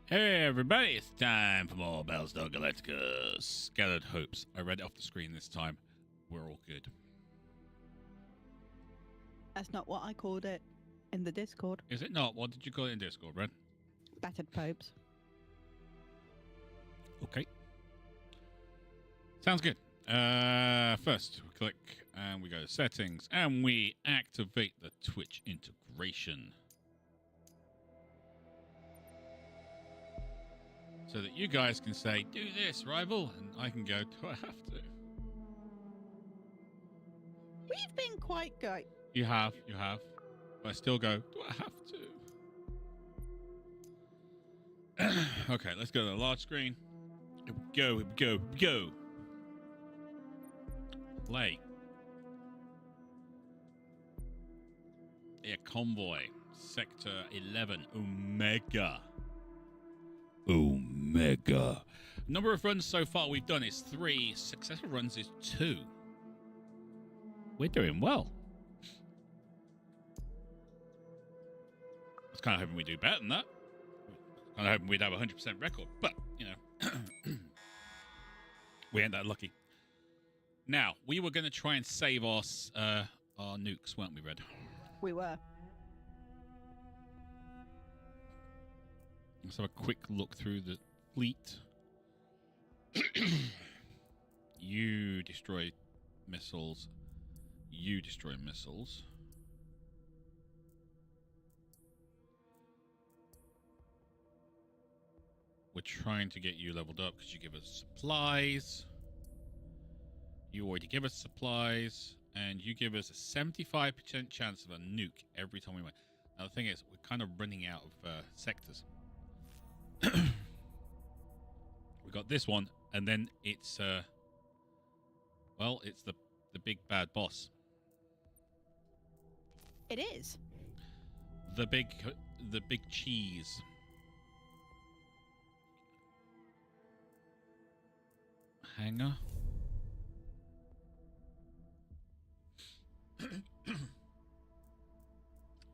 Hey everybody, it's time for more Battlestar Galactica. Scattered Hopes. I read it off the screen this time. We're all good. That's not what I called it in the Discord. Is it not? What did you call it in Discord, Red? Battered popes. Okay. Sounds good. First, we click and we go to settings and we activate the Twitch integration. So that you guys can say, do this, rival, and I can go, do I have to? We've been quite good. You have. But I still go, do I have to? Okay, let's go to the large screen. Here we go. Play. Air Convoy, Sector 11, Omega. Number of runs so far we've done is 3. Successful runs is 2. We're doing well. I was kind of hoping we'd do better than that. Kind of hoping we'd have a 100% record, but, you know, we ain't that lucky. Now, we were going to try and save our nukes, weren't we, Red? We were. Let's have a quick look through the fleet. You destroy missiles. You destroy missiles. We're trying to get you leveled up because you give us supplies. You already give us supplies. And you give us a 75% chance of a nuke every time we win. Now, the thing is, we're kind of running out of sectors. We got this one, and then it's well, it's the big bad boss. It is. The big cheese. Hangar.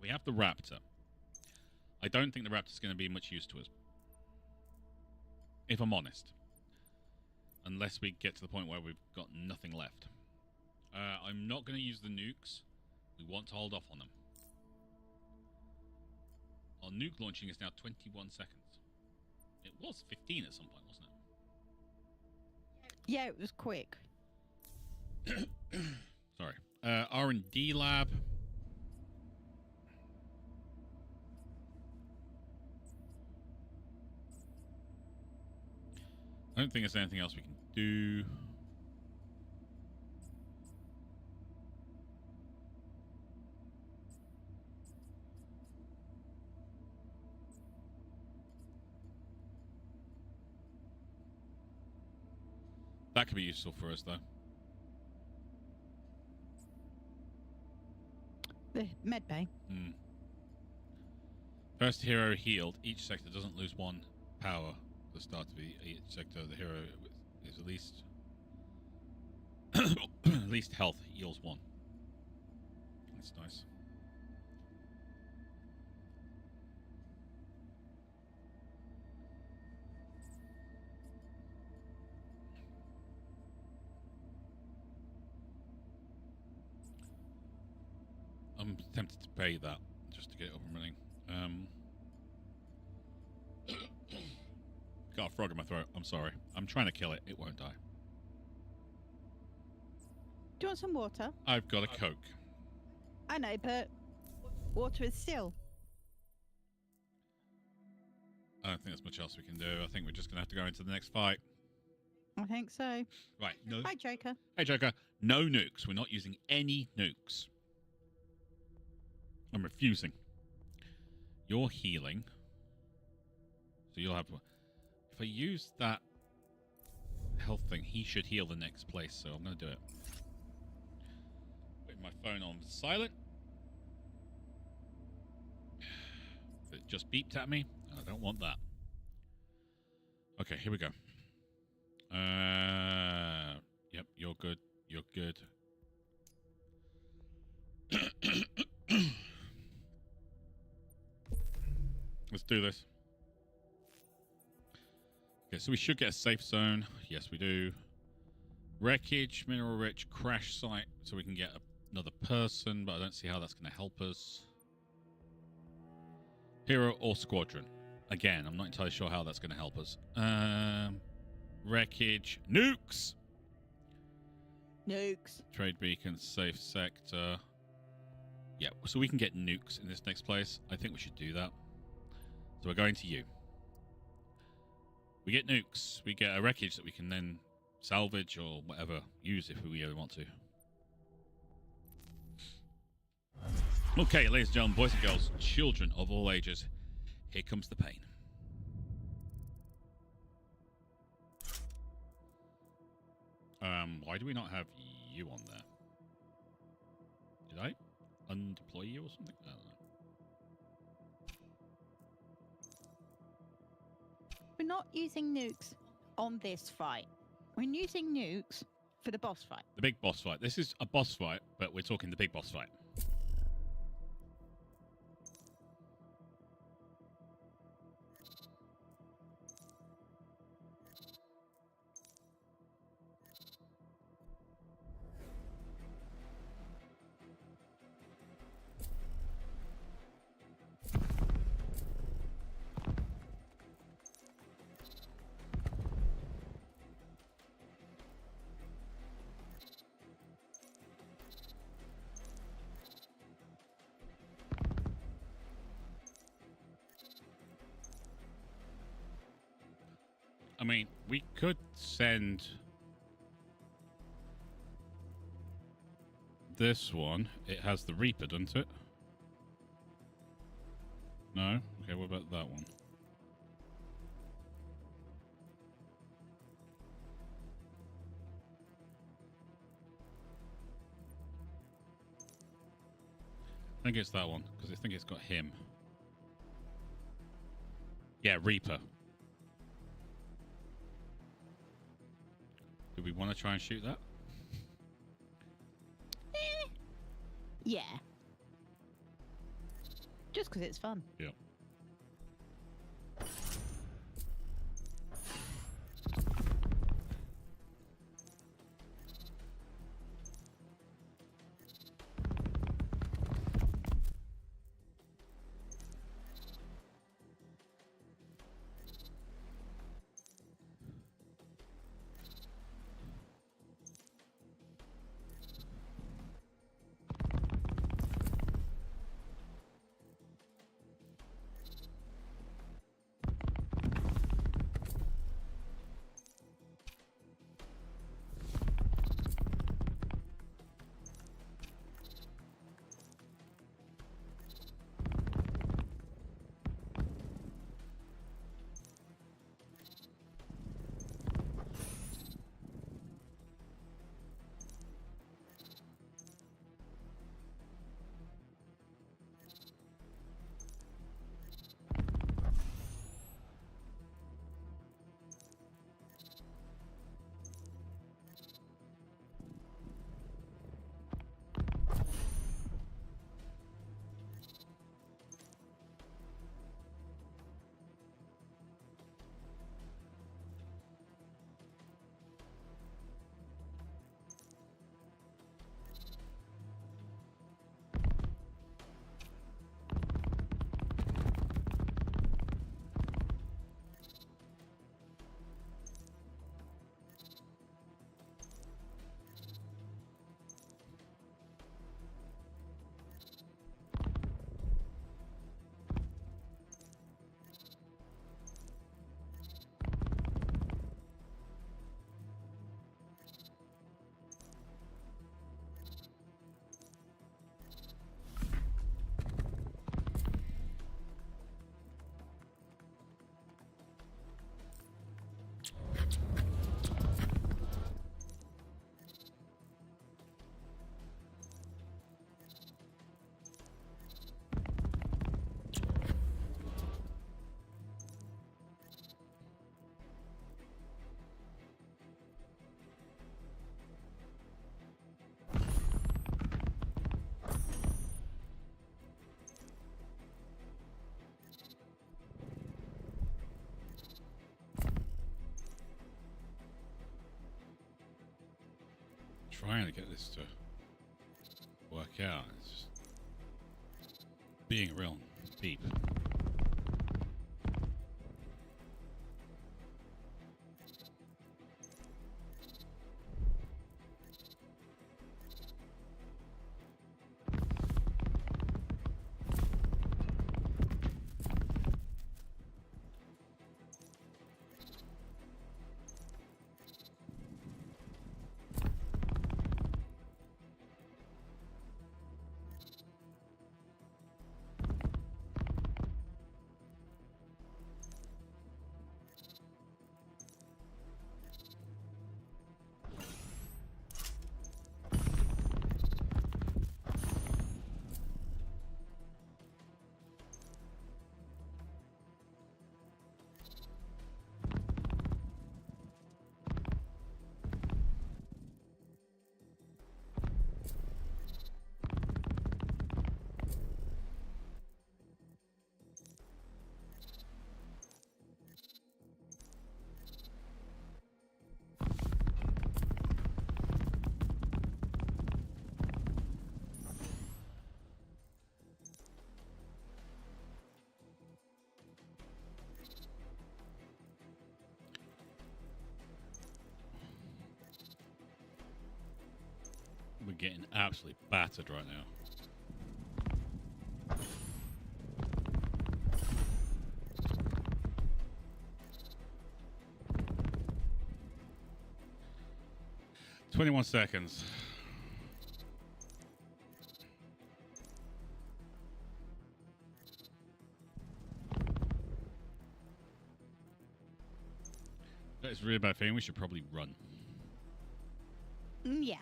We have the Raptor. I don't think the Raptor's going to be much use to us. If I'm honest. Unless we get to the point where we've got nothing left. I'm not going to use the nukes. We want to hold off on them. Our nuke launching is now 21 seconds. It was 15 at some point, wasn't it? Yeah, it was quick. Sorry. R&D lab. I don't think there's anything else we can do. That could be useful for us, though. The med bay. First hero healed. Each sector doesn't lose 1 power. The start of each sector, the hero is at least at least health heals 1. That's nice. I'm tempted to pay that just to get it up and running. Got a frog in my throat. I'm sorry. I'm trying to kill it. It won't die. Do you want some water? I've got a Coke. I know, but water is still. I don't think there's much else we can do. I think we're just going to have to go into the next fight. I think so. Right. No. Hi, Joker. Hey, Joker. No nukes. We're not using any nukes. I'm refusing. You're healing. So you'll have... If I use that health thing, he should heal the next place, so I'm going to do it. Put my phone on silent. It just beeped at me. I don't want that. Okay, here we go. Yep, you're good. You're good. Let's do this. Okay, so we should get a safe zone. Yes, we do. Wreckage, mineral rich, crash site, so we can get another person, but I don't see how that's going to help us. Hero or squadron. Again, I'm not entirely sure how that's going to help us. Wreckage. Nukes! Nukes. Trade beacon, safe sector. Yeah, so we can get nukes in this next place. I think we should do that. So we're going to you. We get nukes. We get a wreckage that we can then salvage or whatever, use if we really want to. Okay, ladies and gentlemen, boys and girls, children of all ages, here comes the pain. Why do we not have you on there? Did I undeploy you or something? I don't know. We're not using nukes on this fight. We're using nukes for the boss fight. The big boss fight. This is a boss fight, but we're talking the big boss fight. I mean, we could send this one. It has the Reaper, doesn't it? No? Okay, what about that one? I think it's that one, because I think it's got him. Yeah, Reaper. Do we want to try and shoot that? Yeah. Just because it's fun. Yeah. trying to get this to work out. It's just being a real beep. We're getting absolutely battered right now. "21 seconds. That's a really bad feeling. We should probably run. Yeah.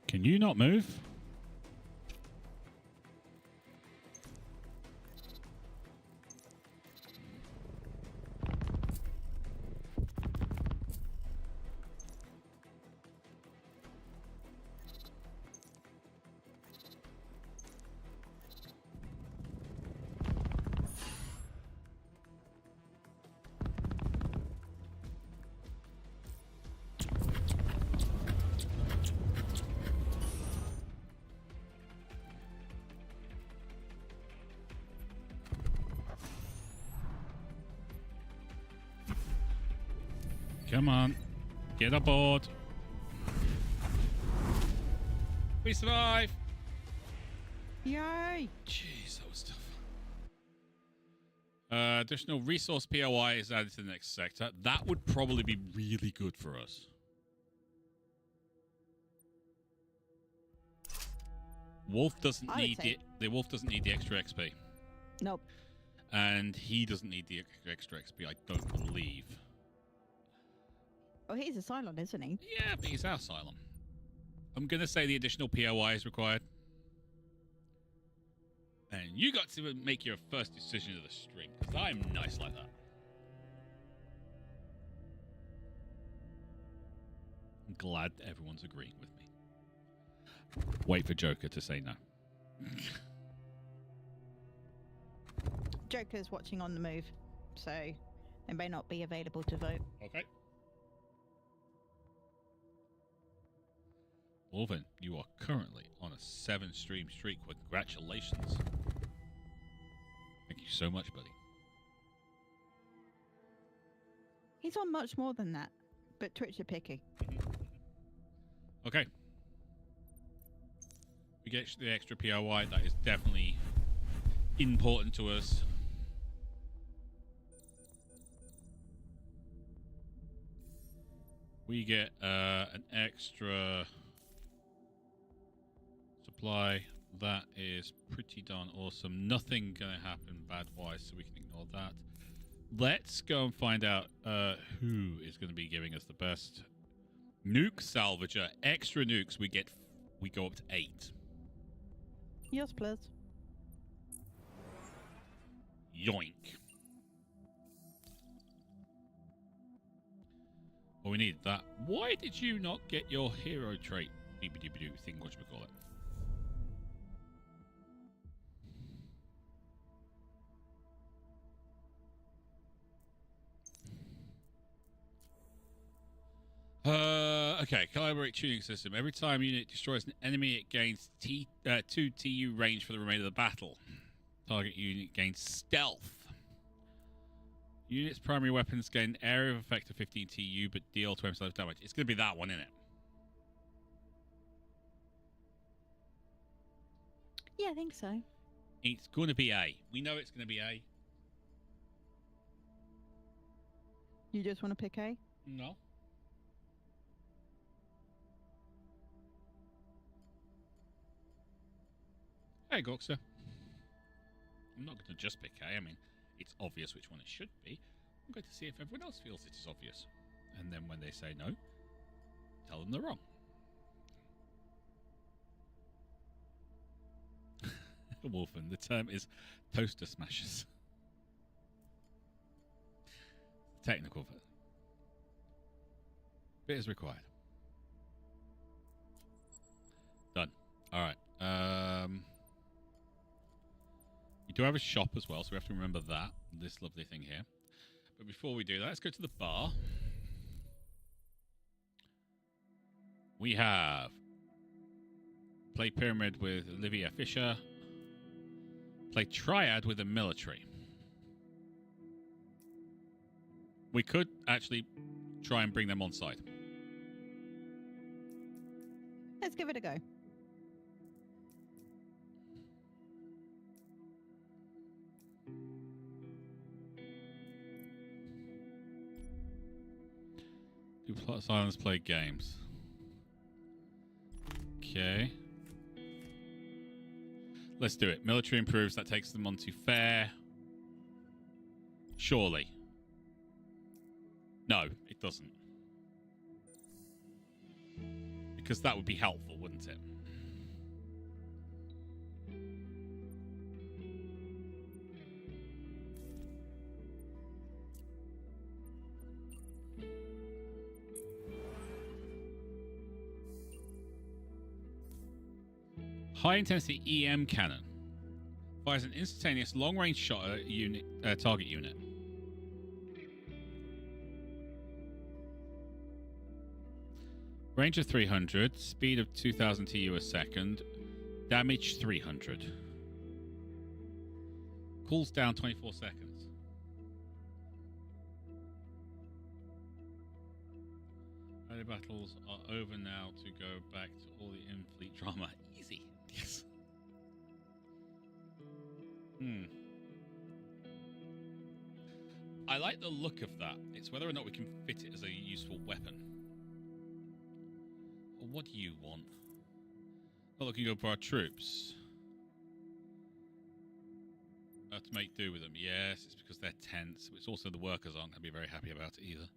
Can you not move? Come on. Get aboard. We survive. Yay! Jeez, that was tough. Additional resource POI is added to the next sector. That would probably be really good for us. Wolf doesn't need the wolf doesn't need the extra XP. Nope. And he doesn't need the extra XP, I don't believe. Oh, he's a Cylon, isn't he? Yeah, but he's our Cylon. I'm going to say the additional POI is required. And you got to make your first decision of the stream, because I'm nice like that. I'm glad everyone's agreeing with me. Wait for Joker to say no. Joker's watching on the move, so they may not be available to vote. Okay. Wolven, you are currently on a 7-stream streak. Congratulations. Thank you so much, buddy. He's on much more than that, but Twitch are picky. Okay. We get the extra POI. That is definitely important to us. We get an extra supply. That is pretty darn awesome. Nothing gonna happen bad-wise, so we can ignore that. Let's go and find out who is going to be giving us the best. Nuke salvager. Extra nukes. We go up to 8. Yes, please. Yoink. Well, we need that. Why did you not get your hero trait doobie-doobie-doo thing, whatchamacallit? Okay, collaborate tuning system. Every time unit destroys an enemy, it gains 2 TU range for the remainder of the battle. Target unit gains stealth. Unit's primary weapons gain an area of effect of 15 TU, but deal 20% damage. It's going to be that one, isn't it? Yeah, I think so. It's going to be A. We know it's going to be A. You just want to pick A? No. Hey, Goxer. I'm not going to just pick A. I mean, it's obvious which one it should be. I'm going to see if everyone else feels it is obvious. And then when they say no, tell them they're wrong. Wolfen, the term is toaster smashers. Technical bit is required. Done. Alright. We do have a shop as well, so we have to remember that. This lovely thing here. But before we do that, let's go to the bar. We have play Pyramid with Olivia Fisher. Play Triad with the military. We could actually try and bring them on side. Let's give it a go. Do Silence play games? Okay. Let's do it. Military improves. That takes them on to fair. Surely. No, it doesn't. Because that would be helpful, wouldn't it? High-intensity EM cannon fires an instantaneous long-range shot at a target unit. Range of 300, speed of 2000 TU a second, damage 300. Cools down 24 seconds. Early battles are over now to go back to all the in-fleet drama. Easy. Yes. I like the look of that. It's whether or not we can fit it as a useful weapon. Well, what do you want? Not looking good for our troops. Have to make do with them. Yes, it's because they're tense. It's also the workers aren't going to be very happy about it either.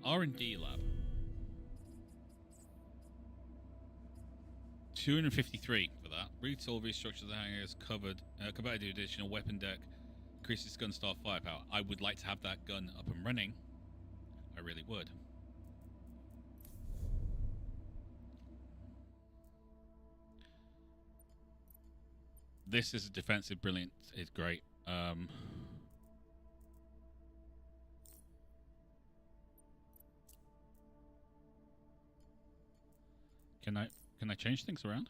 R&D lab. 253 for that. Retool, restructure the hangars, covered the additional weapon deck, increases gun star firepower. I would like to have that gun up and running. I really would. This is a defensive brilliant. It's great. Can I change things around?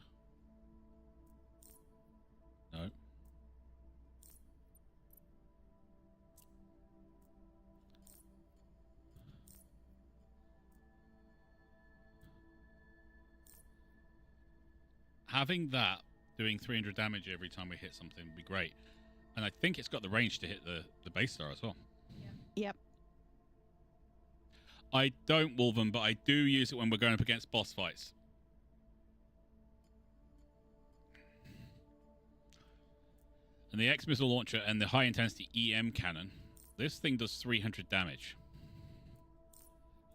No. Having that doing 300 damage every time we hit something would be great. And I think it's got the range to hit the base star as well. Yep. I don't Wolven, but I do use it when we're going up against boss fights. And the X-Missile Launcher and the high-intensity EM cannon, this thing does 300 damage.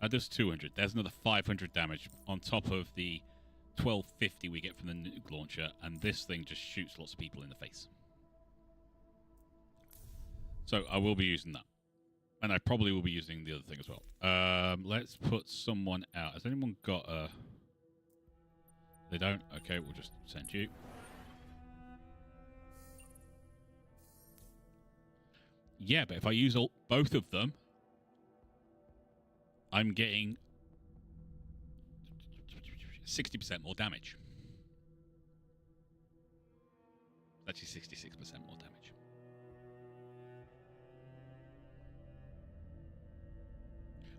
That does 200. There's another 500 damage on top of the 1250 we get from the nuke launcher, and this thing just shoots lots of people in the face. So I will be using that. And I probably will be using the other thing as well. Let's put someone out. Has anyone got a... They don't? Okay, we'll just send you. Yeah, but if I use both of them, I'm getting 60% more damage. Actually, 66% more damage.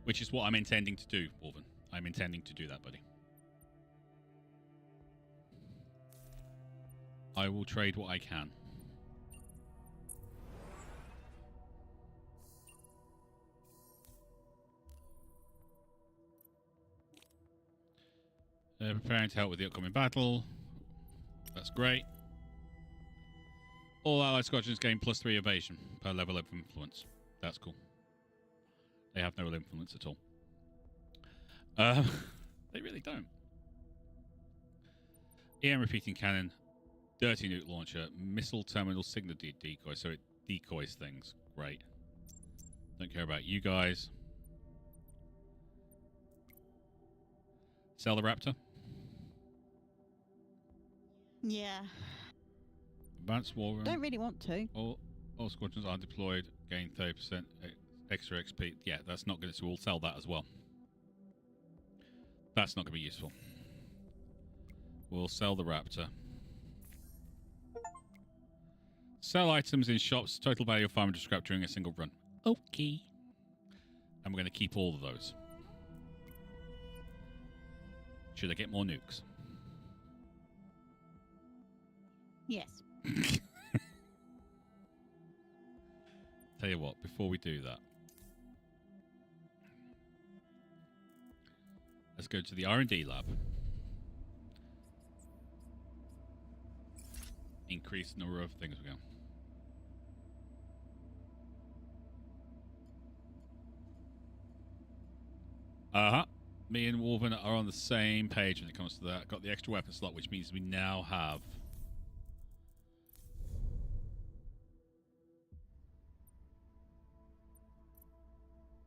Which is what I'm intending to do, Wolven. I'm intending to do that, buddy. I will trade what I can. Preparing to help with the upcoming battle. That's great. All allied squadrons gain +3 evasion per level of influence. That's cool. They have no influence at all. They really don't. EM repeating cannon, dirty nuke launcher, missile terminal signal decoy, so it decoys things. Great. Don't care about you guys. Sell the Raptor. Yeah. Advanced war room. Don't really want to. All squadrons are deployed, gain 30% extra XP. Yeah, that's not good, so we'll sell that as well. That's not going to be useful. We'll sell the Raptor. Sell items in shops. Total value of 500 scrap during a single run. Okay. And we're going to keep all of those. Should I get more nukes? Yes. Tell you what, before we do that, let's go to the R&D lab. Increase the number of things we go. Me and Wolven are on the same page when it comes to that. Got the extra weapon slot, which means we now have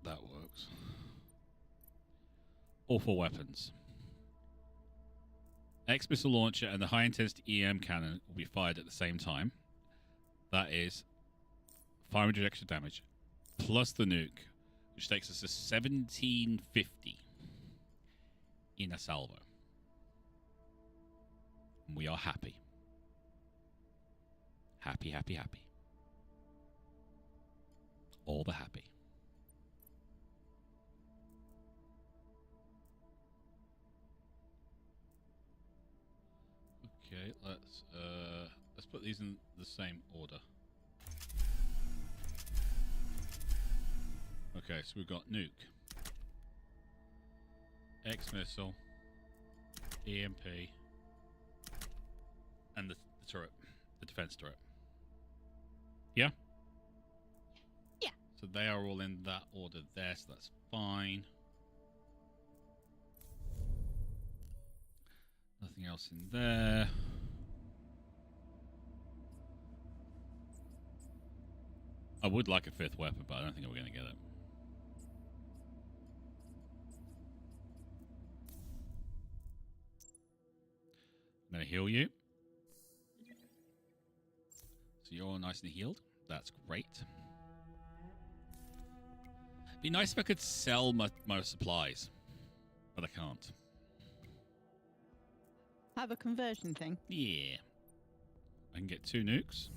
that works. All 4 weapons. X-missile launcher and the high-intensity EM cannon will be fired at the same time. That is 500 extra damage, plus the nuke, which takes us to 1750 in a salvo. And we are happy. Happy, happy, happy. All the happy. Okay, let's put these in the same order. Okay, so we've got nuke, X-missile, EMP, and the turret, the defense turret. Yeah? Yeah. So they are all in that order there, so that's fine. Nothing else in there. I would like a 5th weapon, but I don't think we're going to get it. I'm going to heal you. So you're all nice and healed. That's great. Be nice if I could sell my supplies, but I can't. Have a conversion thing. Yeah. I can get 2 nukes.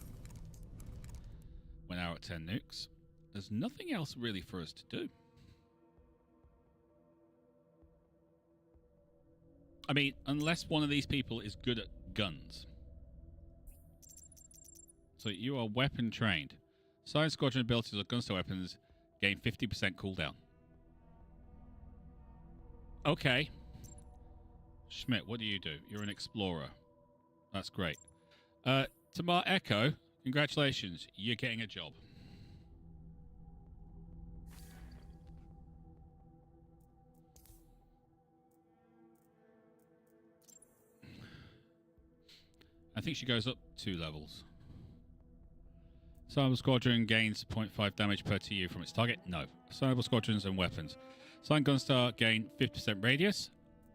We're now at 10 nukes. There's nothing else really for us to do. I mean, unless one of these people is good at guns. So you are weapon trained. Science squadron abilities of guns to weapons gain 50% cooldown. Okay. Schmidt, what do? You're an explorer. That's great. Tamar Echo, congratulations. You're getting a job. I think she goes up 2 levels. Cyber Squadron gains 0.5 damage per TU from its target. No. Cyber Squadrons and weapons. Cylon Gunstar gain 50% radius.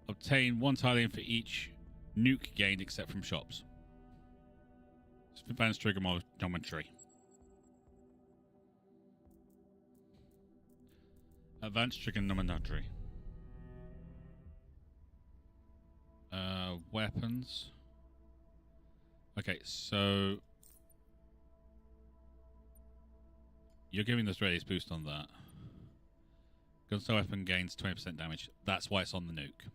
Obtain 1 Tylon for each nuke gained except from shops. Advanced trigonometry. Advanced trigonometry. Weapons. Okay, so you're giving this radius boost on that. Gunstar weapon gains 20% damage. That's why it's on the nuke.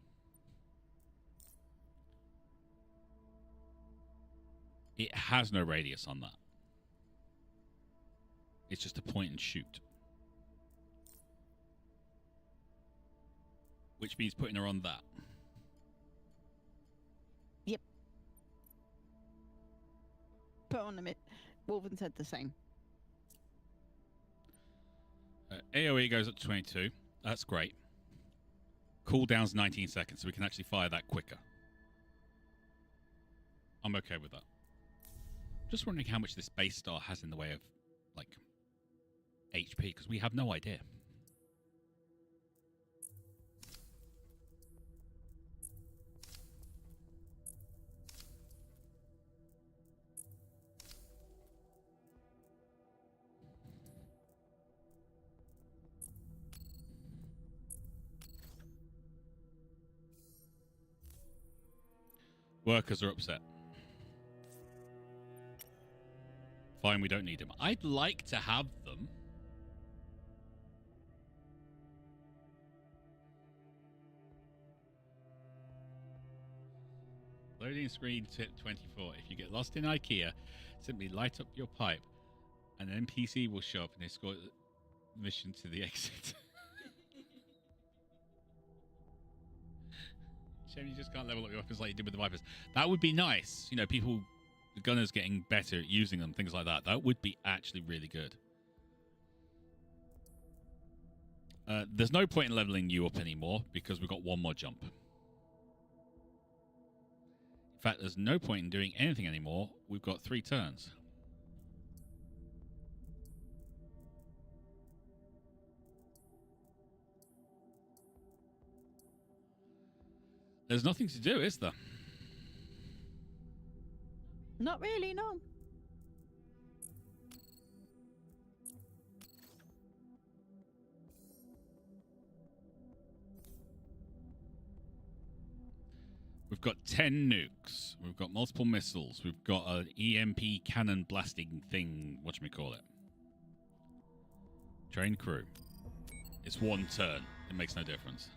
It has no radius on that. It's just a point and shoot. Which means putting her on that. Yep. Put on a minute. Wolven said the same. AoE goes up to 22. That's great. Cooldown's 19 seconds, so we can actually fire that quicker. I'm okay with that. Just wondering how much this base star has in the way of, like, HP, because we have no idea. Workers are upset. Fine, we don't need them. I'd like to have them. Loading screen tip 24. If you get lost in IKEA, simply light up your pipe. An NPC will show up and escort the mission to the exit. Shame you just can't level up your weapons like you did with the Vipers. That would be nice. You know, people, the gunners getting better at using them, things like that. That would be actually really good. There's no point in leveling you up anymore because we've got one more jump. In fact, there's no point in doing anything anymore. We've got 3 turns. There's nothing to do, is there? Not really, no. We've got 10 nukes. We've got multiple missiles. We've got an EMP cannon blasting thing. Whatchamacallit? Train crew. It's 1 turn. It makes no difference.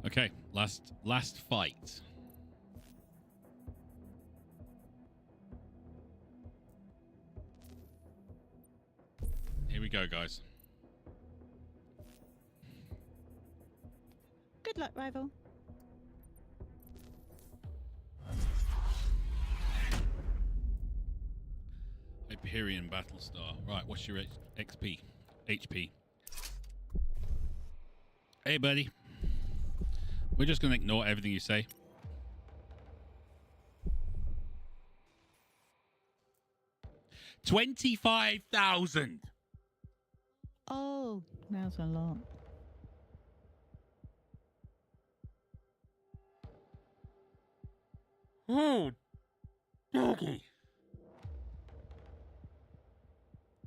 Okay, last fight. Here we go, guys. Good luck, rival. Hyperion Battlestar. Right, what's your XP? HP. Hey, buddy. We're just going to ignore everything you say. $25,000. Oh, that's a lot. Oh, doggy.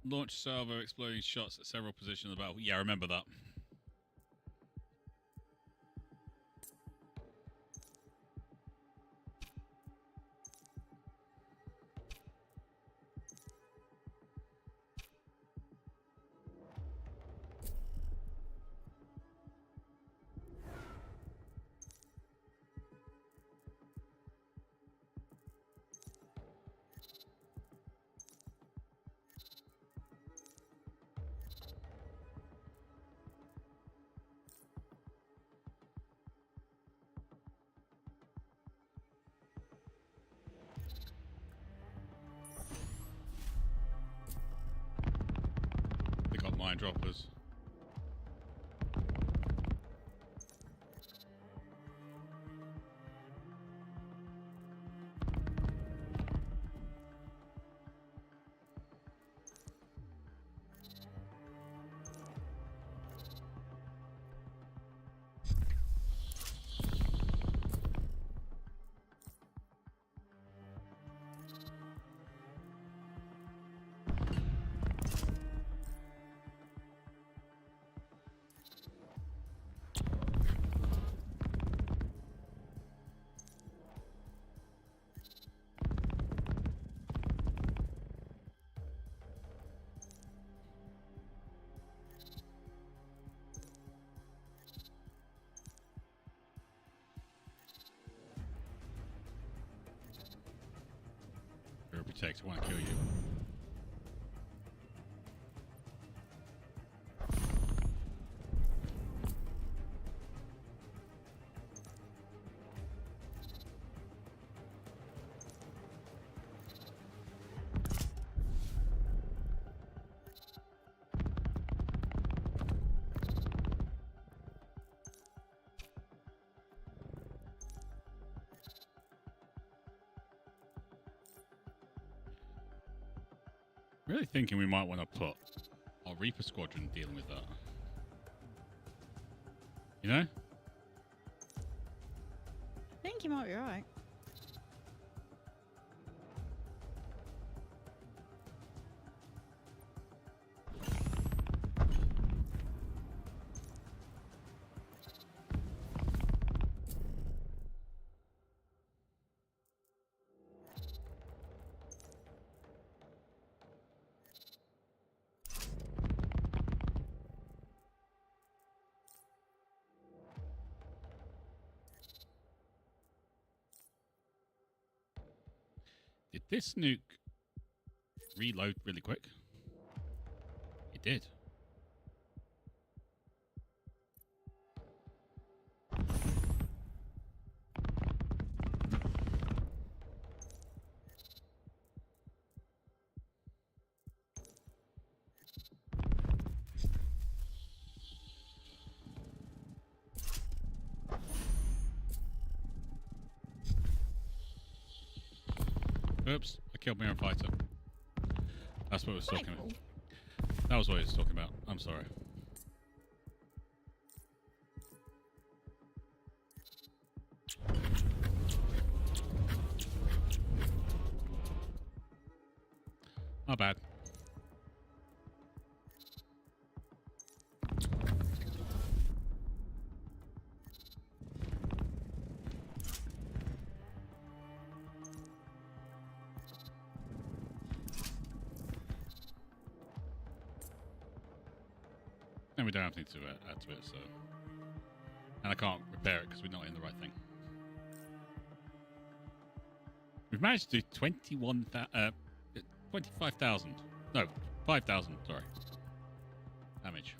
Launch salvo exploding shots at several positions of the battle. Yeah, I remember that. Mine droppers. protect. I want to kill you. Really thinking we might want to put our Reaper Squadron dealing with that. You know? I think you might be right. Did this nuke reload really quick? It did. Oops, I killed my own fighter. That's what it was talking about. That was what it was talking about. I'm sorry. My bad. And we don't have anything to add to it, so... And I can't repair it because we're not in the right thing. We've managed to do 25,000. No, 5,000, sorry. Damage.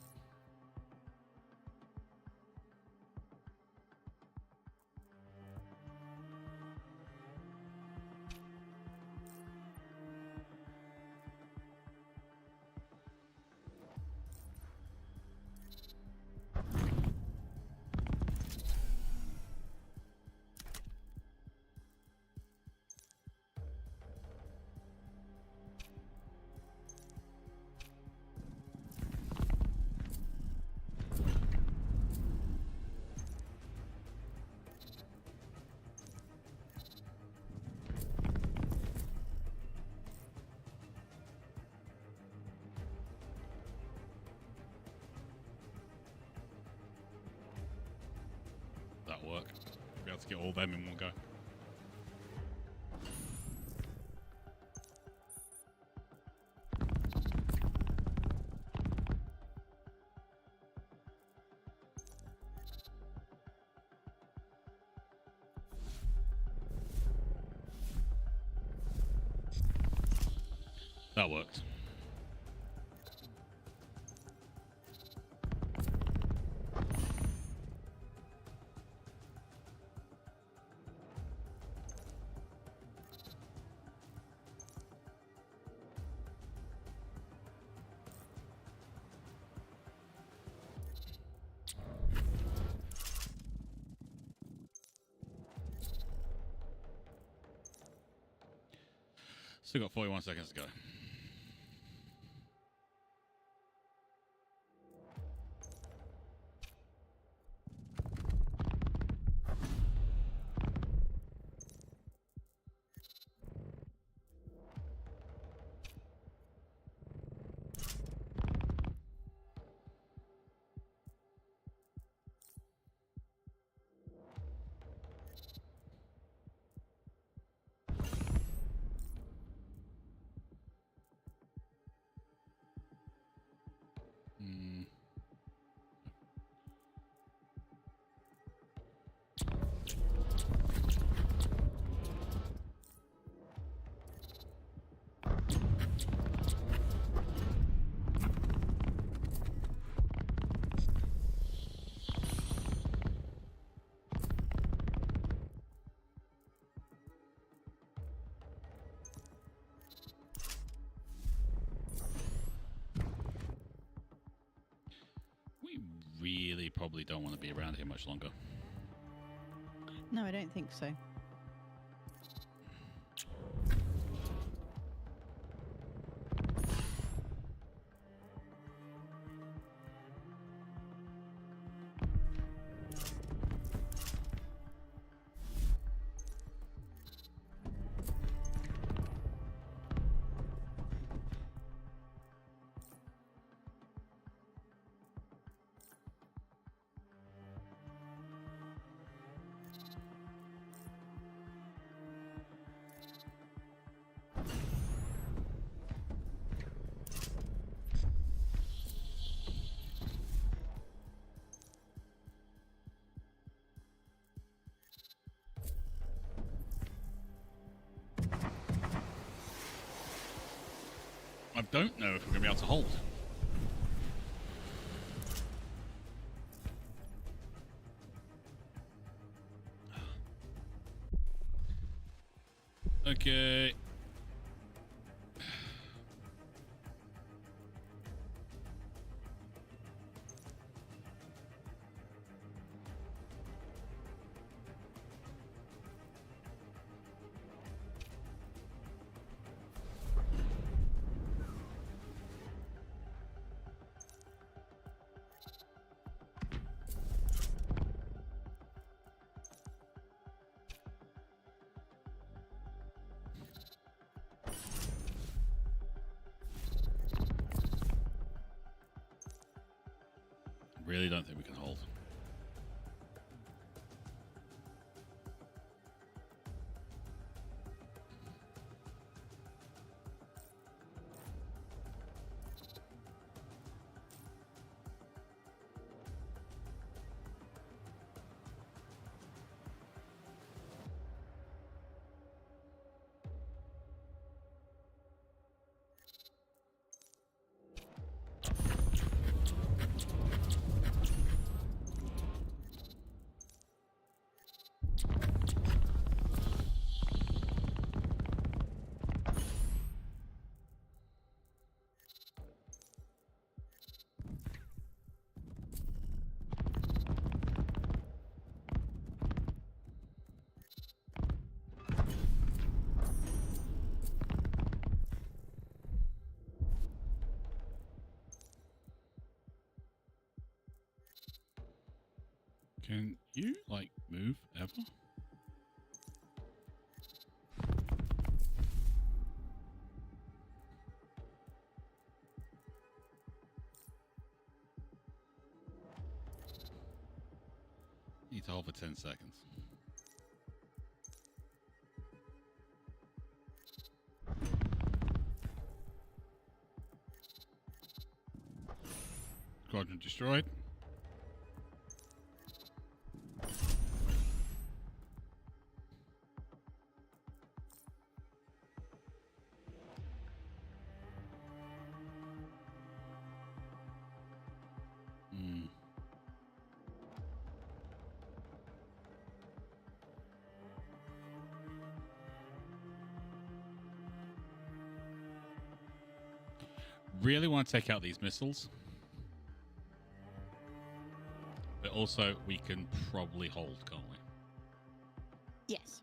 That'll work. Be able to get all them in one go. That worked. Still got 41 seconds to go. really probably don't want to be around here much longer. No, I don't think so. I don't know if we're going to be able to hold. Okay. Really don't think we can hold. Can you, like, move ever? Need to hold for 10 seconds. Quadrant destroyed. Really want to take out these missiles. But also, we can probably hold, can't we? Yes.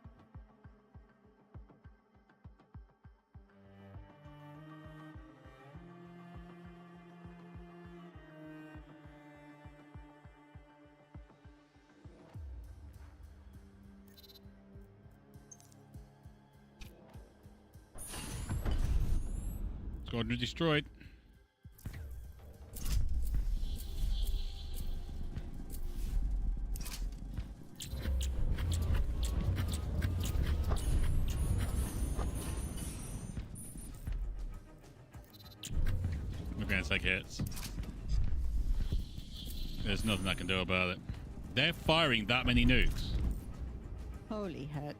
Squadron destroyed. We're going to take hits. There's nothing I can do about it. They're firing that many nukes. Holy heck.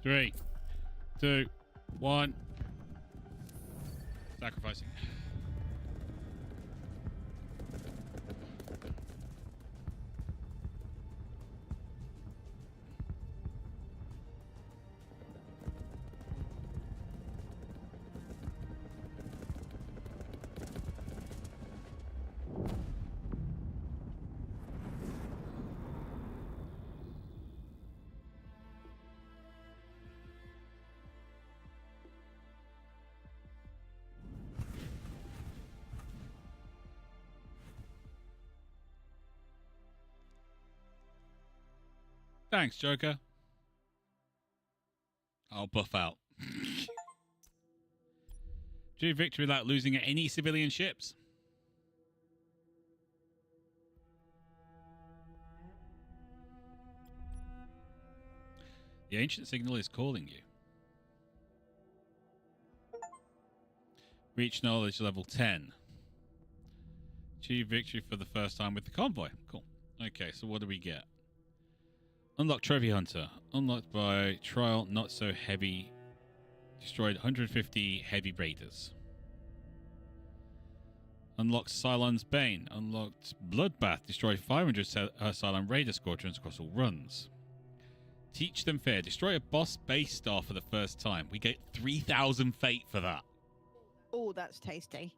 Three, two, one. Sacrificing. Thanks, Joker. I'll buff out. Achieve victory without losing any civilian ships. The ancient signal is calling you. Reach knowledge level 10. Achieve victory for the first time with the convoy. Cool. Okay, so what do we get? Unlock Trophy Hunter. Unlocked by trial not so heavy. Destroyed 150 heavy raiders. Unlocked Cylon's Bane. Unlocked Bloodbath. Destroyed 500 Cylon Raider squadrons across all runs. Teach them fair. Destroy a boss base star for the first time. We get 3,000 fate for that. Oh, that's tasty.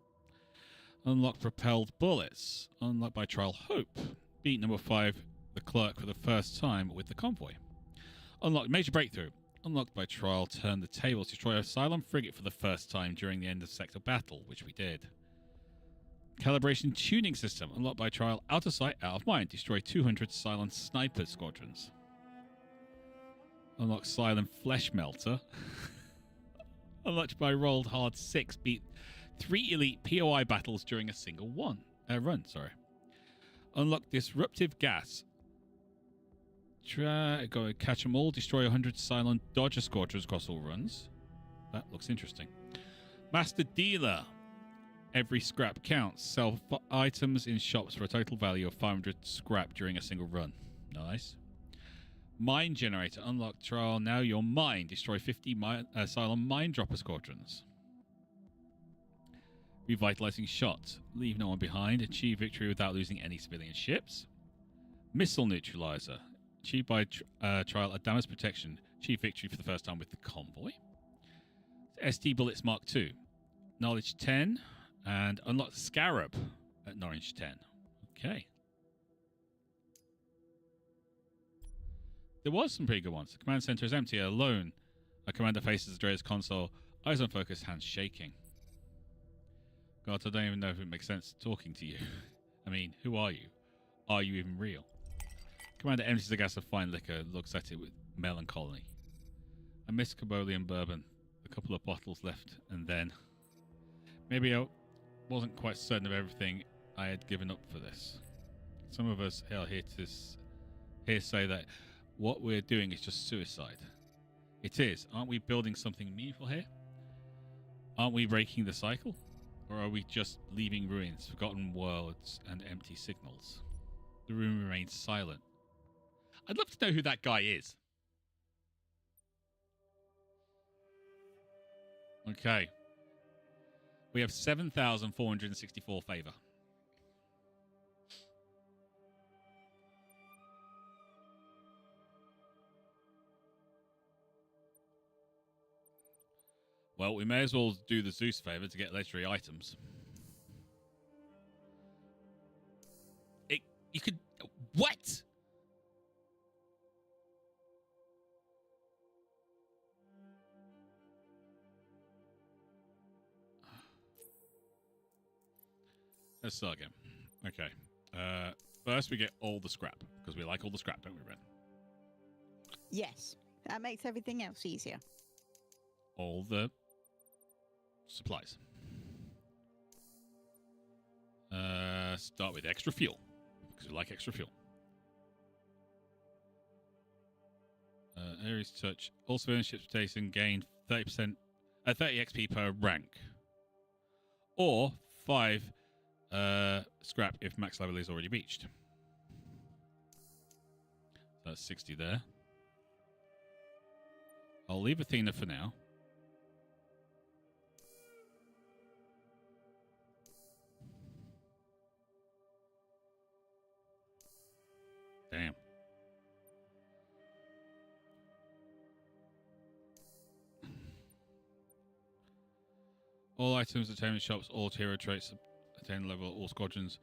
Unlock Propelled Bullets. Unlocked by Trial Hope. Beat number 5, the Clerk, for the first time with the convoy. Unlocked Major Breakthrough. Unlocked by Trial Turn the Tables. Destroy a Cylon frigate for the first time during the end of Sector Battle, which we did. Calibration Tuning System. Unlocked by Trial Out of Sight, Out of Mind. Destroy 200 Cylon Sniper squadrons. Unlock Cylon Flesh Melter. Unlocked by Rolled Hard 6. Beat 3 elite POI battles during a single run. Unlock Disruptive Gas. Go catch them all. Destroy 100 Cylon Dodger squadrons across all runs. That looks interesting. Master Dealer. Every scrap counts. Sell items in shops for a total value of 500 scrap during a single run. Nice. Mine Generator. Unlock Trial Now Your Mine. Destroy 50 Cylon Mine Dropper squadrons. Revitalizing Shot. Leave no one behind. Achieve victory without losing any civilian ships. Missile Neutralizer. Achieved by Trial Adamas Protection. Achieve victory for the first time with the convoy. ST Bullets Mark II. Knowledge 10. And unlock Scarab at Knowledge 10. Okay. There was some pretty good ones. The command center is empty, alone. A commander faces the Drea's console, eyes on focus, hands shaking. God, I don't even know if it makes sense talking to you. I mean, who are you? Are you even real? Commander empties the glass of fine liquor, looks at it with melancholy. I miss Cabolian bourbon. A couple of bottles left, and then... Maybe I wasn't quite certain of everything. I had given up for this. Some of us are here say that what we're doing is just suicide. It is. Aren't we building something meaningful here? Aren't we breaking the cycle? Or are we just leaving ruins, forgotten worlds, and empty signals? The room remains silent. I'd love to know who that guy is. Okay. We have 7,464 favor. Well, we may as well do the Zeus favor to get legendary items. You could... What? Let's start again. Okay. First, we get all the scrap, because we like all the scrap, don't we, Ren? Yes, that makes everything else easier. All the supplies. Start with extra fuel, because we like extra fuel. Ares Touch. All civilian ships taken gain 30% 30 XP per rank. Or 5 scrap if max level is already reached. That's 60 there. I'll leave Athena for now. All items, attainment shops, all hero traits, attain level, all squadrons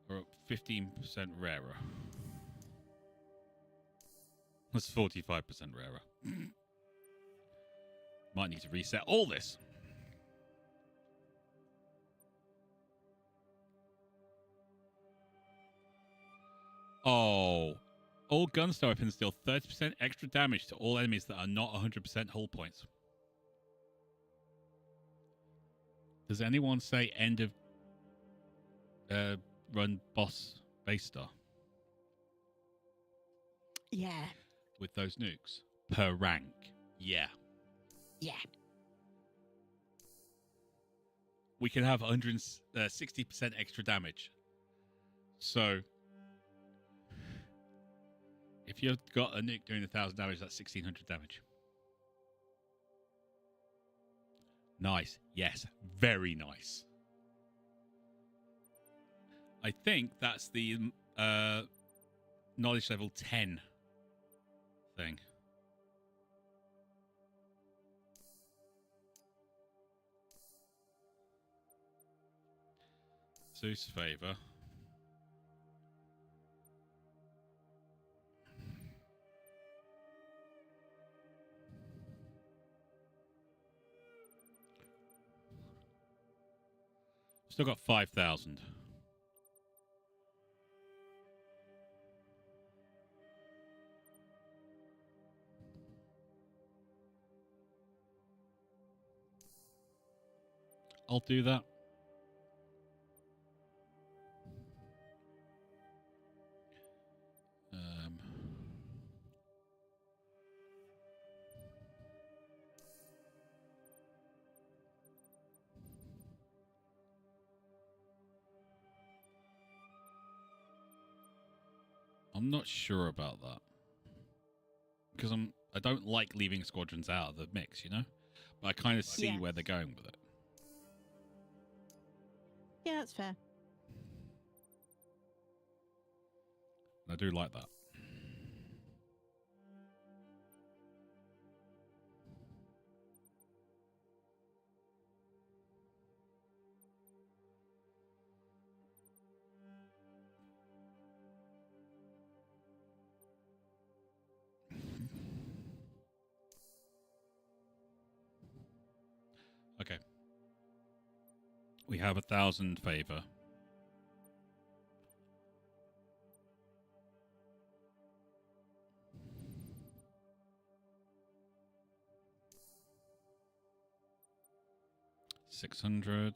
are up 15% rarer. That's 45% rarer. Might need to reset all this. Oh. All gunstone weapons deal 30% extra damage to all enemies that are not 100% hull points. Does anyone say end of run boss base star? Yeah. With those nukes? Per rank. Yeah. Yeah. We can have 160% extra damage. So, if you've got a nuke doing 1,000 damage, that's 1,600 damage. Nice. Yes. Very nice. I think that's the knowledge level 10 thing. Zeus favor. Still got 5,000. I'll do that. I'm not sure about that. Because I don't like leaving squadrons out of the mix, you know? But I kind of see where they're going with it. Yeah, that's fair. I do like that. Okay. We have 1,000 favor. $600.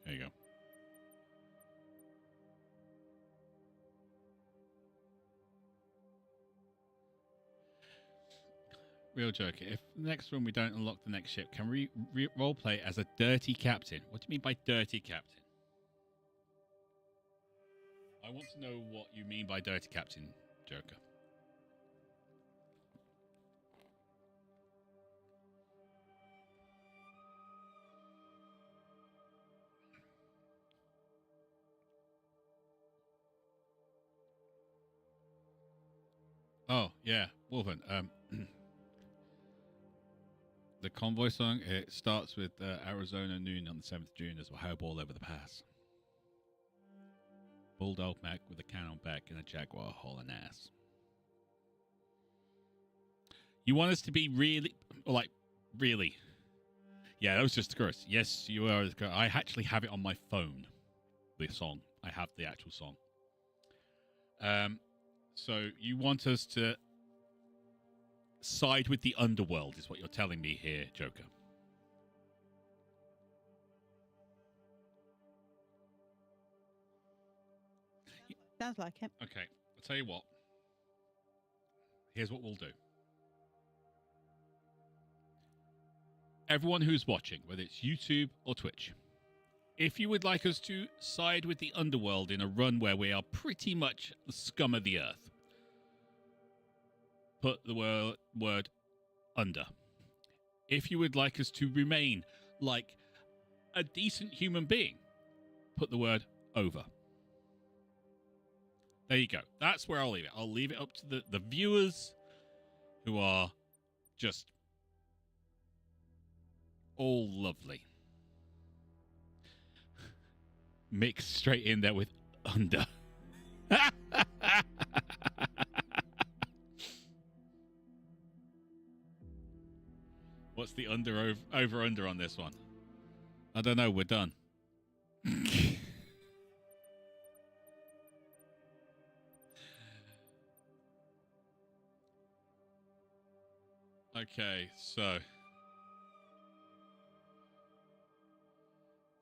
There you go. Real joke. If next run we don't unlock the next ship, can we roleplay as a dirty captain? What do you mean by dirty captain? I want to know what you mean by dirty captain, Joker. Oh, yeah, Wolfen. The convoy song, it starts with Arizona noon on the 7th of June as we hairball over the pass. Bulldog Mac with a cannon back and a Jaguar hauling ass. You want us to be really, like, really? Yeah, that was just a chorus. Yes, you are. I actually have it on my phone, the song. I have the actual song. So you want us to side with the underworld is what you're telling me here, Joker. Sounds like it. Okay, I'll tell you what. Here's what we'll do. Everyone who's watching, whether it's YouTube or Twitch, if you would like us to side with the underworld in a run where we are pretty much the scum of the earth, put the word under. If you would like us to remain like a decent human being, put the word over. There you go. That's where I'll leave it. I'll leave it up to the viewers who are just all lovely. Mixed straight in there with under. What's the over under on this one? I don't know. We're done. Okay, so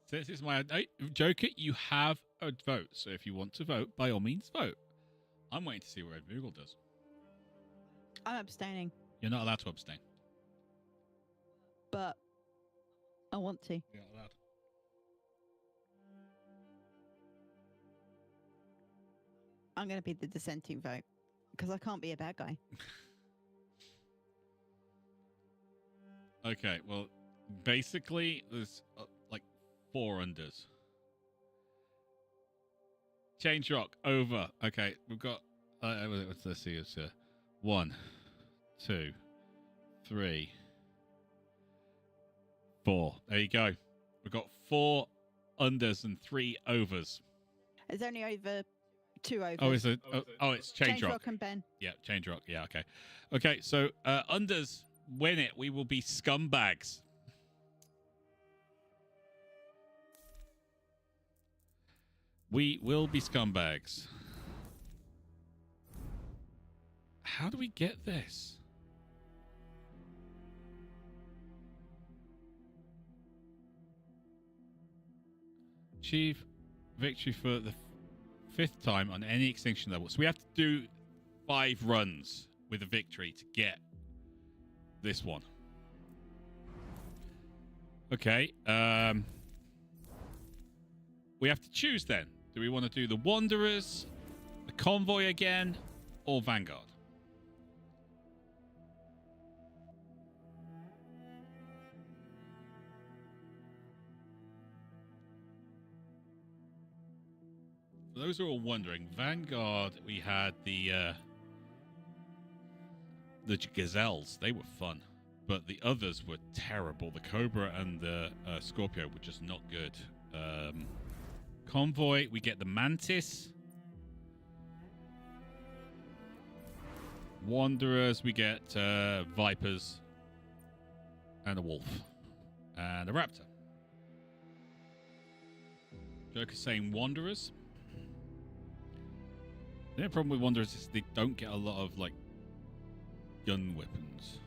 this is my Joker. You have a vote, so if you want to vote, by all means, vote. I'm waiting to see what Red Google does. I'm abstaining. You're not allowed to abstain. But I want to. You're not allowed. I'm going to be the dissenting vote because I can't be a bad guy. Okay, well, basically, there's like 4 unders. Change rock over. Okay, we've got. Let's see. It's 1, 2, 3, 4. There you go. We've got 4 unders and 3 overs. It's only over 2 overs. Oh, is it? Oh, it's change rock. And Ben. Yeah, change rock. Yeah, okay. Okay, so unders win it. We will be scumbags. We will be scumbags. How do we get this? Achieve victory for the 5th time on any extinction level. So we have to do 5 runs with a victory to get this one. Okay. We have to choose then. Do we want to do the Wanderers, the Convoy again, or Vanguard? For those who are wondering, Vanguard, we had the Gazelles. They were fun, but the others were terrible. The Cobra and the Scorpio were just not good. Convoy, we get the Mantis. Wanderers, we get Vipers and a Wolf and a Raptor. Joker's saying Wanderers. The only problem with Wanderers is they don't get a lot of like gun weapons.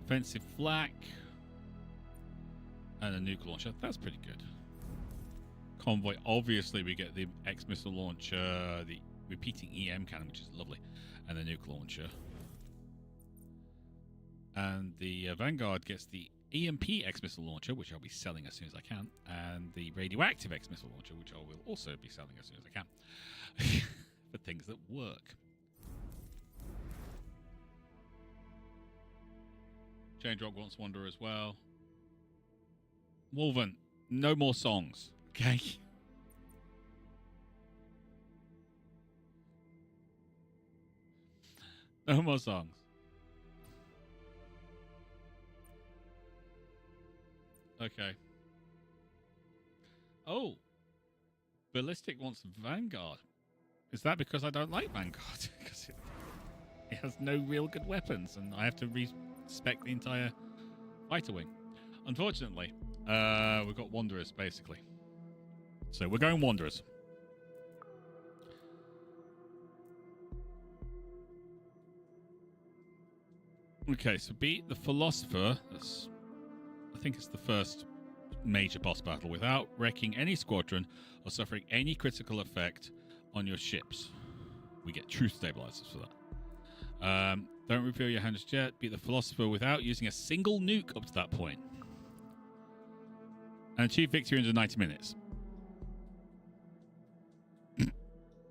Offensive flak and a nuke launcher. That's pretty good. Convoy, obviously we get the X-missile launcher, the repeating EM cannon, which is lovely, and the nuke launcher. And the Vanguard gets the EMP X-missile launcher, which I'll be selling as soon as I can, and the radioactive X-missile launcher, which I will also be selling as soon as I can, for things that work. Change Rock wants Wanderer as well. Wolven, no more songs. Okay. No more songs. Okay. Oh. Ballistic wants Vanguard. Is that because I don't like Vanguard? Because it has no real good weapons and I have to respec the entire fighter wing. Unfortunately, we've got Wanderers, basically. So we're going Wanderers. Okay, so beat the Philosopher. That's, I think it's the first major boss battle without wrecking any squadron or suffering any critical effect on your ships. We get true stabilizers for that. Don't reveal your hand just yet. Beat the Philosopher without using a single nuke up to that point. And achieve victory under 90 minutes.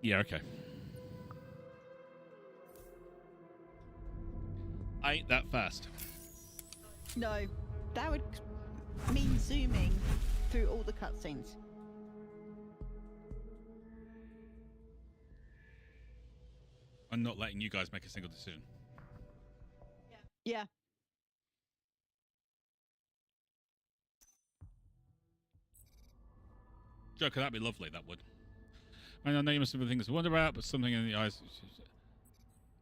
Yeah, okay. ain't that fast. No, that would mean zooming through all the cutscenes. I'm not letting you guys make a single decision. Yeah. Joker, that'd be lovely, that would. And I know you must have been things to wonder about, but something in the eyes...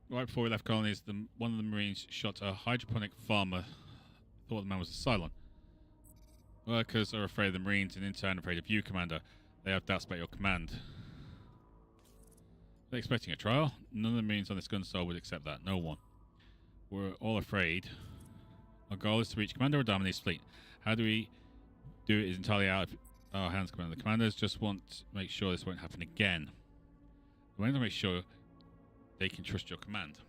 Right before we left colonies, one of the Marines shot a hydroponic farmer. Thought the man was a Cylon. Workers are afraid of the Marines and in turn afraid of you, Commander. They have doubts about your command. They're expecting a trial? None of the Marines on this gun store would accept that. No one. We're all afraid. Our goal is to reach Commander Adamani's fleet. How do we do it is entirely out of our hands, Commander. The commanders just want to make sure this won't happen again. We want to make sure they can trust your command.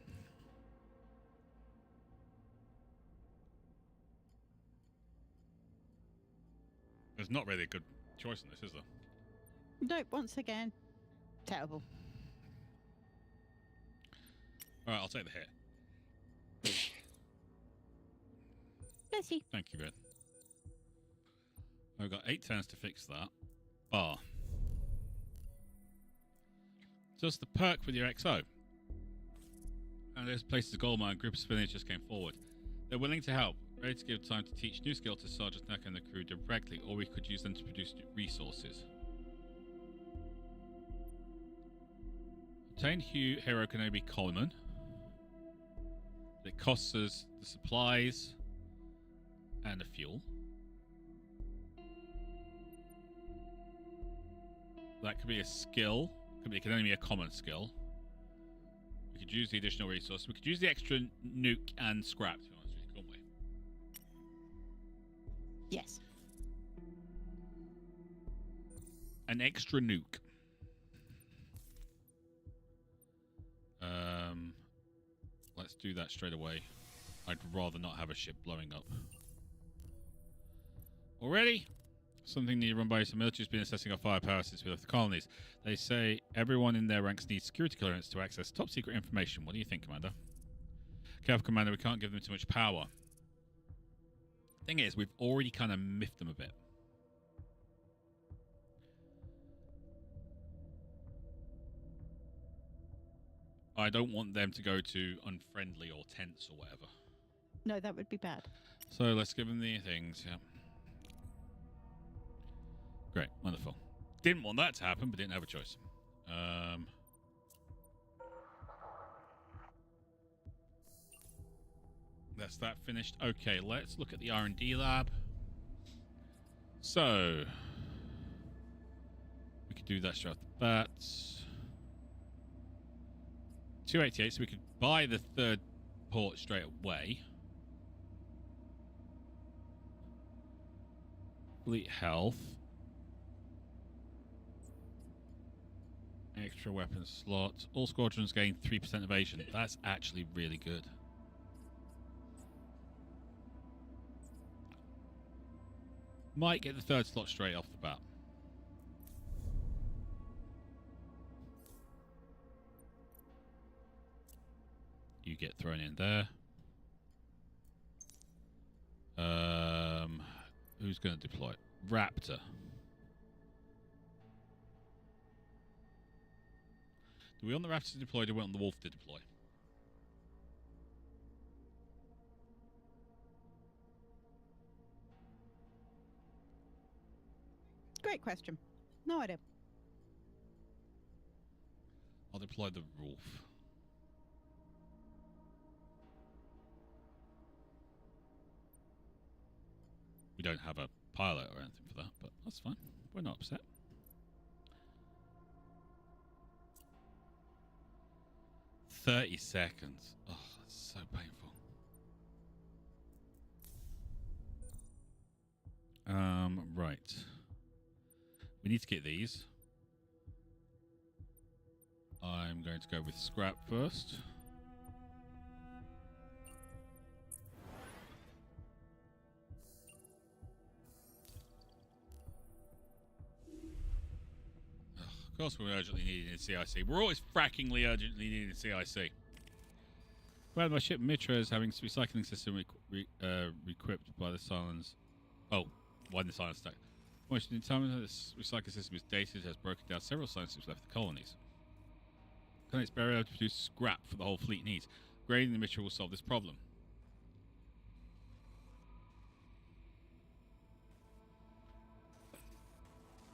There's not really a good choice in this, is there? Nope, once again. Terrible. Alright, I'll take the hit. Bless you. Thank you, Red. I've got 8 turns to fix that. Bar. Just the perk with your XO. And this places a gold mine. A group of civilians just came forward. They're willing to help. Ready to give time to teach new skill to Sergeant Naka and the crew directly, or we could use them to produce resources. Obtain hero can only be common. It costs us the supplies and the fuel. That could be a skill. It can only be a common skill. We could use the additional resource. We could use the extra nuke and scrap, to be honest with you, couldn't we? Yes. An extra nuke. Let's do that straight away. I'd rather not have a ship blowing up. Already? Something needed run by some military has been assessing our firepower since we left the colonies. They say everyone in their ranks needs security clearance to access top secret information. What do you think, Commander? Careful, Commander, we can't give them too much power. Thing is, we've already kind of miffed them a bit. I don't want them to go to unfriendly or tense or whatever. No, that would be bad. So let's give them the things, yeah. Great, wonderful. Didn't want that to happen, but didn't have a choice. That's that finished. Okay, let's look at the R&D lab. So, we could do that straight off the bat. 288, so we could buy the third port straight away. Fleet health. Extra weapon slot. All squadrons gain 3% evasion. That's actually really good. Might get the third slot straight off the bat. You get thrown in there. Who's going to deploy? Raptor. Do we want the Raptor to deploy or do we want the Wolf to deploy? Great question. No idea. I'll deploy the Wolf. We don't have a pilot or anything for that, but that's fine. We're not upset. "30 seconds. Oh, that's so painful. Right. We need to get these. I'm going to go with scrap first. Of course we're urgently needed in CIC. We're always frackingly urgently needed in CIC. Well, my ship Mitra is having its recycling system equipped by the Cylons. Oh, why the Cylons stack? Well, the time that this recycling system is dated has broken down several Cylon ships left the colonies. Can its barrier to produce scrap for the whole fleet needs? Grading the Mitra will solve this problem.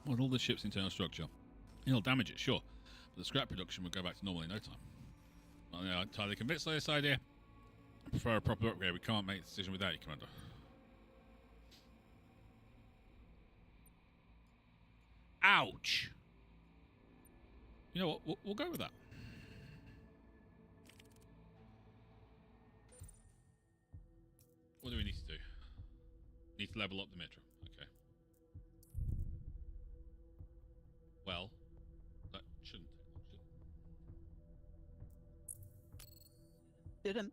Model the ship's internal structure. It'll damage it, sure, but the scrap production will go back to normal in no time. I'm not entirely convinced by this idea. I prefer a proper upgrade. We can't make the decision without you, Commander. Ouch! You know what? We'll go with that. What do we need to do? Need to level up the Mitra. Okay. Well, that shouldn't. Didn't.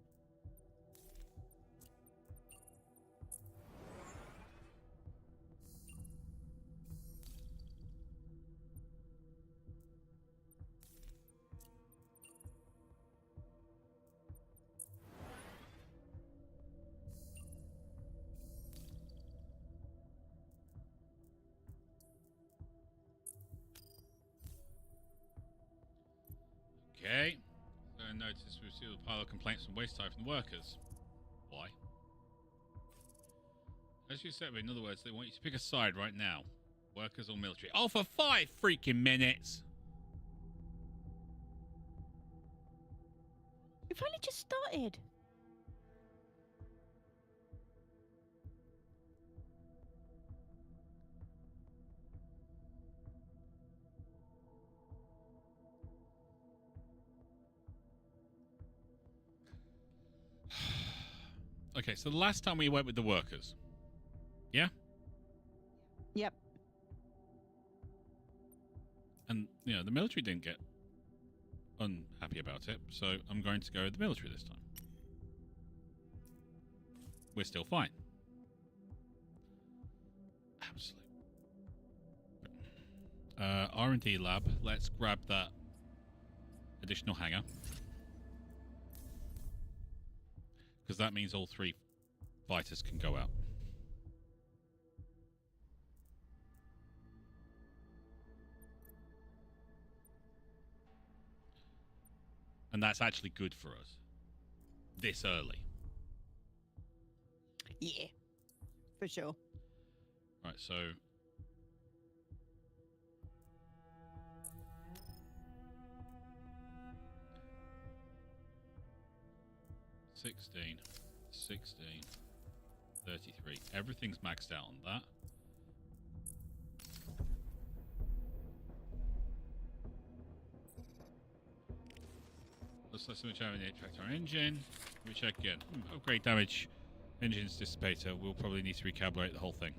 Okay. So I noticed we received a pile of complaints from waste time from the workers. Why? As you said, in other words, they want you to pick a side right now. Workers or military. Oh, for 5 freaking minutes! We've only just started. Okay, so the last time we went with the workers. Yeah? Yep. And, you know, the military didn't get unhappy about it, so I'm going to go with the military this time. We're still fine. Absolutely. R&D lab. Let's grab that additional hangar. Because that means all 3 fighters can go out. And that's actually good for us. This early. Yeah. For sure. Right, so... 16, 33. Everything's maxed out on that. Looks like so much having the attractor engine. Let me check again. Upgrade damage. Engines dissipator. We'll probably need to recalibrate the whole thing.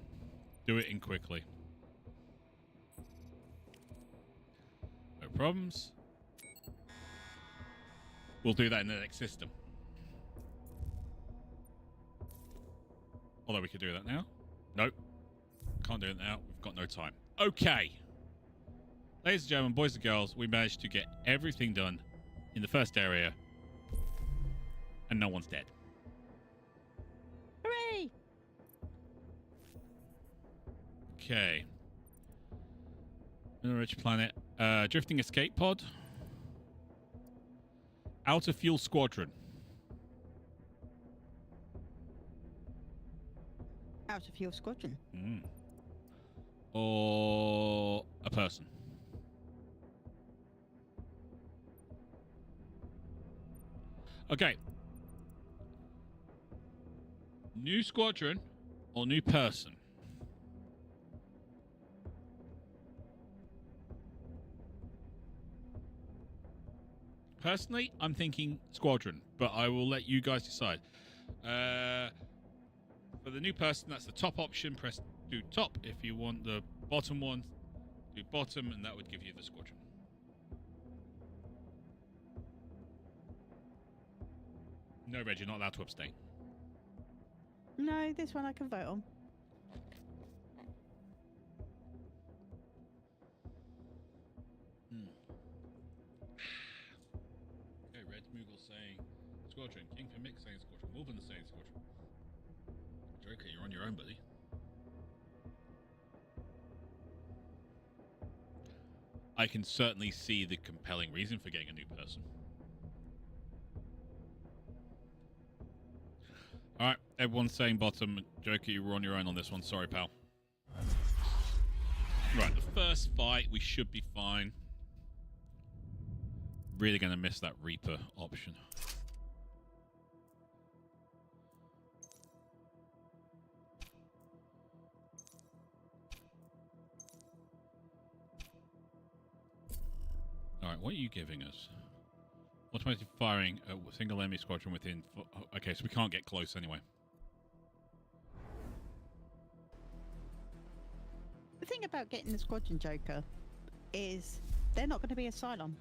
Do it in quickly. No problems. We'll do that in the next system. Although we could do that now. Nope. Can't do it now. We've got no time. Okay. Ladies and gentlemen, boys and girls, we managed to get everything done in the first area. And no one's dead. Hooray! Okay. Mineral rich planet. Drifting escape pod. Outer fuel squadron. Out of your squadron. Or a person. Okay. New squadron or new person? Personally, I'm thinking squadron, but I will let you guys decide. For the new person, that's the top option. Press do top. If you want the bottom one, do bottom, and that would give you the squadron. No, Reg, you're not allowed to abstain. No, this one I can vote on. Okay, Red Moogle saying squadron. Kingpin Mick same squadron. Wolverine the same squadron. Joker, you're on your own, buddy. I can certainly see the compelling reason for getting a new person. Alright, everyone's saying bottom. Joker, you were on your own on this one. Sorry, pal. Right, the first fight, we should be fine. Really going to miss that Reaper option. Alright, what are you giving us? Automated firing a single enemy squadron within... Okay, so we can't get close anyway. The thing about getting the Squadron Joker is they're not going to be a Cylon.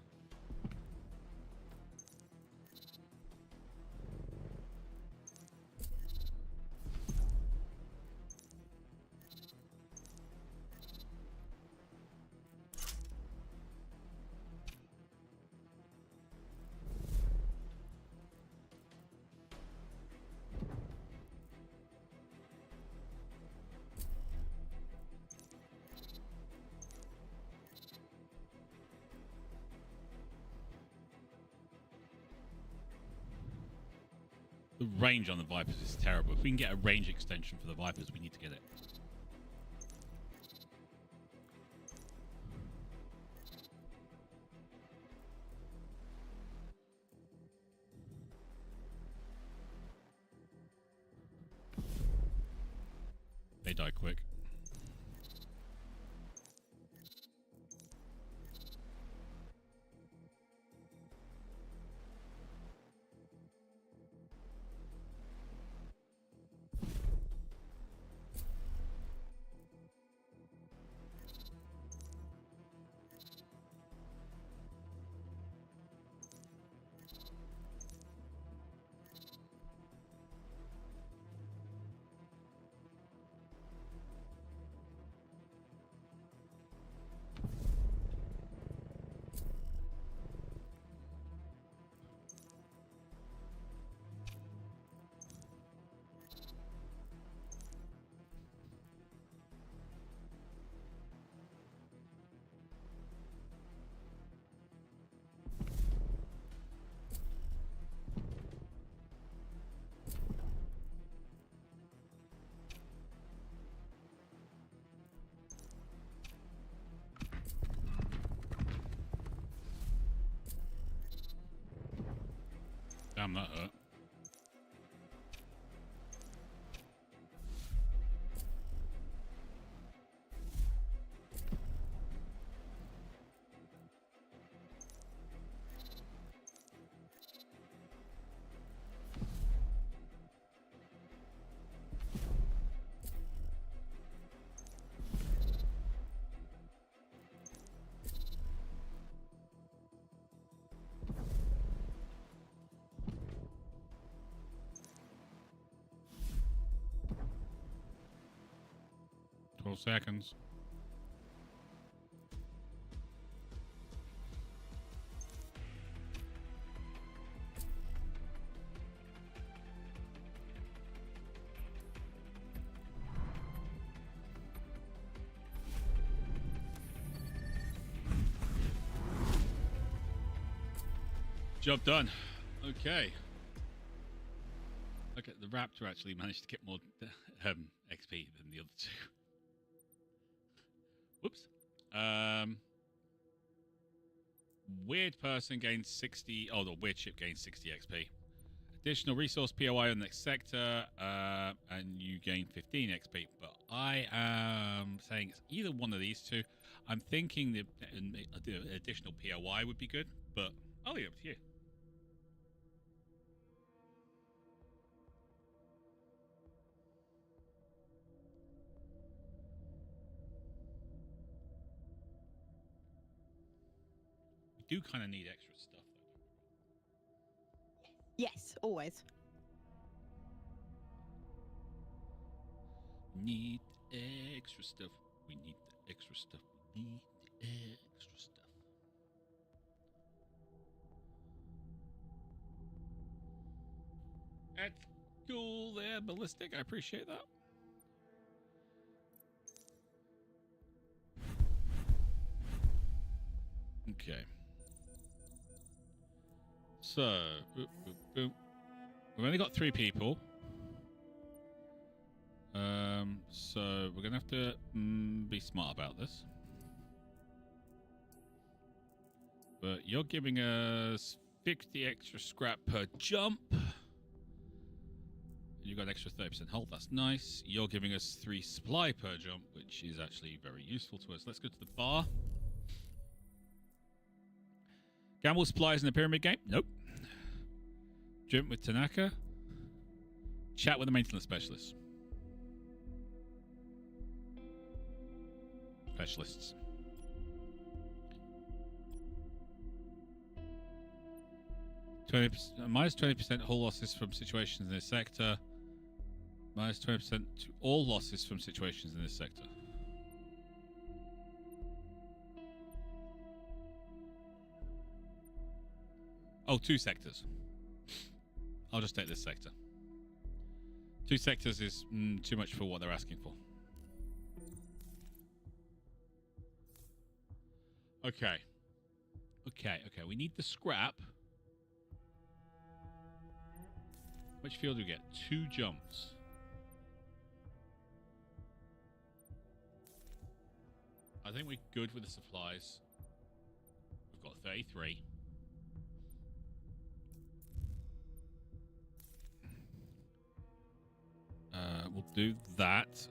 The range on the Vipers is terrible. If we can get a range extension for the Vipers, we need to get it. They die quick. Damn, that hurt. Seconds. Job done. Okay. Okay, the Raptor actually managed to get more XP than the other two. Whoops. Weird person gains 60. Oh, the weird ship gains 60 XP. Additional resource POI on the next sector, and you gain 15 XP. But I am saying it's either one of these two. I'm thinking the additional POI would be good, but I'll leave it up to you. Do kind of need extra stuff, though. Yes, always. Need extra stuff. We need the extra stuff. We need the extra stuff. That's cool there, Ballistic. I appreciate that. Okay. So, we've only got 3 people. So we're gonna have to be smart about this. But you're giving us 50 extra scrap per jump. You got an extra 30% hold. That's nice. You're giving us 3 supply per jump, which is actually very useful to us. Let's go to the bar. Gamble supplies in the pyramid game? Nope. Jump with Tanaka. Chat with the maintenance specialist. Specialists. Minus 20% hull losses from situations in this sector. Minus 20% to all losses from situations in this sector. Oh, 2 sectors. I'll just take this sector. 2 sectors is too much for what they're asking for. Okay. Okay. We need the scrap. Which field do we get? 2 jumps. I think we're good with the supplies. We've got 33. We'll do that.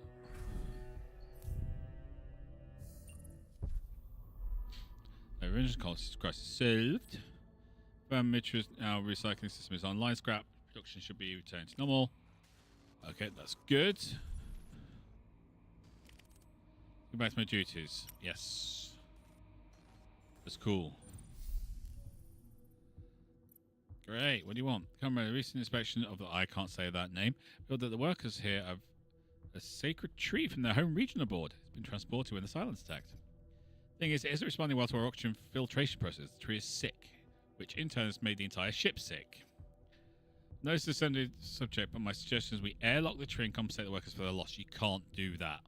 Original crisis solved. Our recycling system is online. Scrap production should be returned to normal. Okay, that's good. Go back to my duties. Yes. That's cool. Great. What do you want? Come a recent inspection of the... I can't say that name. Feel that the workers here have a sacred tree from their home regional board. It's been transported when the Cylon's attacked. Thing is, it isn't responding well to our oxygen filtration process. The tree is sick, which in turn has made the entire ship sick. Notice the sensitive subject, but my suggestion is we airlock the tree and compensate the workers for their loss. You can't do that.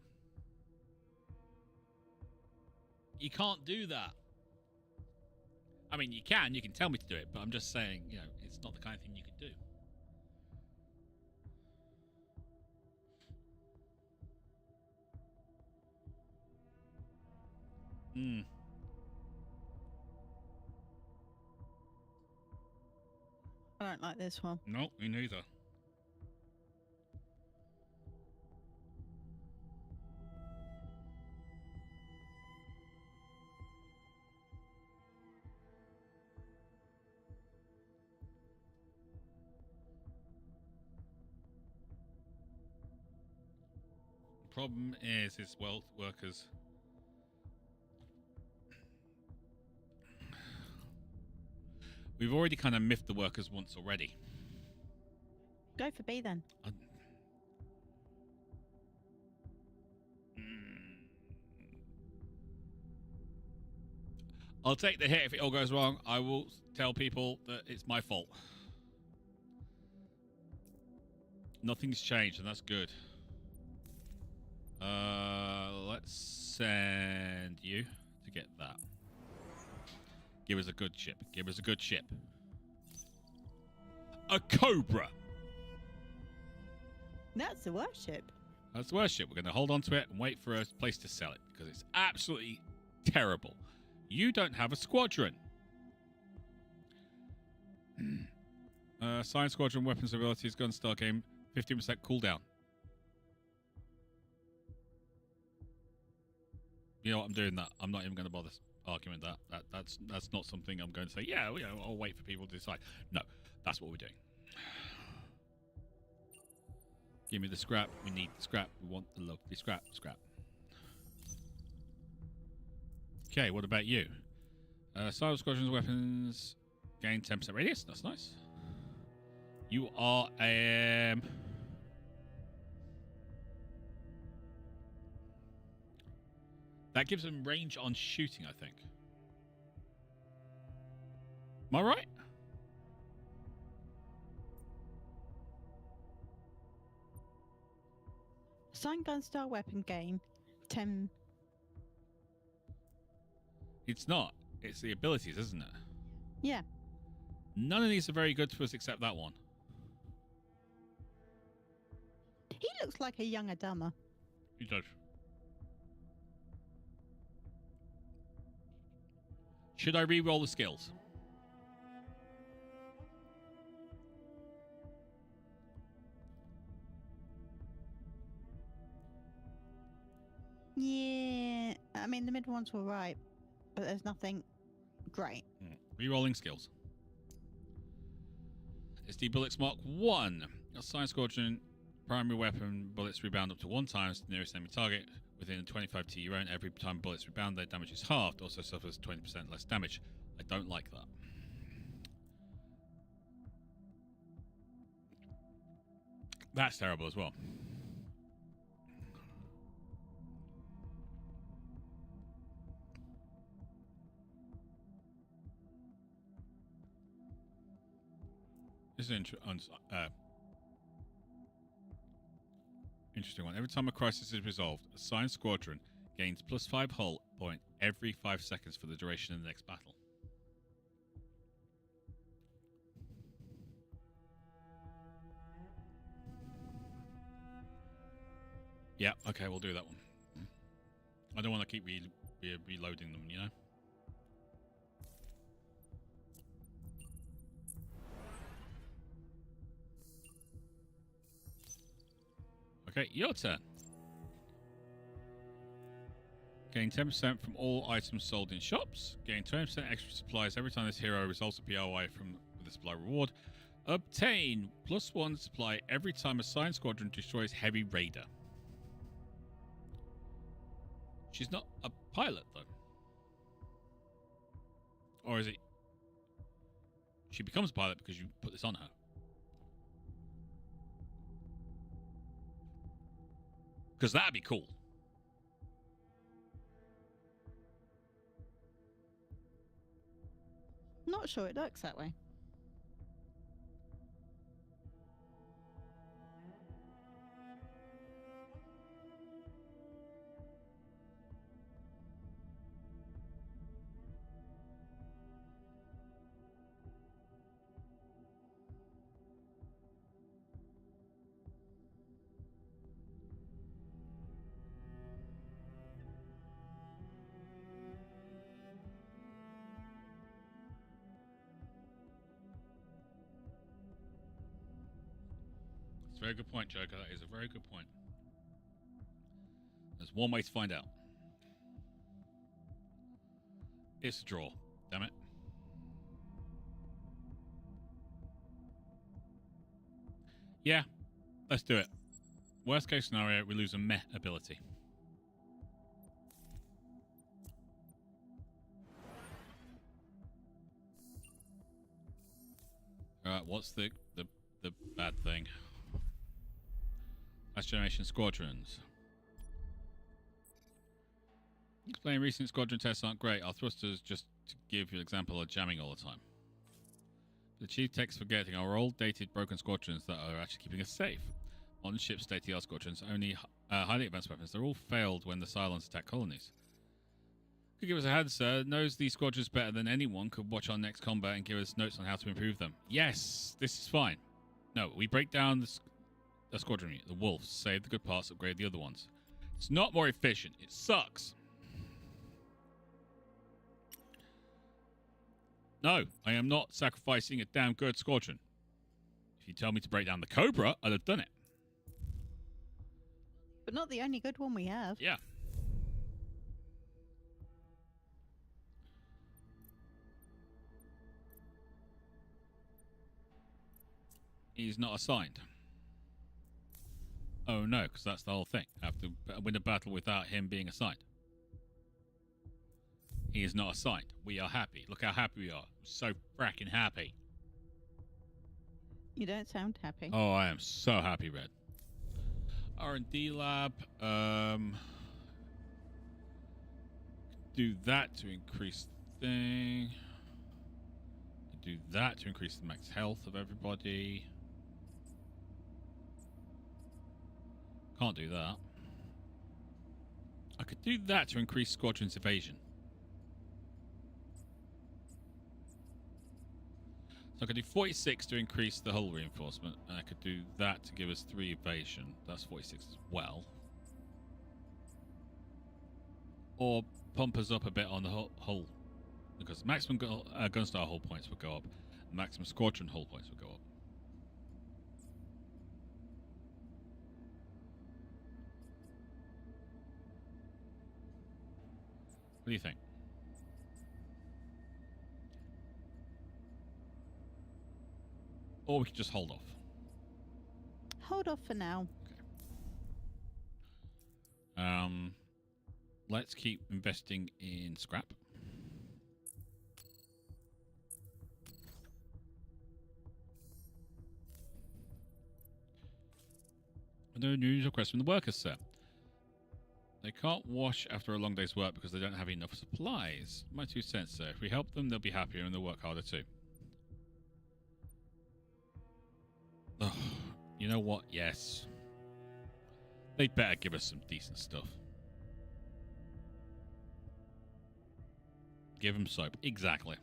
You can't do that. I mean, you can tell me to do it, but I'm just saying, you know, it's not the kind of thing you can do. I don't like this one. No, me neither. The problem is workers. We've already kind of miffed the workers once already. Go for B then. I'll take the hit if it all goes wrong. I will tell people that it's my fault. Nothing's changed, and that's good. Let's send you to get that. Give us a good ship. Give us a good ship. A Cobra. That's the worst ship. That's the worst ship. We're going to hold on to it and wait for a place to sell it because it's absolutely terrible. You don't have a squadron. Science squadron weapons abilities, gun style game, 15% cooldown. You know what? I'm doing that. I'm not even going to bother arguing that. That's not something I'm going to say. Yeah, you know, I'll wait for people to decide. No, that's what we're doing. Give me the scrap. We need the scrap. We want the lovely scrap. Scrap. Okay, what about you? Cyber squadron's weapons gain 10% radius. That's nice. You are that gives them range on shooting, I think. Am I right? Assign gun style weapon gain 10. It's not. It's the abilities, isn't it? Yeah. None of these are very good to us except that one. He looks like a young Adama. He does. Should I re-roll the skills? Yeah. I mean, the middle ones were right, but there's nothing great. Re-rolling skills. SD bullets mark 1. Assign squadron primary weapon bullets rebound up to 1 times to the nearest enemy target. Within 25 T you own, every time bullets rebound, their damage is halved. Also suffers 20% less damage. I don't like that. That's terrible as well. This is an interesting one. Every time a crisis is resolved, a assigned squadron gains +5 hull point every 5 seconds for the duration of the next battle. Yeah, okay, we'll do that one. I don't want to keep reloading them, you know? Okay, your turn. Gain 10% from all items sold in shops. Gain 20% extra supplies every time this hero resolves a POI from the supply reward. Obtain +1 supply every time a assigned squadron destroys heavy raider. She's not a pilot, though. Or is it? She becomes a pilot because you put this on her. Because that'd be cool. Not sure it looks that way. It's a very good point, Joker. That is a very good point. There's one way to find out. It's a draw. Damn it. Yeah, let's do it. Worst case scenario, we lose a meh ability. Alright, what's the bad thing? Last generation squadrons. Explain recent squadron tests aren't great. Our thrusters, just to give you an example, are jamming all the time. The chief tech's forgetting our old, dated, broken squadrons that are actually keeping us safe. Modern ships, state-of-the-art squadrons, only highly advanced weapons. They're all failed when the Cylons attack colonies. Could give us a hand, sir. Knows these squadrons better than anyone. Could watch our next combat and give us notes on how to improve them. Yes, this is fine. No, we break down the squadron unit, the wolves, save the good parts, upgrade the other ones. It's not more efficient. It sucks. No, I am not sacrificing a damn good squadron. If you tell me to break down the Cobra, I'd have done it. But not the only good one we have. Yeah. He's not assigned. Oh no, because that's the whole thing. I have to win a battle without him being assigned. He is not assigned. We are happy. Look how happy we are. So fracking happy. You don't sound happy. Oh, I am so happy, Red. R&D lab. Do that to increase the thing. Do that to increase the max health of everybody. Can't do that. I could do that to increase squadron's evasion. So I could do 46 to increase the hull reinforcement, and I could do that to give us 3 evasion. That's 46 as well. Or pump us up a bit on the hull, because maximum Gunstar hull points would go up, and maximum squadron hull points would go up. What do you think? Or we could just hold off. Hold off for now. Okay. Let's keep investing in scrap. No news requests from the workers, sir. They can't wash after a long day's work because they don't have enough supplies. My 2 cents, sir. If we help them, they'll be happier and they'll work harder too. Oh, you know what? Yes. They'd better give us some decent stuff. Give them soap. Exactly.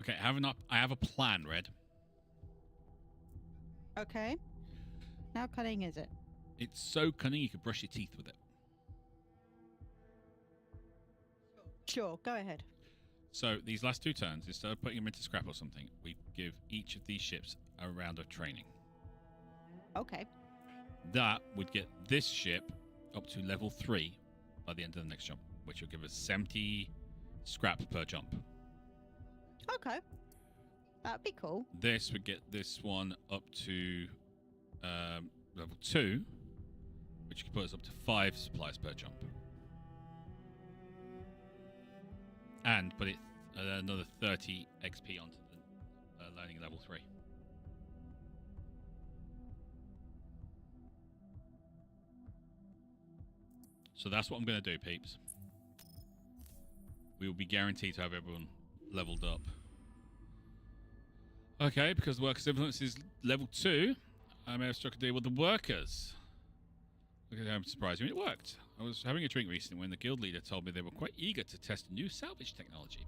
Okay, I have a plan, Red. Okay. How cunning is it? It's so cunning you could brush your teeth with it. Sure, go ahead. So these last 2 turns, instead of putting them into scrap or something, we give each of these ships a round of training. Okay. That would get this ship up to level 3 by the end of the next jump, which will give us 70 scrap per jump. Okay. That'd be cool. This would get this one up to level 2, which could put us up to 5 supplies per jump. And put it another 30 XP onto the learning level 3. So that's what I'm going to do, peeps. We will be guaranteed to have everyone leveled up. Okay, because the workers' influence is level 2, I may have struck a deal with the workers. Look at how surprising it worked. I was having a drink recently when the guild leader told me they were quite eager to test new salvage technology.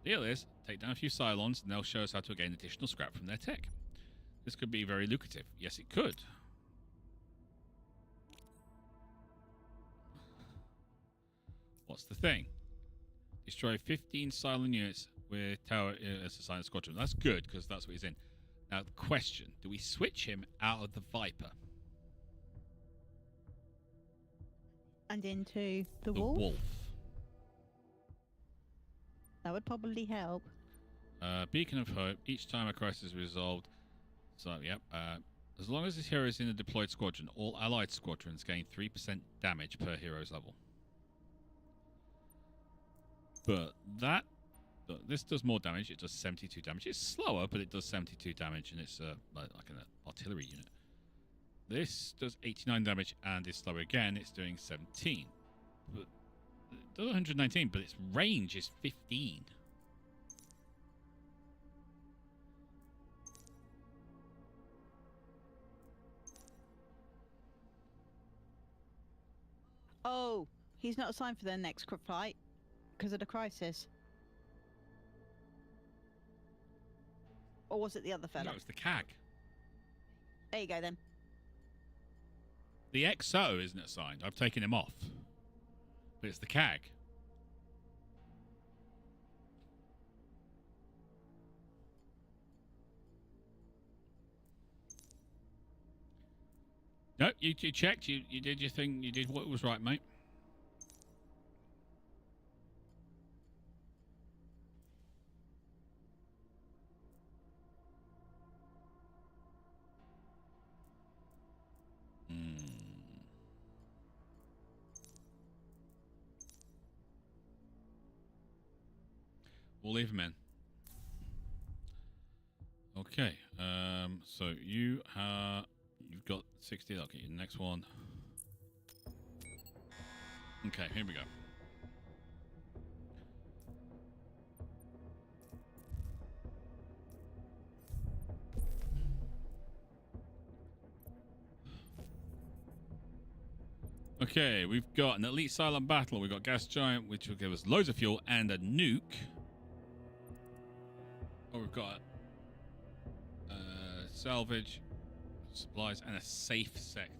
Deal is, take down a few Cylons and they'll show us how to gain additional scrap from their tech. This could be very lucrative. Yes, it could. What's the thing? Destroy 15 Cylon units with Tower as a silent squadron. That's good, because that's what he's in. Now, the question, do we switch him out of the Viper? And into the wolf? That would probably help. Beacon of Hope. Each time a crisis is resolved. So, yep. As long as this hero is in a deployed squadron, all allied squadrons gain 3% damage per hero's level. But this does more damage. It does 72 damage. It's slower, but it does 72 damage, and it's like an artillery unit. This does 89 damage and is slower again. It's doing 17. But it does 119, but its range is 15. Oh, he's not assigned for their next flight because of the crisis. Or was it the other fella? No, it's the CAG. There you go then. The XO isn't assigned. I've taken him off. But it's the CAG. No, you checked. You did your thing. You did what was right, mate. We'll leave him in. Okay. So you've got 60. Okay, the next one. Okay, here we go. Okay, we've got an elite Cylon battle. We've got gas giant, which will give us loads of fuel and a nuke. Oh, we've got salvage, supplies, and a safe sector.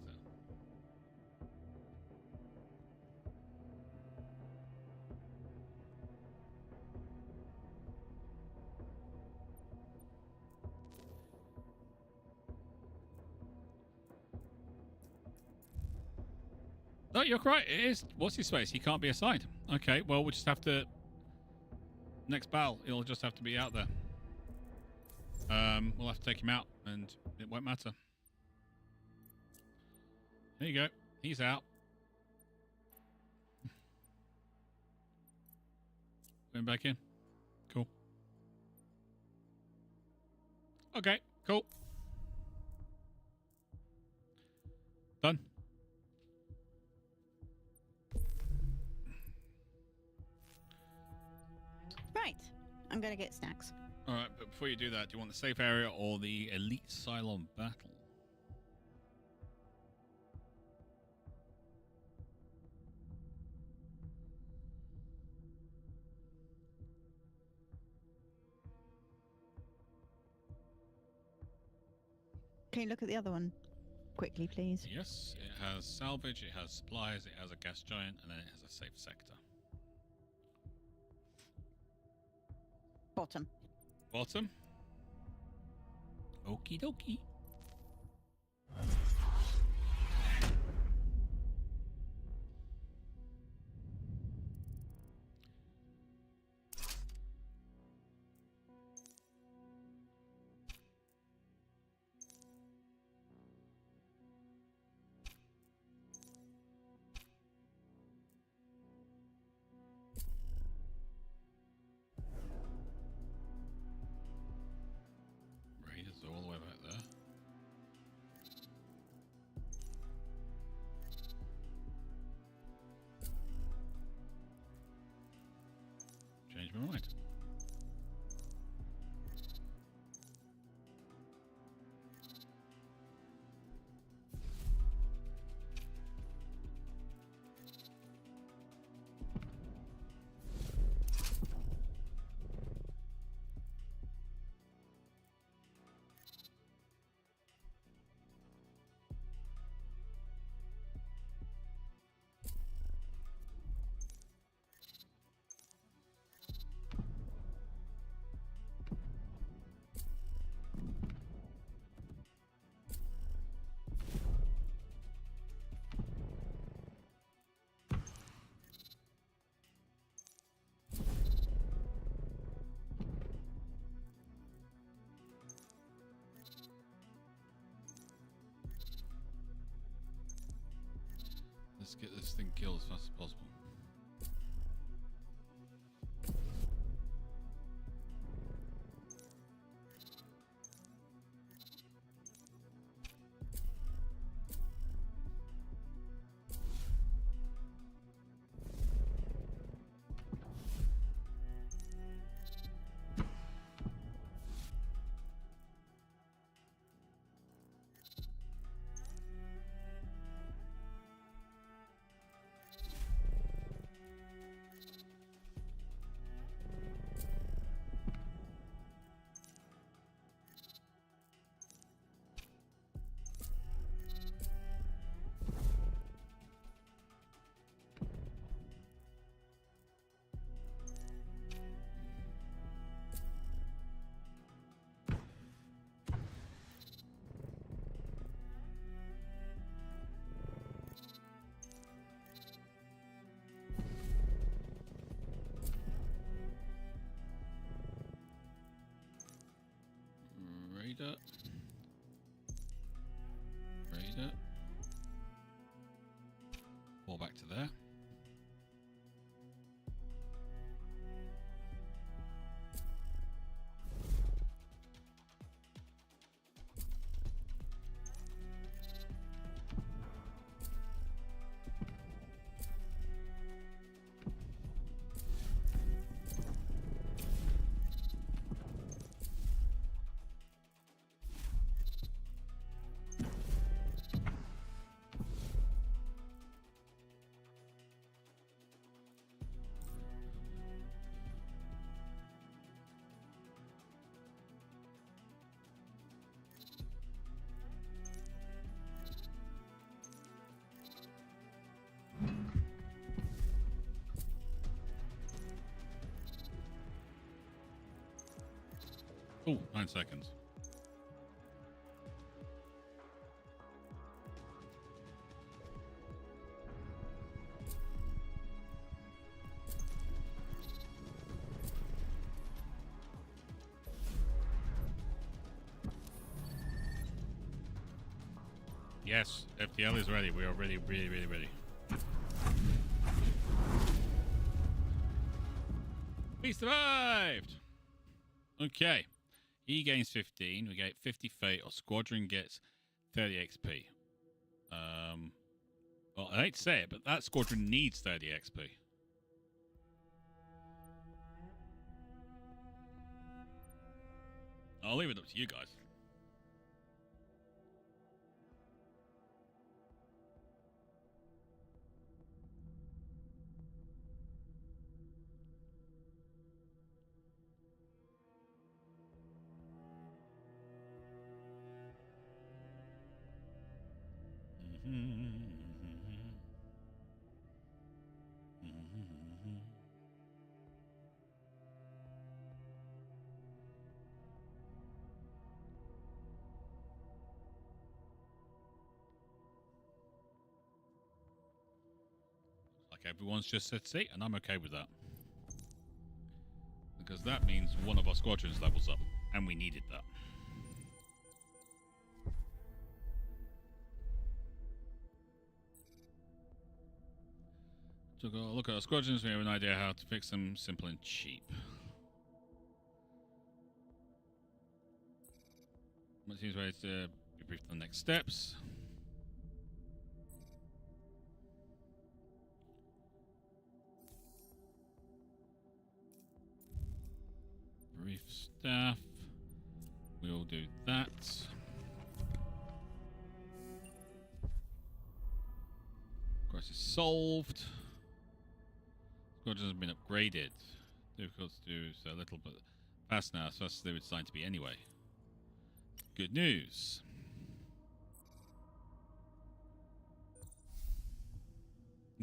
No, you're right. It is. What's his face? He can't be assigned. Okay, well, we'll just have to... Next battle, he'll just have to be out there. We'll have to take him out, and it won't matter. There you go. He's out. Going back in. Cool. Okay, cool. Done. Right. I'm going to get snacks. All right, but before you do that, do you want the safe area or the elite Cylon battle? Can you look at the other one quickly, please? Yes, it has salvage, it has supplies, it has a gas giant, and then it has a safe sector. Bottom. Bottom. Okie dokie. Raiders are all the way back there. Change my mind. Let's get this thing killed as fast as possible. Raider. Raider. Fall back to there. Oh, 9 seconds. Yes, FTL is ready. We are ready, really, really ready. We survived! Okay. He gains 15. We get 50 fate. Our squadron gets 30 XP. Well, I hate to say it, but that squadron needs 30 XP. I'll leave it up to you guys. Like everyone's just said see, and I'm okay with that. Because that means one of our squadrons levels up, and we needed that. Took a look at our squadrons, we have an idea how to fix them simple and cheap. It seems ready to be briefed on the next steps. Brief staff. We'll do that. Crisis solved. Squadron has been upgraded. Difficult to do so little, but fast now, as fast as they were designed to be anyway. Good news.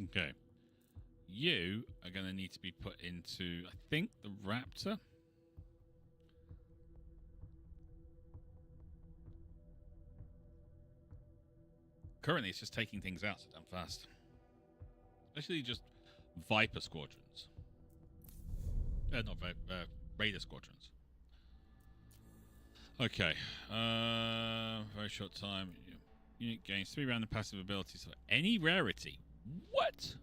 Okay. You are going to need to be put into, I think, the Raptor. Currently, it's just taking things out so damn fast. Especially just Viper squadrons. Not Raider squadrons. Okay. Very short time. Unit gains 3 random passive abilities for any rarity. What?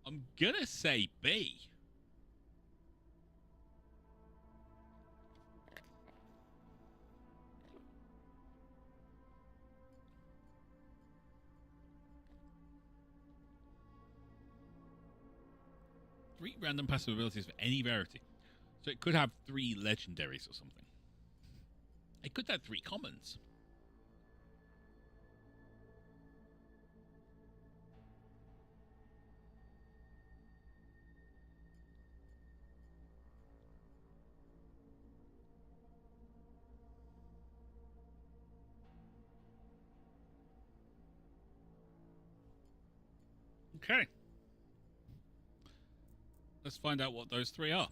I'm gonna say B. Three random passive abilities for any rarity. So it could have 3 legendaries or something. It could have 3 commons. Okay. Let's find out what those 3 are.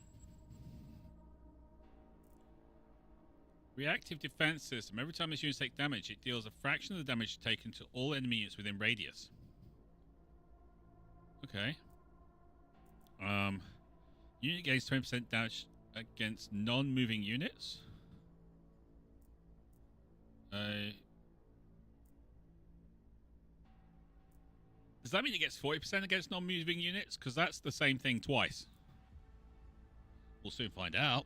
Reactive defense system. Every time this unit takes damage, it deals a fraction of the damage taken to all enemy units within radius. Okay. Unit gains 20% damage against non-moving units. Does that mean it gets 40% against non-moving units? Because that's the same thing twice. We'll soon find out.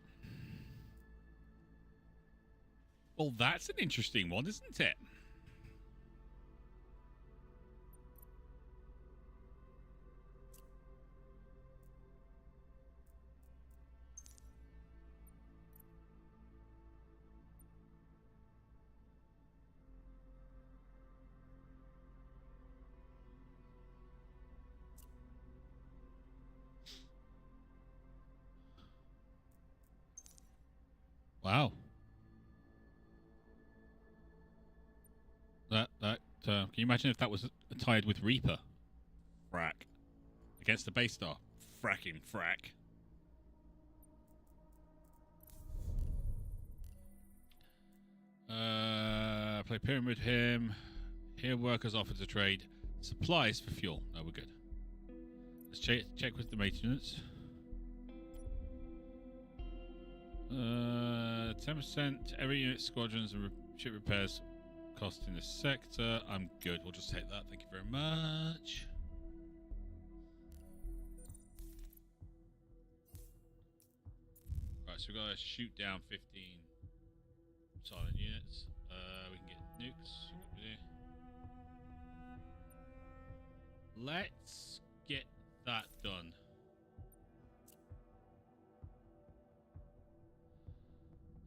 Well, that's an interesting one, isn't it? Wow. That Can you imagine if that was tied with Reaper? Frack. Against the base star. Fracking frack. Play pyramid him. Here workers offer to trade supplies for fuel. No, we're good. Let's check with the maintenance. 10% every unit squadrons and ship repairs cost in this sector. I'm good. We'll just take that. Thank you very much. Right, so we've got to shoot down 15 silent units. We can get nukes. Let's get that done.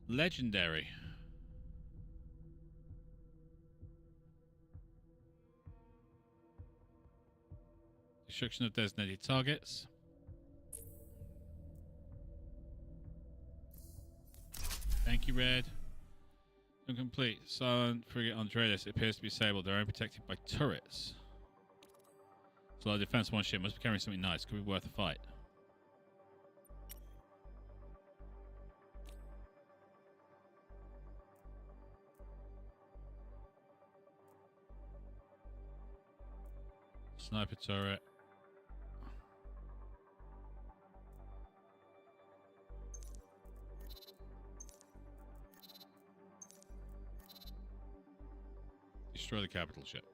Legendary. Destruction of designated targets. Thank you, Red. Incomplete. Silent frigate Andreas. It appears to be disabled. They're only protected by turrets. So our defense one ship must be carrying something nice. Could be worth a fight. Sniper turret. Destroy the capital ship.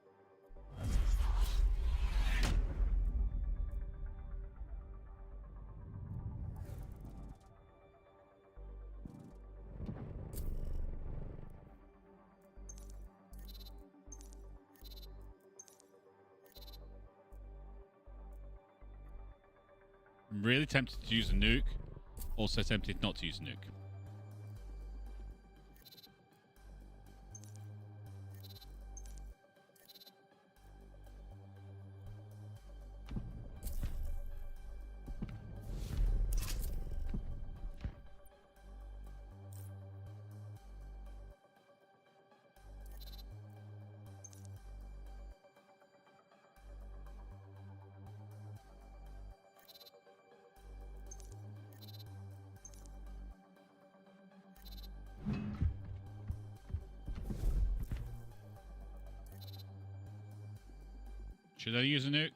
I'm really tempted to use a nuke. Also tempted not to use a nuke. Should I use a nuke?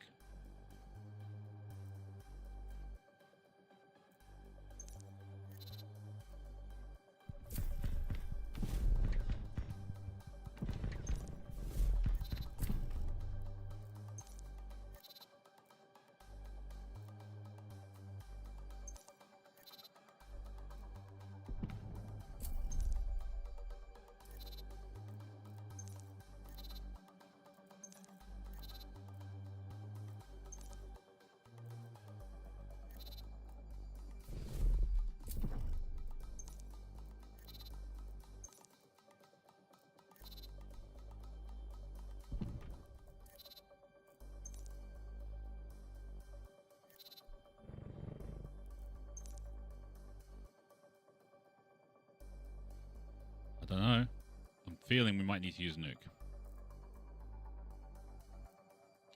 I don't know. I'm feeling we might need to use a nuke.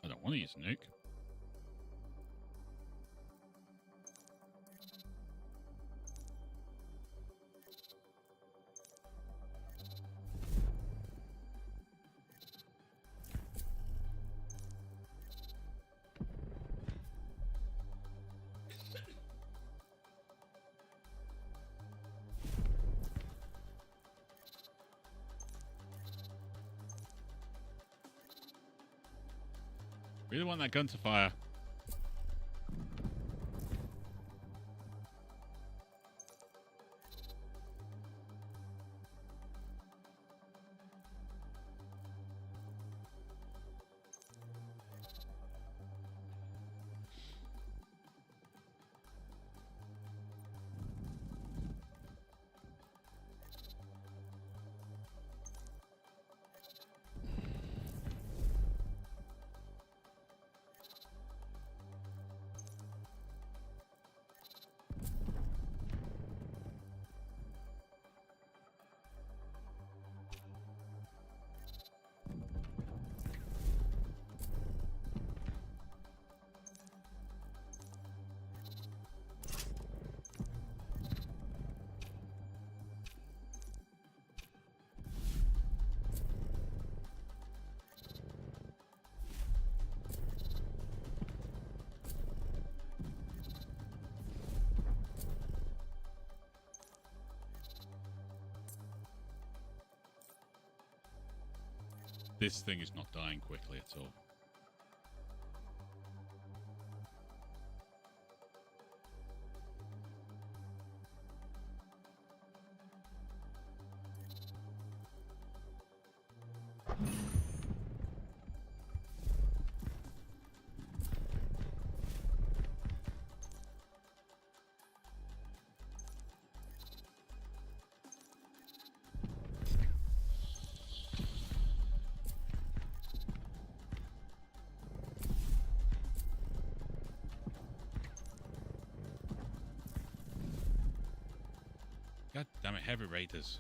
I don't want to use a nuke. Really want that gun to fire. This thing is not dying quickly at all. God damn it, heavy raiders.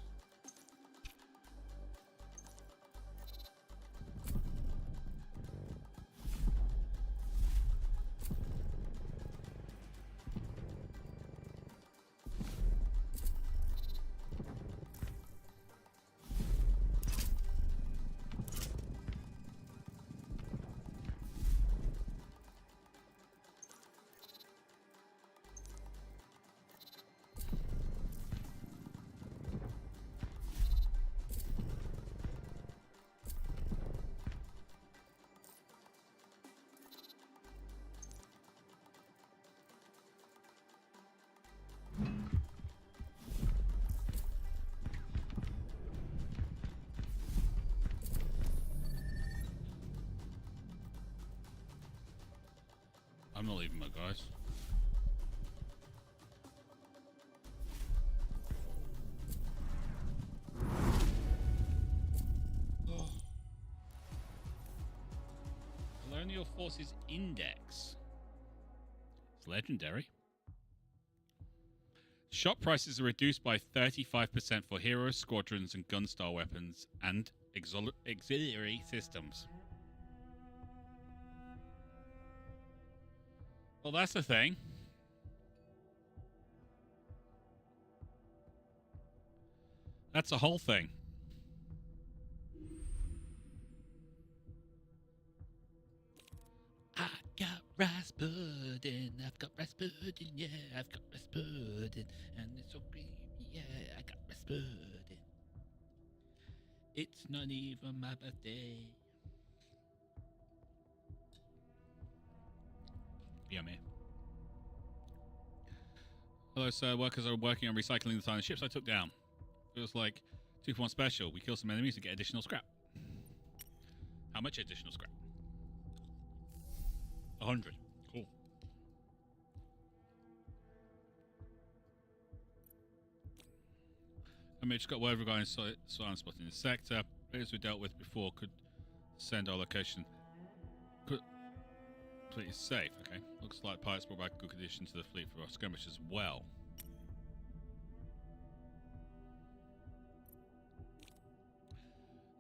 I'm not leaving my guys. Oh. Colonial Forces Index. It's legendary. Shop prices are reduced by 35% for hero squadrons and gun-style weapons and auxiliary systems. Well, that's the thing. That's a whole thing. I got rice pudding. I've got rice pudding. Yeah, I've got rice pudding. And it's so creamy. Yeah, I got rice pudding. It's not even my birthday. Yummy. Hello, sir. Workers are working on recycling the tiny ships I took down. Feels like 2-for-1 special. We kill some enemies to get additional scrap. How much additional scrap? 100. Cool. I mean, just got word regarding Cylon spotting the sector. Players we dealt with before could send our location. Completely safe. Okay. Looks like pilots brought back good condition to the fleet for our skirmish as well.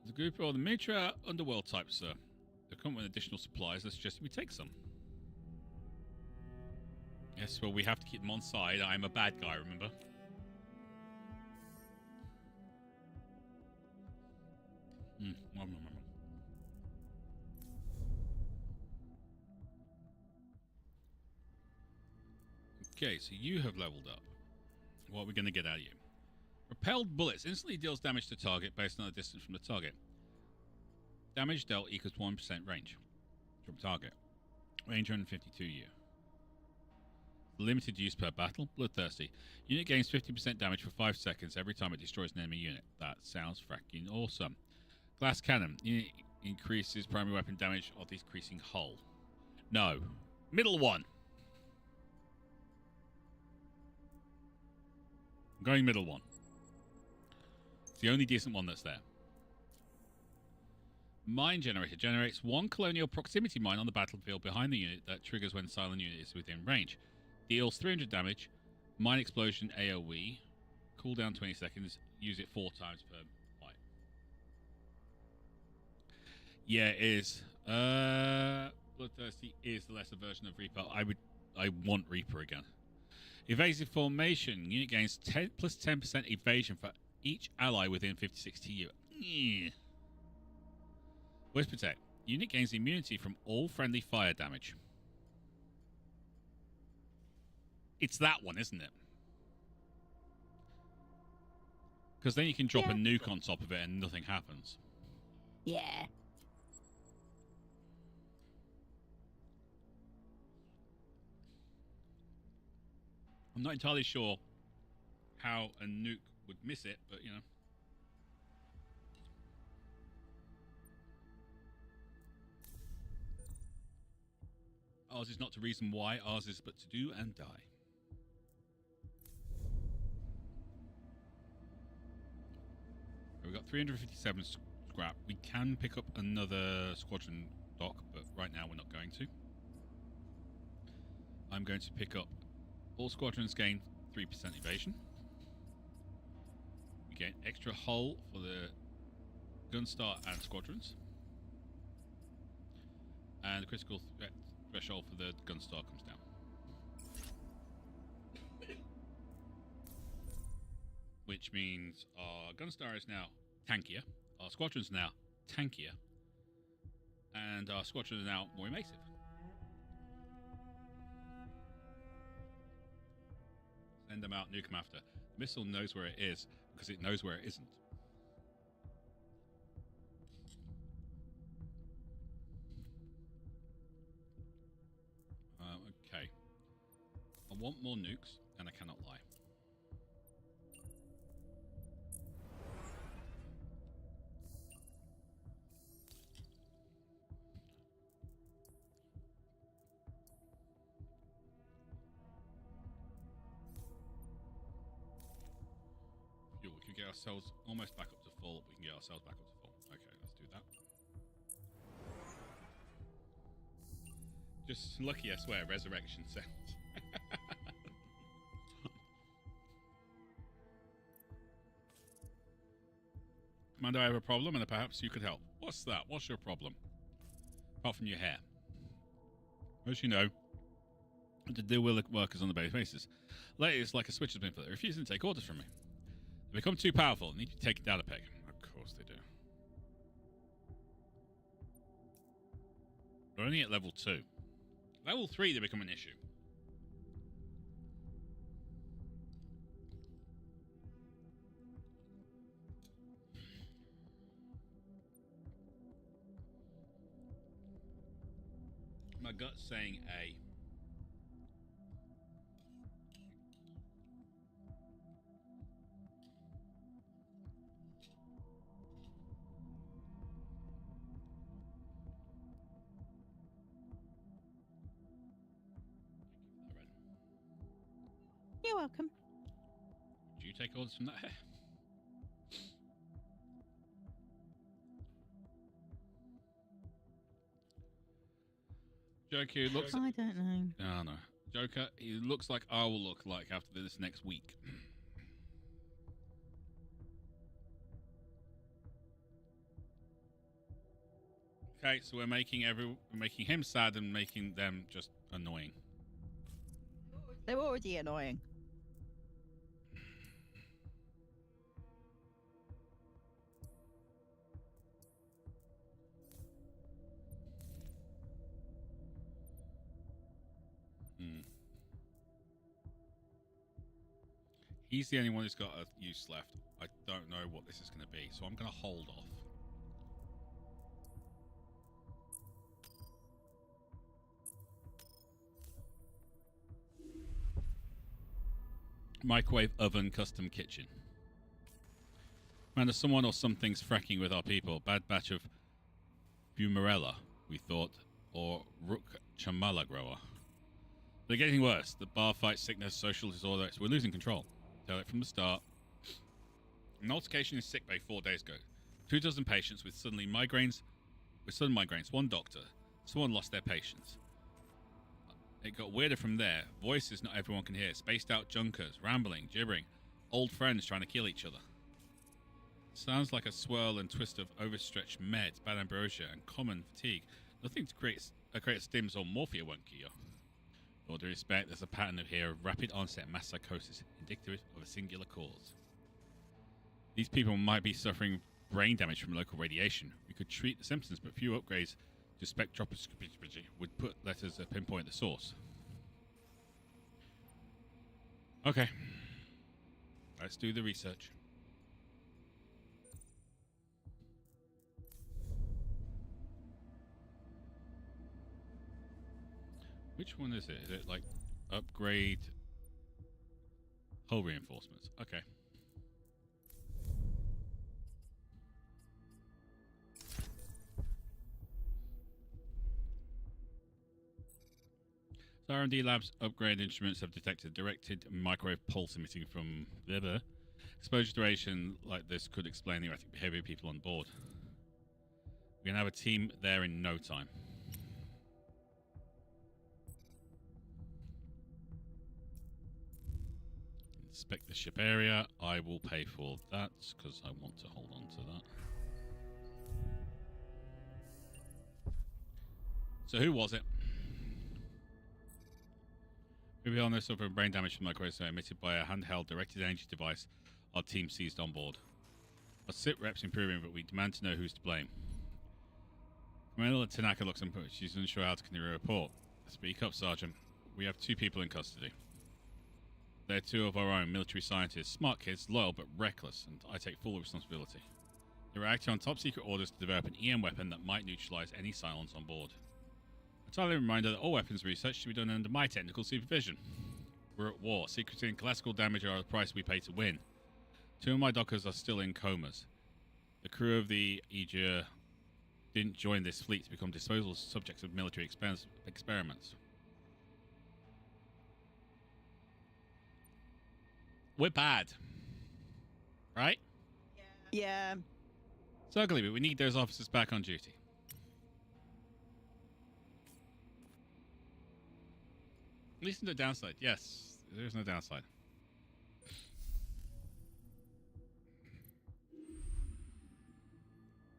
The group of the Mitra underworld type, sir. They've come with additional supplies. I suggest we take some. Yes, well, we have to keep them on side. I am a bad guy, remember? Okay, so you have leveled up. What are we going to get out of you? Repelled bullets instantly deals damage to target based on the distance from the target. Damage dealt equals 1% range from target. Range 152 U. Limited use per battle. Bloodthirsty. Unit gains 50% damage for 5 seconds every time it destroys an enemy unit. That sounds fracking awesome. Glass cannon. Unit increases primary weapon damage of decreasing hull. No. Middle one. I'm going middle one. It's the only decent one that's there. Mine generator generates 1 colonial proximity mine on the battlefield behind the unit that triggers when Cylon unit is within range. Deals 300 damage. Mine explosion AoE. Cooldown 20 seconds. Use it 4 times per fight. Yeah, it is. Bloodthirsty is the lesser version of Reaper. I want Reaper again. Evasive formation. Unit gains 10 plus 10% evasion for each ally within 56 TU. Where's Protect? Unit gains immunity from all friendly fire damage. It's that one, isn't it? Because then you can drop a nuke on top of it and nothing happens. Yeah. I'm not entirely sure how a nuke would miss it, but you know. Ours is not to reason why, ours is but to do and die. We've got 357 scrap. We can pick up another squadron dock, but right now we're not going to. I'm going to pick up all squadrons gain 3% evasion. We gain extra hull for the Gunstar and squadrons. And the critical threat threshold for the Gunstar comes down. Which means our Gunstar is now tankier, our squadron's now tankier, and our squadron is now more evasive. Send them out, nuke them after. The missile knows where it is because it knows where it isn't. Okay. I want more nukes, and I cannot lie. We can get ourselves almost back up to full. We can get ourselves back up to full. Okay, let's do that. Just lucky, I swear, resurrection sounds. Commander, I have a problem, and perhaps you could help. What's that? What's your problem? Apart from your hair. As you know, to deal with the workers on the basis. Lately, it's like a switch has been flipped. They're refusing to take orders from me. They become too powerful and need to take it down a peg. Of course they do. We're only at level 2. Level 3, they become an issue. My gut's saying A. You're welcome. Do you take orders from that hair? Joker looks... I don't know. Oh, no. Joker, he looks like I will look like after this next week. Okay, so we're making him sad and making them just annoying. They're already annoying. He's the only one who's got a use left. I don't know what this is going to be, so I'm going to hold off. Microwave oven custom kitchen. Man, there's someone or something's fracking with our people. Bad batch of Fumarella, we thought, or Rook Chamala grower. They're getting worse. The bar fight, sickness, social disorder. We're losing control. Tell it from the start. An altercation in sickbay 4 days ago. 24 patients with sudden migraines. 1 doctor. Someone lost their patients. It got weirder from there. Voices not everyone can hear. Spaced out junkers, rambling, gibbering. Old friends trying to kill each other. Sounds like a swirl and twist of overstretched meds, bad ambrosia, and common fatigue. Nothing to create stims or morphia won't cure. With all due respect, there's a pattern here of rapid onset mass psychosis, indicative of a singular cause. These people might be suffering brain damage from local radiation. We could treat the symptoms, but few upgrades to spectroscopy would put letters that pinpoint the source. Okay. Let's do the research. Which one is it? Is it like upgrade Hull reinforcements. Okay. So R&D labs upgrade instruments have detected directed microwave pulse emitting from the exposure duration like this could explain the erratic behavior of people on board. We're going to have a team there in no time. Inspect the ship area. I will pay for that because I want to hold on to that. So who was it? We all know suffering brain damage from microwaves emitted by a handheld directed energy device our team seized on board. Our sit reps improving, but we demand to know who's to blame. Commander Tanaka looks unput. She's unsure how to continue a report. Speak up, Sergeant. We have 2 people in custody. They're 2 of our own military scientists, smart kids, loyal but reckless, and I take full responsibility. They're acting on top secret orders to develop an EM weapon that might neutralize any Cylons on board. A timely reminder that all weapons research should be done under my technical supervision. We're at war. Secrecy and collateral damage are the price we pay to win. 2 of my dockers are still in comas. The crew of the Aegir didn't join this fleet to become disposable subjects of military experiments. We're bad. Right? Yeah. It's ugly, but we need those officers back on duty. At least no downside. Yes, there's no downside.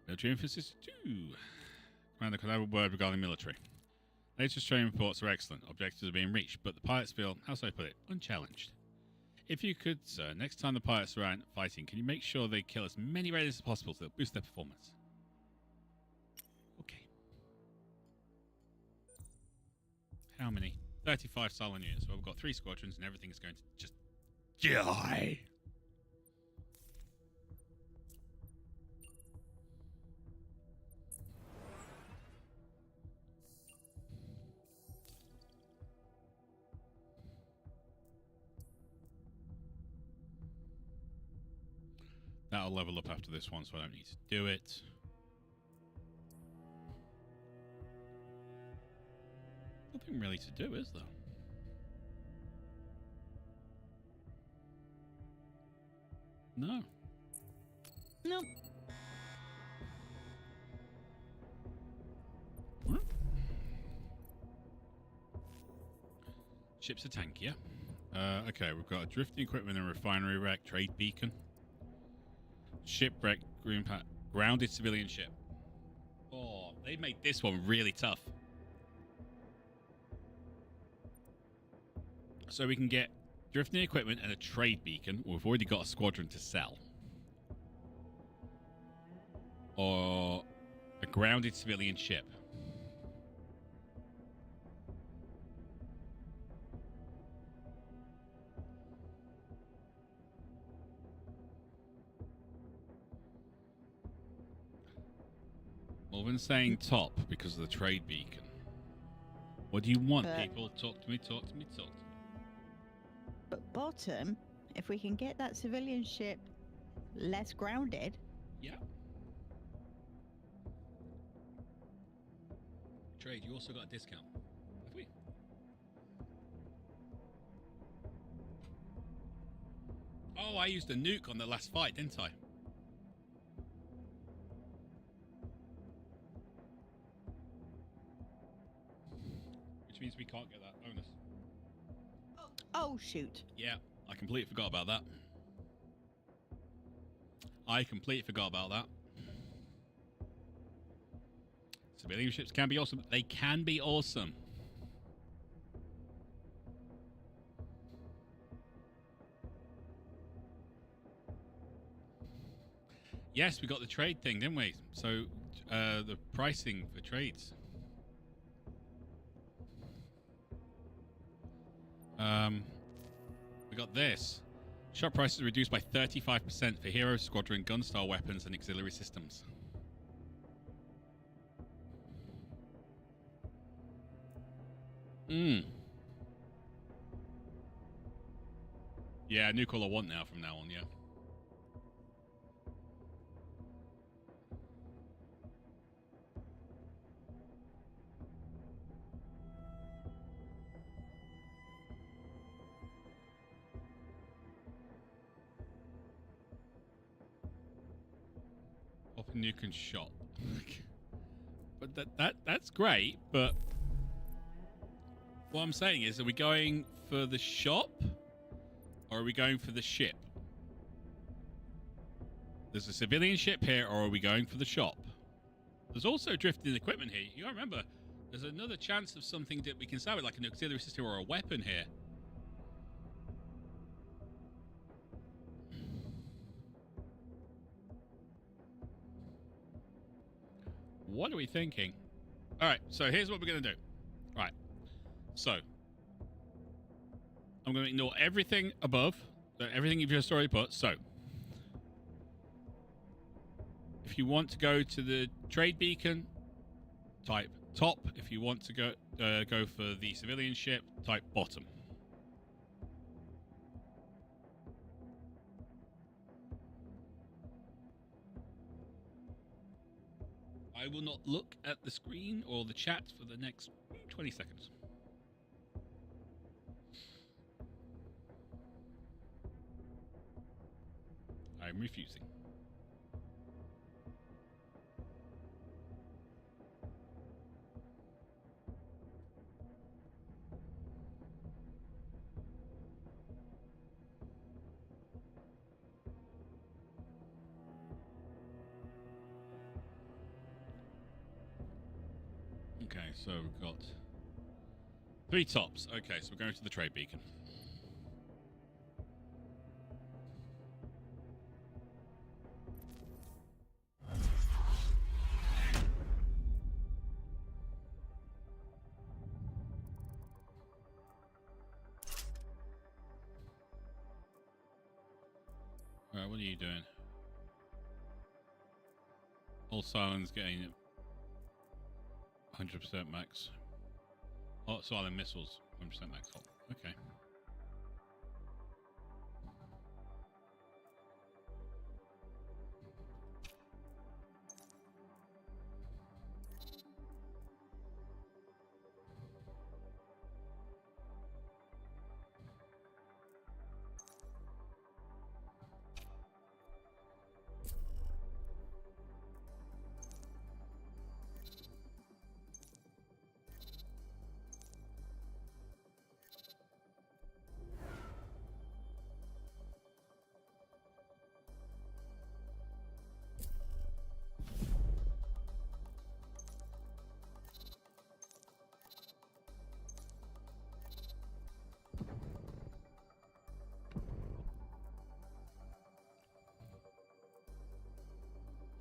Military emphasis 2. Commander, could I have a word regarding military? Latest training reports are excellent. Objectives are being reached, but the pilots feel, how shall I put it, unchallenged. If you could, sir, next time the pilots are out fighting, can you make sure they kill as many raiders as possible to boost their performance? Okay. How many? 35 Cylon units. Well, we've got 3 squadrons and everything is going to just die. That'll level up after this one, so I don't need to do it. Nothing really to do, is there? No. Nope. What? Ship's a tank, yeah? Okay, we've got a drifting equipment and refinery wreck, trade beacon. Shipwreck, grounded civilian ship. Oh, they made this one really tough. So we can get drifting equipment and a trade beacon. We've already got a squadron to sell. Or a grounded civilian ship. Well, I've been saying top because of the trade beacon. What do you want, people? Talk to me, talk to me, talk to me. But bottom, if we can get that civilian ship less grounded. Yeah. Trade, you also got a discount. Have we? Oh, I used a nuke on the last fight, didn't I? Which means we can't get that bonus. Oh, shoot. Yeah, I completely forgot about that. Civilian ships can be awesome. They can be awesome. Yes, we got the trade thing, didn't we? So, the pricing for trades. We got this. Shop prices reduced by 35% for Hero Squadron gun-style weapons and auxiliary systems. Yeah, nuke all I want now from now on, yeah. Off nuke and shop. But that's great, but what I'm saying is, are we going for the shop or are we going for the ship? There's a civilian ship here, or are we going for the shop? There's also drifting equipment here. You gotta remember, there's another chance of something that we can salvage, like an auxiliary system or a weapon here. What are we thinking? Alright, so here's what we're gonna do. Right. So, I'm going to ignore everything above, everything you've just already put. So, if you want to go to the trade beacon, type top. If you want to go for the civilian ship, type bottom. I will not look at the screen or the chat for the next 20 seconds. I'm refusing. Okay, so we've got 3 tops. Okay, so we're going to the trade beacon. Alright, what are you doing? All Cylon's getting 100% max. Oh, Cylon missiles, 100% max. Oh, okay.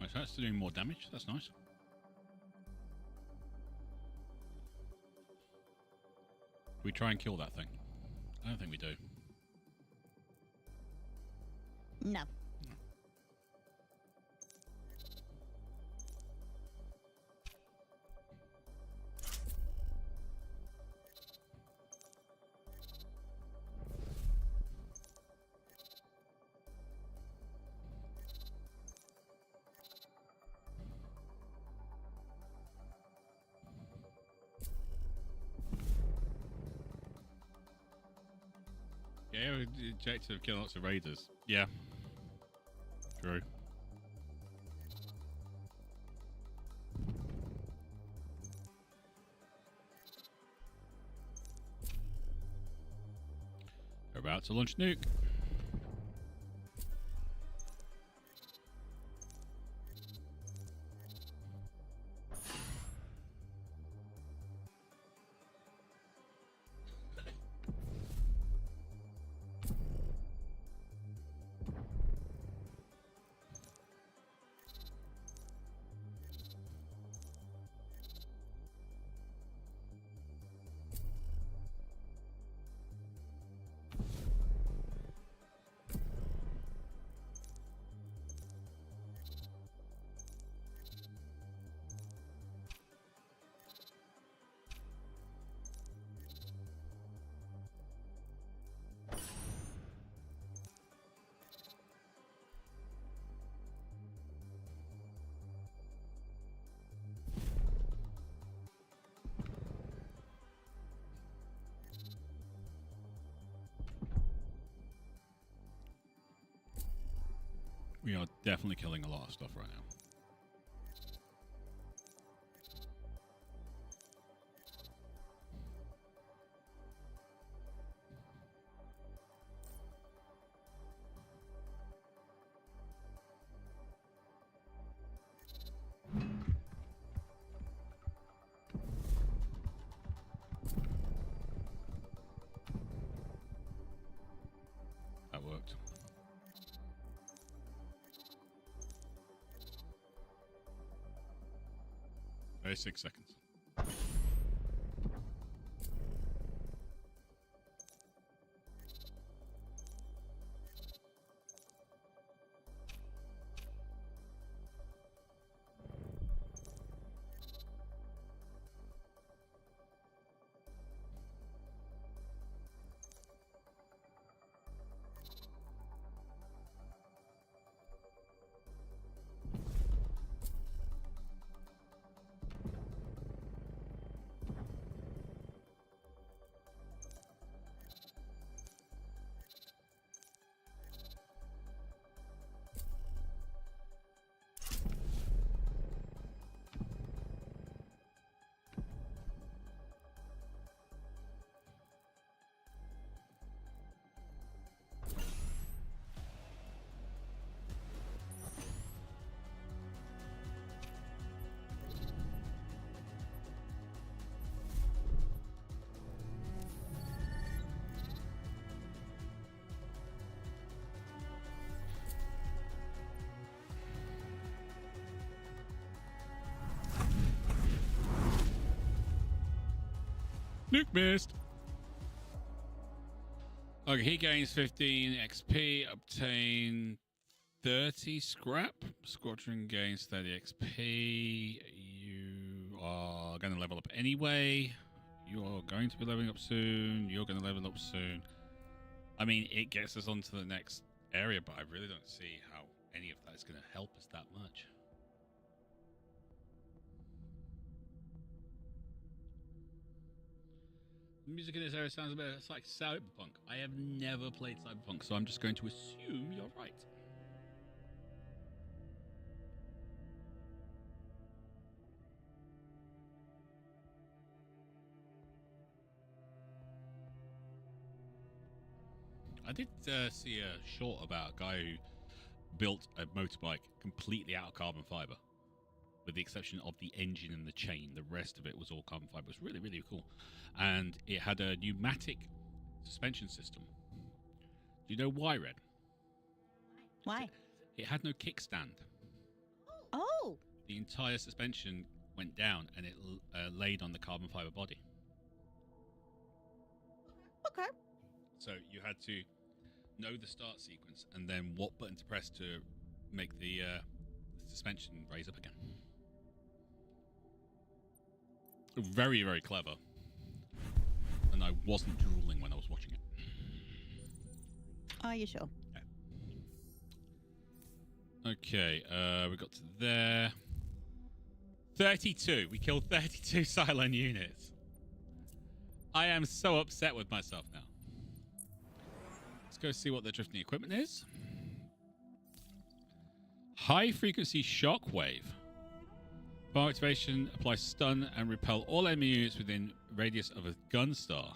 Right, so that's doing more damage. That's nice. We try and kill that thing. I don't think we do. No. Yeah, objective kill lots of raiders. Yeah. True. We're about to launch nuke. We are definitely killing a lot of stuff right now. That worked. Okay, 6 seconds. Nuke missed. Okay, he gains 15 XP, obtain 30 scrap. Squadron gains 30 XP. You are going to level up anyway. You are going to be leveling up soon. You're going to level up soon. I mean, it gets us onto the next area, but I really don't see how any of that is going to help us that much. The music in this area sounds a bit like Cyberpunk. I have never played Cyberpunk, so I'm just going to assume you're right. I did see a short about a guy who built a motorbike completely out of carbon fiber, with the exception of the engine and the chain. The rest of it was all carbon fiber. It was really, really cool. And it had a pneumatic suspension system. Do you know why, Red? Why? It had no kickstand. Oh! The entire suspension went down and it laid on the carbon fiber body. Okay. So you had to know the start sequence and then what button to press to make the suspension raise up again. Very, very clever. And I wasn't drooling when I was watching it. Are you sure? Yeah. Okay, we got to there. 32. We killed 32 Cylon units. I am so upset with myself now. Let's go see what the drifting equipment is. High frequency shockwave. Bar activation applies stun and repel all enemy units within radius of a gun star.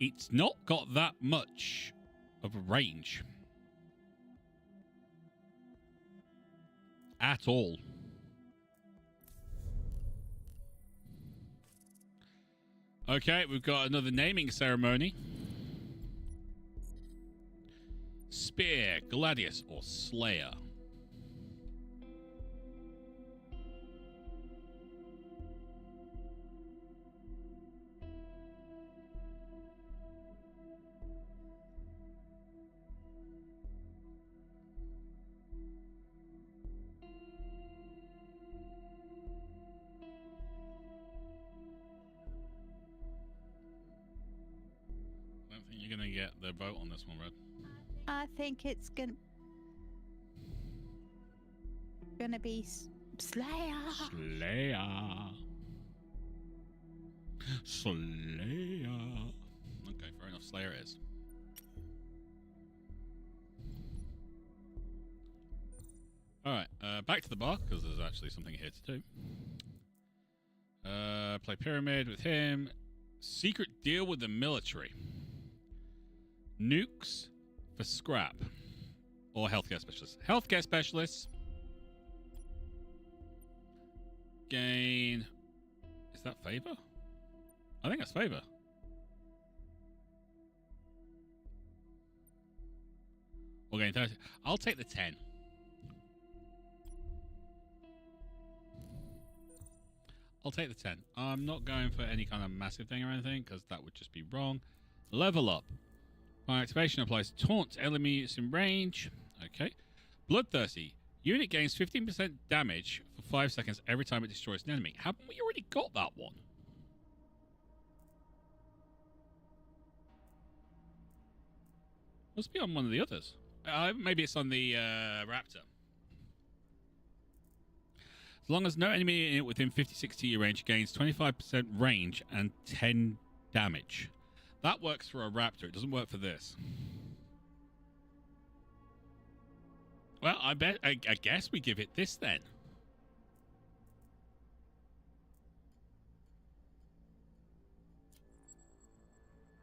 It's not got that much of a range at all. Okay, we've got another naming ceremony. Spear, Gladius, or Slayer. I don't think you're going to get the vote on this one, Red. I think it's gonna be Slayer. Slayer. Slayer. Okay, fair enough. Slayer it is. Alright, back to the bar, because there's actually something here to do. Play Pyramid with him. Secret deal with the military. Nukes for scrap. Or healthcare specialists. Healthcare specialists. Gain... Is that favor? I think that's favor. We'll gain 30. I'll take the 10. I'll take the 10. I'm not going for any kind of massive thing or anything, because that would just be wrong. Level up. My activation applies taunt enemies in range. Okay. Bloodthirsty. Unit gains 15% damage for 5 seconds every time it destroys an enemy. Haven't we already got that one? Must be on one of the others. Maybe it's on the Raptor. As long as no enemy within 50-60 range gains 25% range and 10 damage. That works for a Raptor. It doesn't work for this. Well, I guess we give it this then.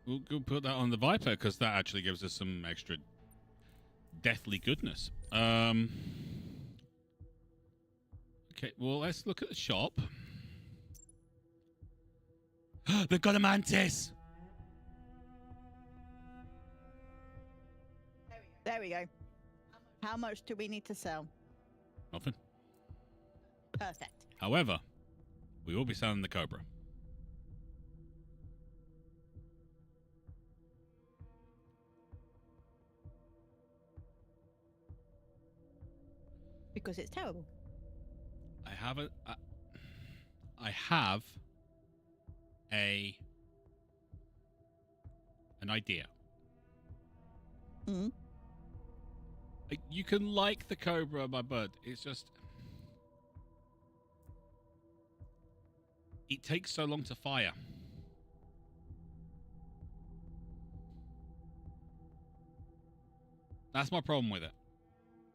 We'll go put that on the Viper, because that actually gives us some extra deathly goodness. Okay, well, let's look at the shop. They've got a mantis! There we go. How much do we need to sell? Nothing. Perfect. However, we will be selling the Cobra. Because it's terrible. I have an idea. Mm. You can like the Cobra, my bud. It's just... It takes so long to fire. That's my problem with it.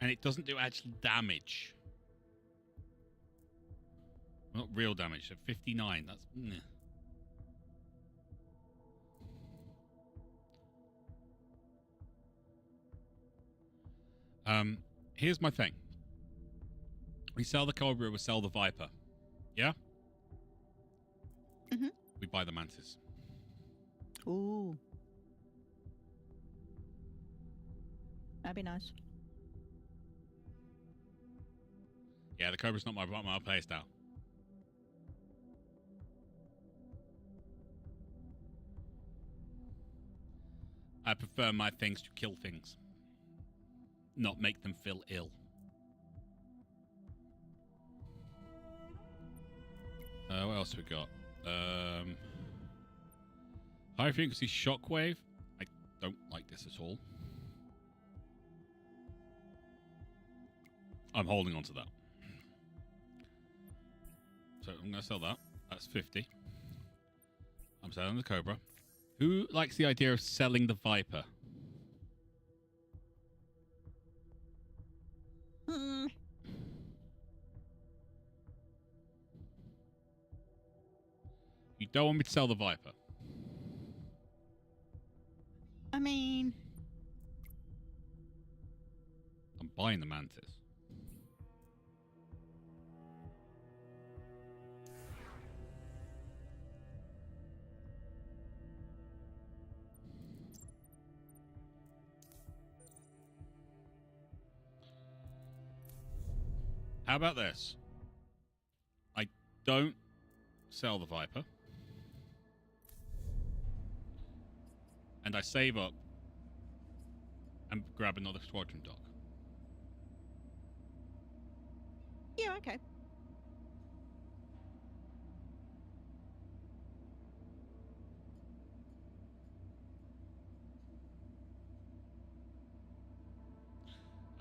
And it doesn't do actual damage. Not real damage. So 59. That's... Meh. Here's my thing. We sell the Cobra, we sell the Viper. Yeah? Mm-hmm. We buy the Mantis. Ooh. That'd be nice. Yeah, the Cobra's not my play style. I prefer my things to kill things. Not make them feel ill. What else have we got? High frequency shockwave. I don't like this at all. I'm holding on to that. So I'm going to sell that. That's 50. I'm selling the Cobra. Who likes the idea of selling the Viper? Hmm. You don't want me to sell the Viper? I mean... I'm buying the Mantis. How about this? I don't sell the Viper. And I save up and grab another squadron dock. Yeah, okay.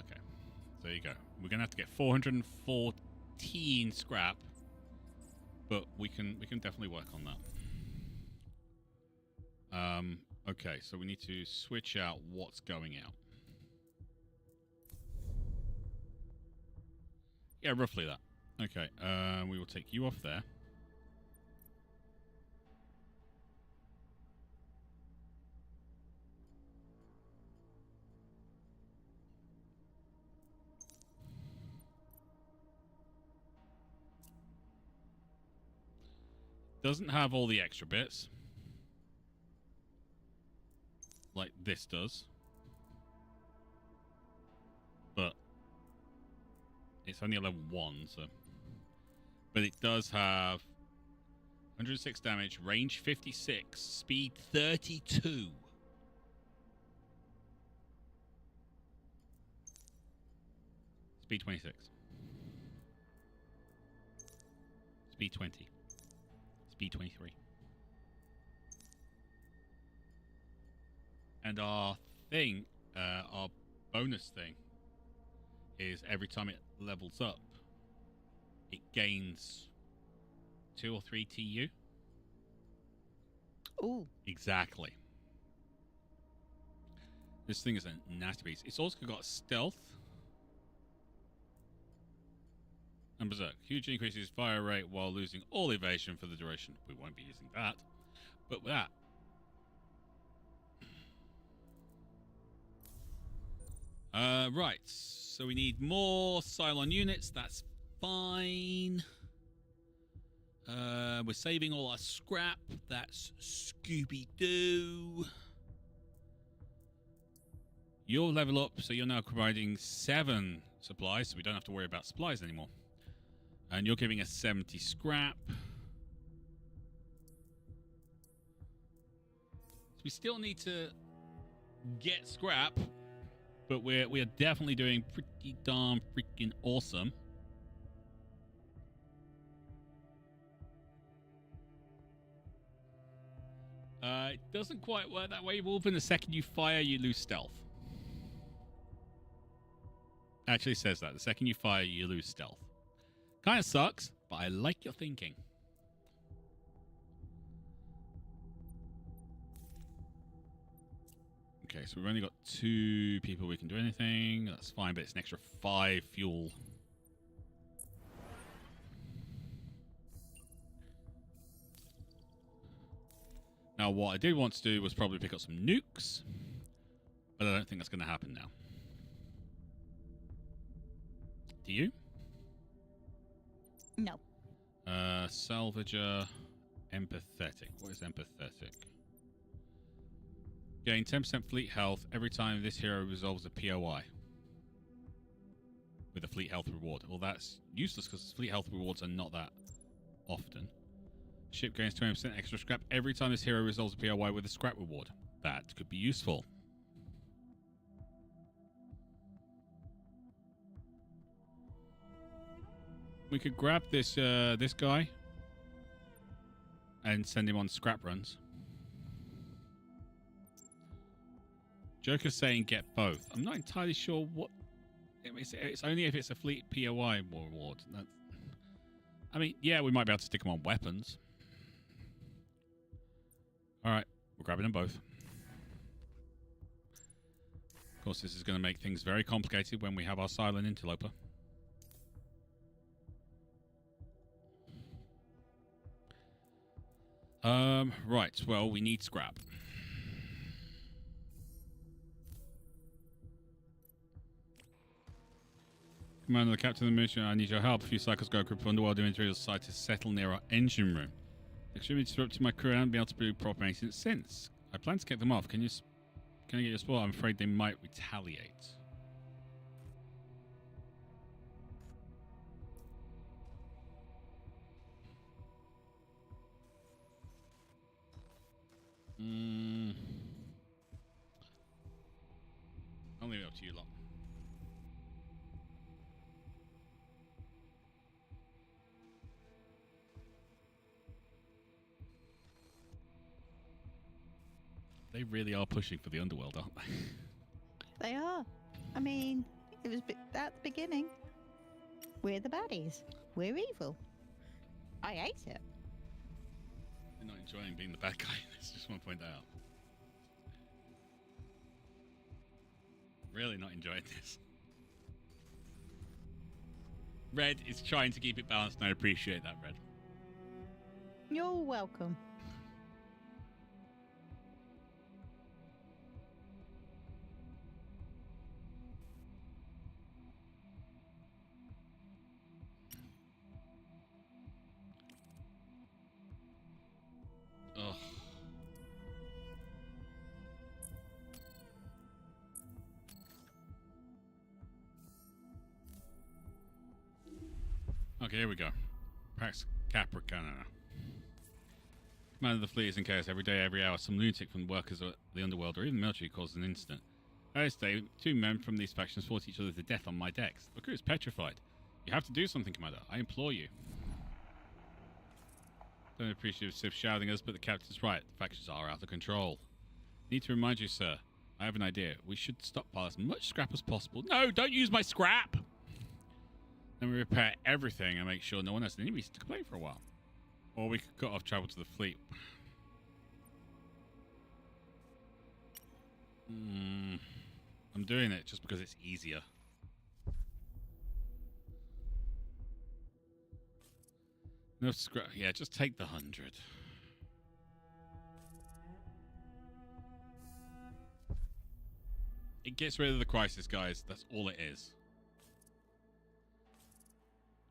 Okay. There you go. We're going to have to get 414 scrap. But we can definitely work on that. Okay, so we need to switch out what's going out. Yeah, roughly that. Okay, we will take you off there. Doesn't have all the extra bits. Like this does. But it's only a level 1, so... But it does have 106 damage, range 56, speed 32. Speed 26. Speed 20. Speed 23. And our thing, our bonus thing, is every time it levels up, it gains 2 or 3 TU. Ooh. Exactly. This thing is a nasty beast. It's also got stealth and berserk. Huge increases fire rate while losing all evasion for the duration. We won't be using that. But with that, right, so we need more Cylon units. That's fine. We're saving all our scrap. That's Scooby-Doo. You'll level up, so you're now providing 7 supplies, so we don't have to worry about supplies anymore. And you're giving us 70 scrap. So we still need to get scrap, but we are definitely doing pretty darn freaking awesome. It doesn't quite work that way, Wolfen. The second you fire, you lose stealth. Actually says that. The second you fire, you lose stealth. Kind of sucks, but I like your thinking. Okay, so we've only got 2 people we can do anything. That's fine, but it's an extra 5 fuel. Now, what I did want to do was probably pick up some nukes, but I don't think that's going to happen now. Do you? No. Salvager, empathetic. What is empathetic? Gain 10% fleet health every time this hero resolves a POI with a fleet health reward. Well, that's useless because fleet health rewards are not that often. Ship gains 20% extra scrap every time this hero resolves a POI with a scrap reward. That could be useful. We could grab this this guy and send him on scrap runs. Joker's saying get both. I'm not entirely sure what... It's only if it's a fleet POI reward. I mean, yeah, we might be able to stick them on weapons. Alright, we're grabbing them both. Of course, this is going to make things very complicated when we have our Cylon Interloper. Right, well, we need scrap. Commander, the captain of the mission, I need your help. A few cycles ago, a group of underworld individuals decided to settle near our engine room. Extremely disrupted my crew and I haven't been able to do proper maintenance since. I plan to get them off. Can I get your support? I'm afraid they might retaliate. I'll leave it up to you lot. They really are pushing for the underworld, aren't they? They are. I mean, it was at the beginning. We're the baddies. We're evil. I hate it. They're not enjoying being the bad guy. I just want to point that out. Really not enjoying this. Red is trying to keep it balanced, and I appreciate that, Red. You're welcome. Ugh. Okay, here we go. Pax Capricorn. Commander of the fleet is in chaos every day, every hour. Some lunatic from the workers of the underworld or even the military causes an incident. This day, 2 men from these factions fought each other to death on my decks. The crew is petrified. You have to do something, Commander. I implore you. Don't appreciate Sif shouting us, but the captain's right. The factions are out of control. Need to remind you, sir. I have an idea. We should stockpile as much scrap as possible. No, don't use my scrap! Then we repair everything and make sure no one has any reason to complain for a while. Or we could cut off travel to the fleet. I'm doing it just because it's easier. No scrap. Yeah, just take the 100. It gets rid of the crisis, guys. That's all it is.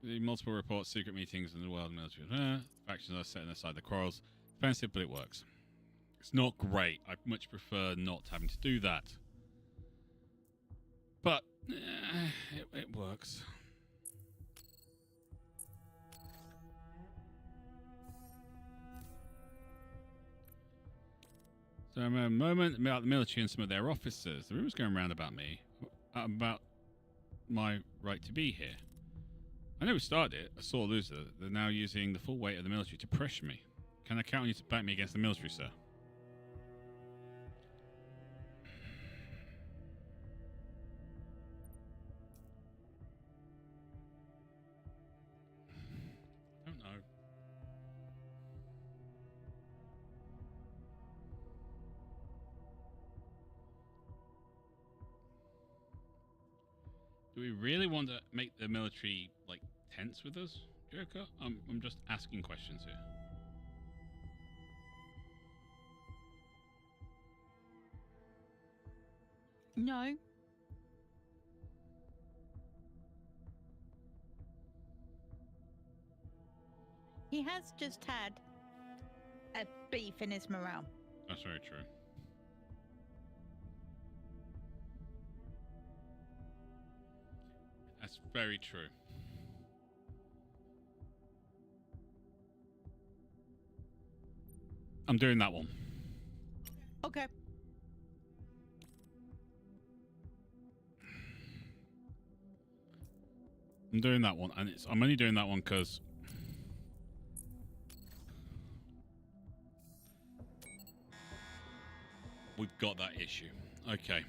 The multiple reports, secret meetings, and the world military. Factions are setting aside the quarrels. Defensive, but it works. It's not great. I much prefer not having to do that. But it works. So I'm a moment about the military and some of their officers. The rumors going around about me, about my right to be here. I know we started it, a sore loser. They're now using the full weight of the military to pressure me. Can I count on you to back me against the military, sir? I don't know. Do we really want to make the military, like, tense with us, Joker? I'm just asking questions here. No. He has just had a beef in his morale. That's very true. That's very true. I'm doing that one. Okay. I'm doing that one, and I'm only doing that one because we've got that issue. Okay.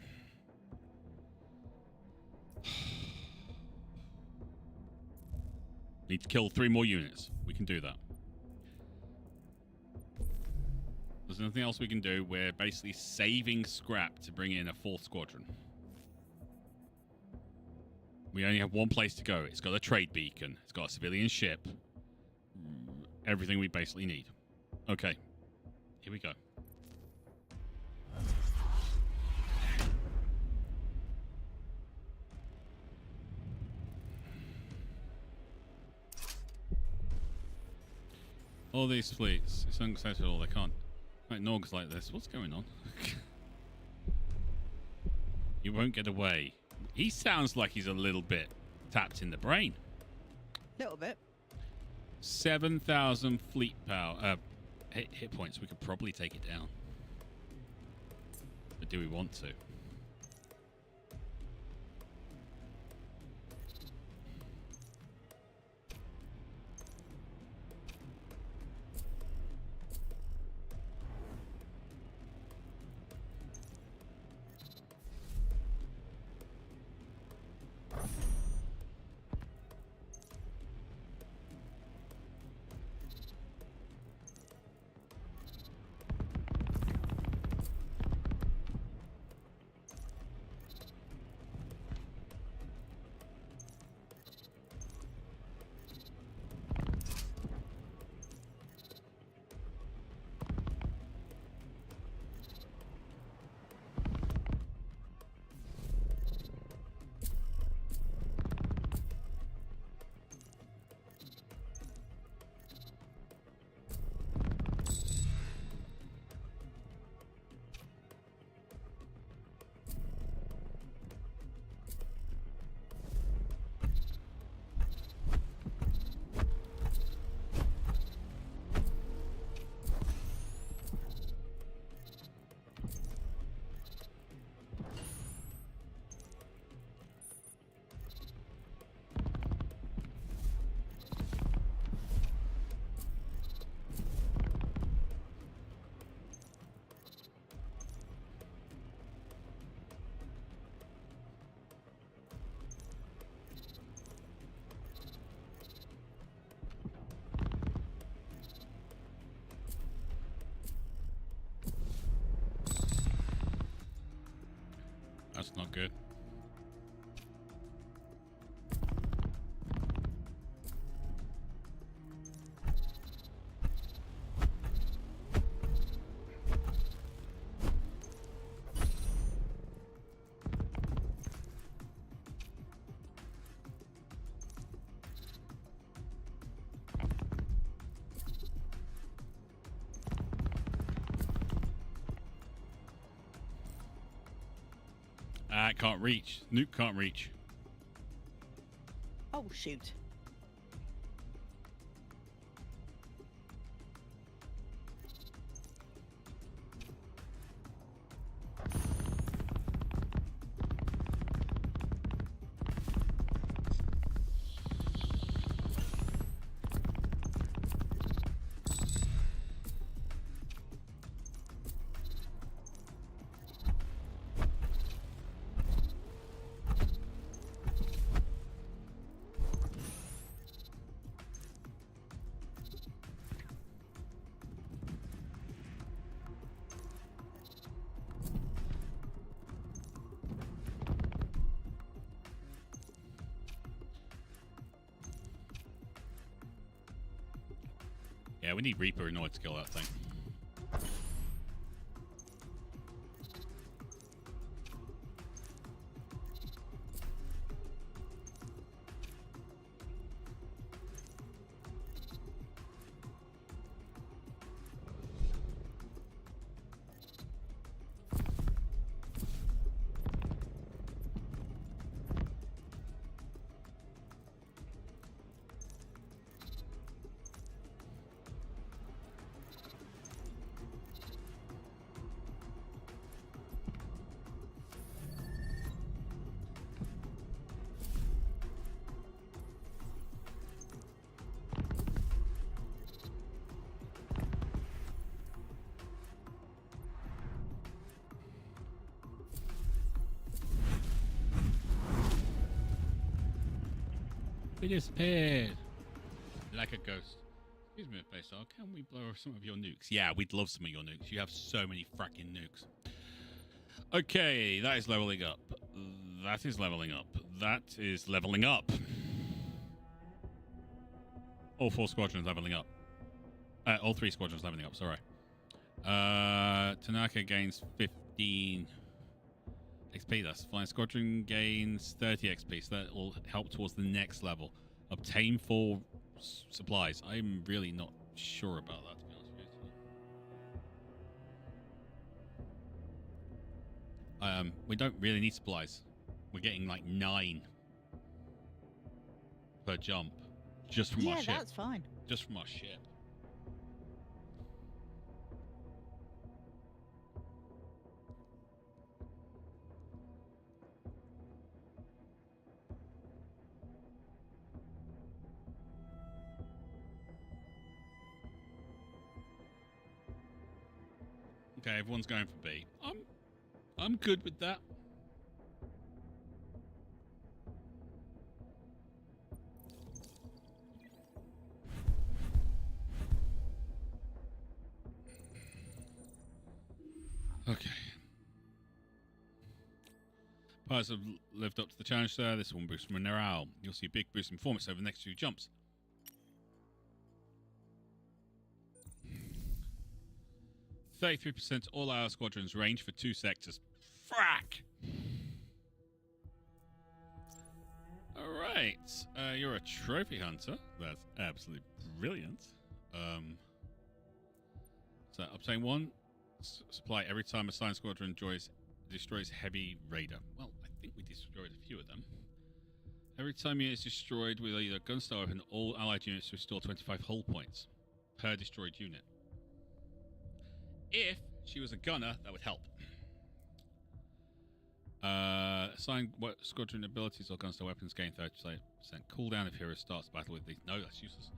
Need to kill 3 more units. We can do that. There's nothing else we can do. We're basically saving scrap to bring in a 4th squadron. We only have one place to go. It's got a trade beacon. It's got a civilian ship. Everything we basically need. Okay. Here we go. All these fleets. It's unacceptable. They can't. Like Norgs like this. What's going on? You won't get away. He sounds like he's a little bit tapped in the brain. Little bit. 7,000 fleet power. Hit points. We could probably take it down. But do we want to? good. Can't reach. Nuke can't reach. Oh, shoot. Yeah, we need Reaper in order to kill that thing. We disappeared like a ghost. Excuse me, Battlestar, can we blow some of your nukes? Yeah, we'd love some of your nukes. You have so many fracking nukes. Okay, that is leveling up. That is leveling up. That is leveling up. All 4 squadrons leveling up. All 3 squadrons leveling up, sorry. Tanaka gains 15 XP. That's fine. Squadron gains 30 XP, so that will help towards the next level. Obtain 4 supplies. I'm really not sure about that, to be honest with you. We don't really need supplies. We're getting like 9 per jump just from our ship. Yeah, that's fine. Just from our ship. Okay, everyone's going for B. I'm good with that. Okay. Pilots have lived up to the challenge, sir. This one boosts from morale. You'll see a big boost in performance over the next 2 jumps. 33% all our squadrons range for 2 sectors. Frack! Alright. You're a trophy hunter. That's absolutely brilliant. So, obtain 1 supply every time a Cylon squadron destroys heavy raider. Well, I think we destroyed a few of them. Every time unit is destroyed with either gun-style weapon, all allied units restore 25 hull points per destroyed unit. If she was a gunner, that would help. Assign squadron abilities or gun-style weapons gain 30% cooldown if hero starts battle with these. No, that's useless.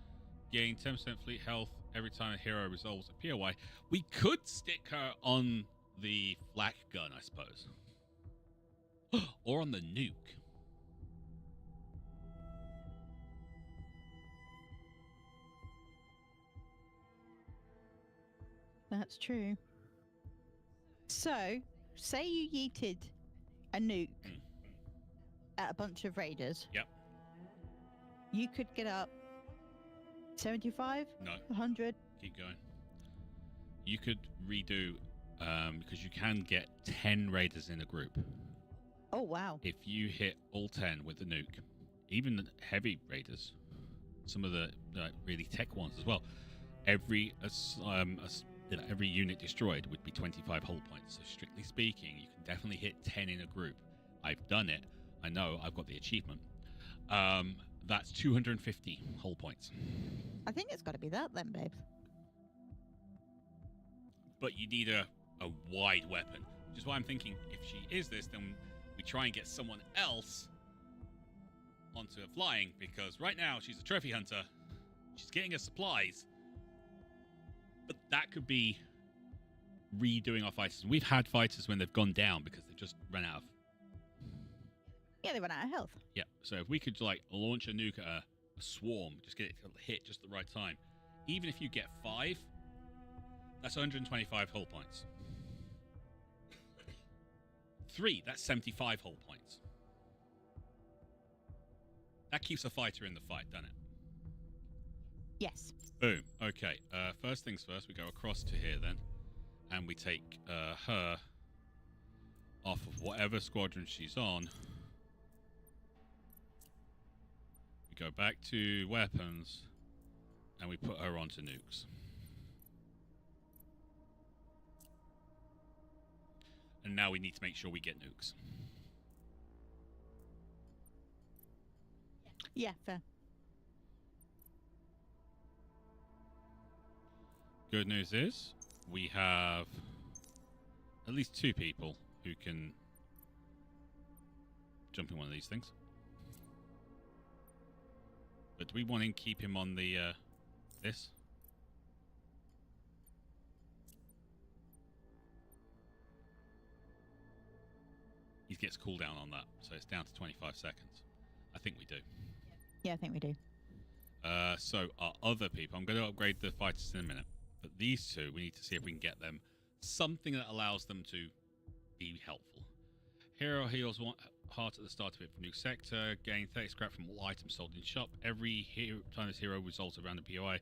Gain 10% fleet health every time a hero resolves a POI. We could stick her on the flak gun, I suppose. Or on the nuke. That's true. So, say you yeeted a nuke Mm. at a bunch of raiders, Yep. you could get up 75, No. 100. Keep going. You could redo, because you can get 10 raiders in a group. Oh, wow. If you hit all 10 with the nuke, even the heavy raiders, some of the really tech ones as well, every unit destroyed would be 25 hull points. So strictly speaking, you can definitely hit 10 in a group. I've done it. I know. I've got the achievement. That's 250 hull points. I think it's got to be that then, babe. But you need a wide weapon, which is why I'm thinking if she is this, then we try and get someone else onto her flying, because right now she's a trophy hunter. She's getting her supplies. But that could be redoing our fighters. And we've had fighters when they've gone down because they've just run out of... Yeah, they run out of health. Yeah, so if we could like launch a nuke at a swarm, just get it to hit just at the right time. Even if you get 5, that's 125 hull points. 3, that's 75 hull points. That keeps a fighter in the fight, doesn't it? Yes. Boom. Okay. First things first, we go across to here then, and we take her off of whatever squadron she's on. We go back to weapons, and we put her onto nukes. And now we need to make sure we get nukes. Yeah, fair. Good news is we have at least 2 people who can jump in one of these things. But do we want to keep him on the this? He gets cooldown on that, so it's down to 25 seconds. I think we do. Yeah, I think we do. So our other people, I'm going to upgrade the fighters in a minute, but these 2, we need to see if we can get them something that allows them to be helpful. Hero heals 1 heart at the start of it from new sector, gain 30 scrap from all items sold in shop. Every time this hero results a random POI,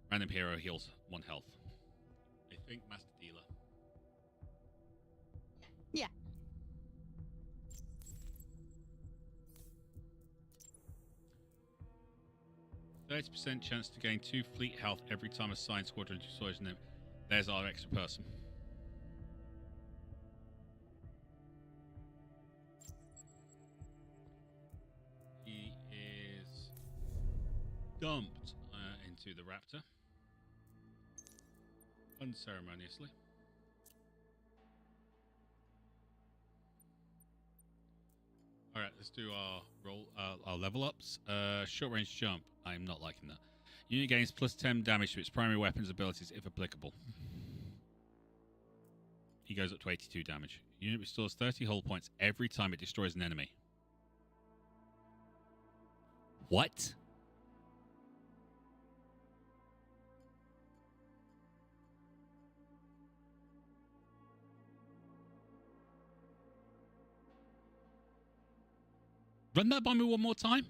random hero heals 1 health. I think Master Dealer. Yeah. %chance to gain 2 fleet health every time a signed squadron destroys them. There's our extra person. He is dumped into the Raptor unceremoniously. All right, let's do our our level ups. Short range jump. I'm not liking that. Unit gains +10 damage to its primary weapons abilities if applicable. He goes up to 82 damage. Unit restores 30 hull points every time it destroys an enemy. What? Run that by me one more time.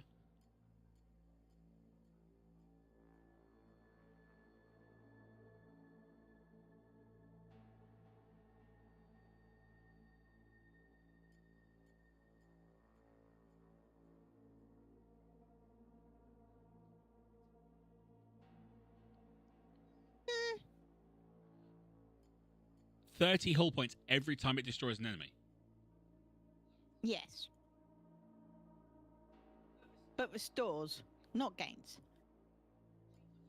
Eh, 30 hull points every time it destroys an enemy. yes. But restores, not gains.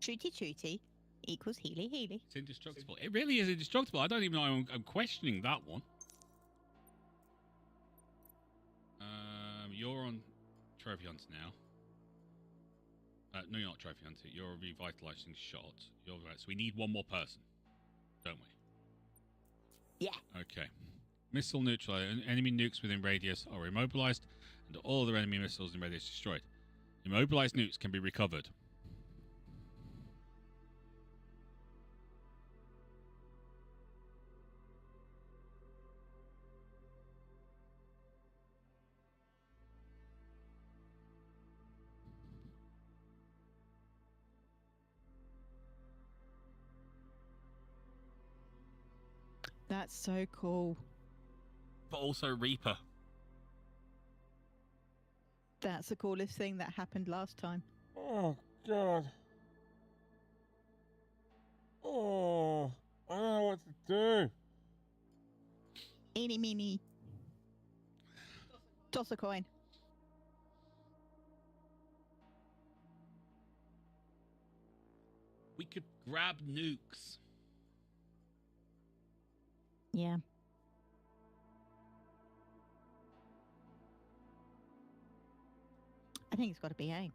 Shooty shooty equals healy healy. It's indestructible. It really is indestructible. I don't even know. I'm questioning that one. You're on trophy hunter now. No, you're not trophy hunter. You're a revitalizing shot. You're right. So we need one more person, don't we? Yeah. Okay. Missile neutralized. Enemy nukes within radius are immobilized, and all other enemy missiles in radius destroyed. Immobilized nukes can be recovered. That's so cool. But also Reaper. That's the coolest thing that happened last time. Oh, God. Oh, I don't know what to do. Eeny, meeny. Toss a coin. We could grab nukes. Yeah. I think it's got to be A.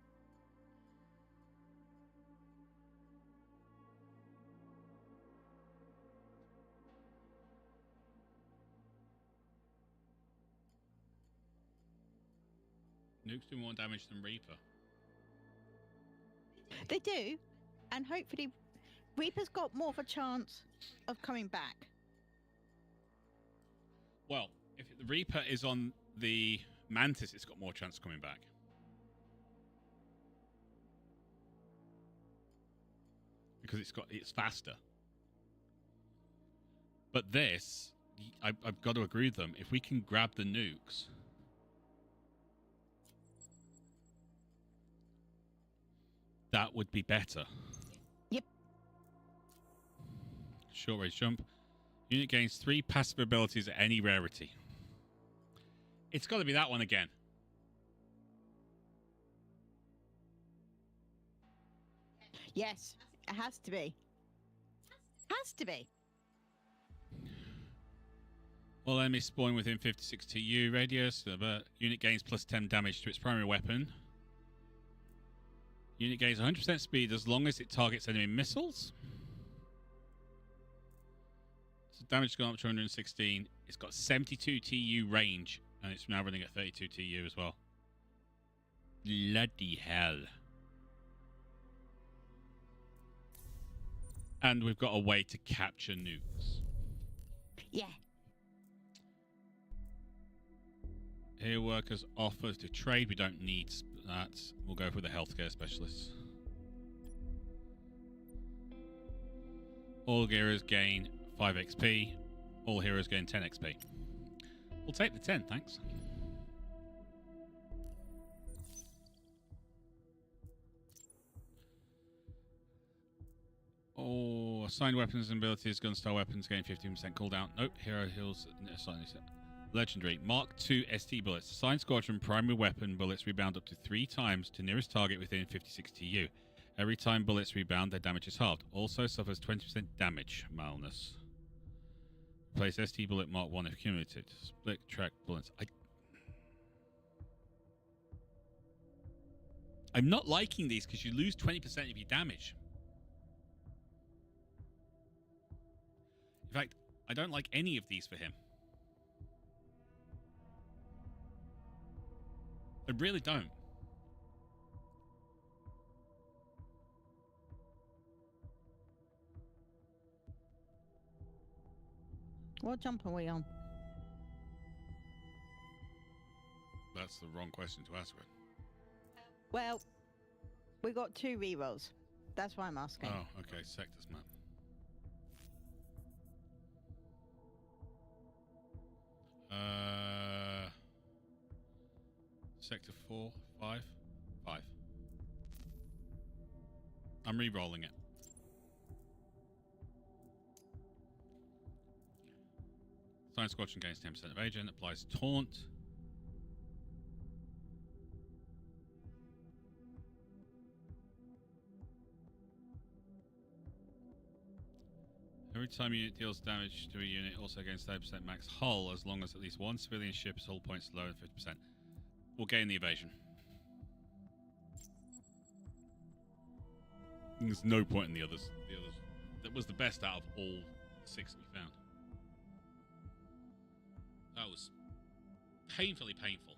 Nukes do more damage than Reaper. They do, and hopefully Reaper's got more of a chance of coming back. Well, if the Reaper is on the Mantis, it's got more chance of coming back. Because it's faster. But this, I've got to agree with them. If we can grab the nukes, that would be better. Yep. Short range jump. Unit gains 3 passive abilities at any rarity. It's got to be that one again. Yes, it has to be. Has to be. All enemies spawn within 56 TU radius. The unit gains plus 10 damage to its primary weapon. Unit gains 100% speed as long as it targets enemy missiles. So damage has gone up to 116. It's got 72 TU range, and it's now running at 32 TU as well. Bloody hell. And we've got a way to capture nukes. Yeah. Here workers offer to trade. We don't need that. We'll go for the healthcare specialists. All heroes gain 5 XP. All heroes gain 10 XP. We'll take the 10, thanks. Oh, assigned weapons and abilities. Gun-style weapons gain 15% cooldown. Nope. Hero heals. Legendary. Mark II ST bullets. Assigned squadron primary weapon bullets rebound up to 3 times to nearest target within 56 TU. Every time bullets rebound, their damage is halved. Also suffers 20% damage. Malness. Place ST bullet Mark 1 if cumulative. Split track bullets. I'm not liking these because you lose 20% of your damage. In fact, I don't like any of these for him. I really don't. What jump are we on? That's the wrong question to ask. Well, we got 2 rerolls. That's why I'm asking. Oh, okay. Sectors map. Sector 4, 5, 5. I'm re-rolling it. Science Squadron gains 10% of agent, applies taunt. Every time a unit deals damage to a unit, also gains 30% max hull as long as at least one civilian ship's hull points lower than 50%. We'll gain the evasion. There's no point in the others. That was the best out of all 6 we found. That was painfully painful.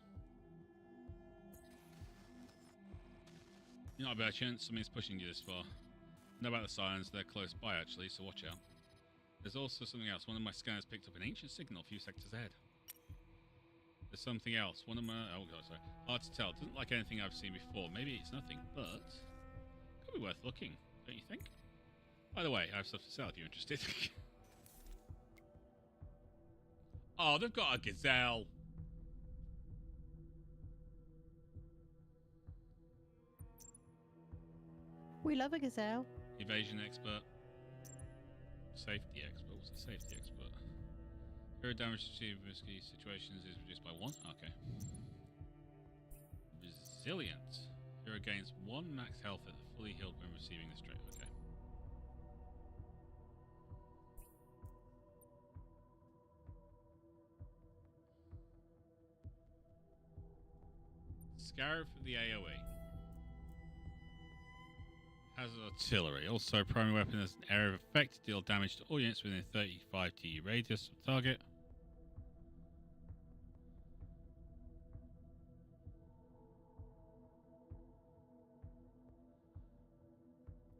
You're not a bad chance. Something's pushing you this far. Know about the sirens. They're close by, actually, so watch out. There's also something else. One of my scanners picked up an ancient signal a few sectors ahead. There's something else. One of my... Oh, God, sorry. Hard to tell. Doesn't like anything I've seen before. Maybe it's nothing, but... could be worth looking, don't you think? By the way, I have stuff to sell if you're interested. Oh, they've got a gazelle. We love a gazelle. Evasion expert. Safety expert. What's a safety expert? Hero damage received in risky situations is reduced by 1. Okay. Resilient. Hero gains 1 max health at fully healed when receiving this trait. Okay. Scarab for the AoE. Hazard artillery. Also, primary weapon has an area of effect to deal damage to all units within 35 TE radius of the target.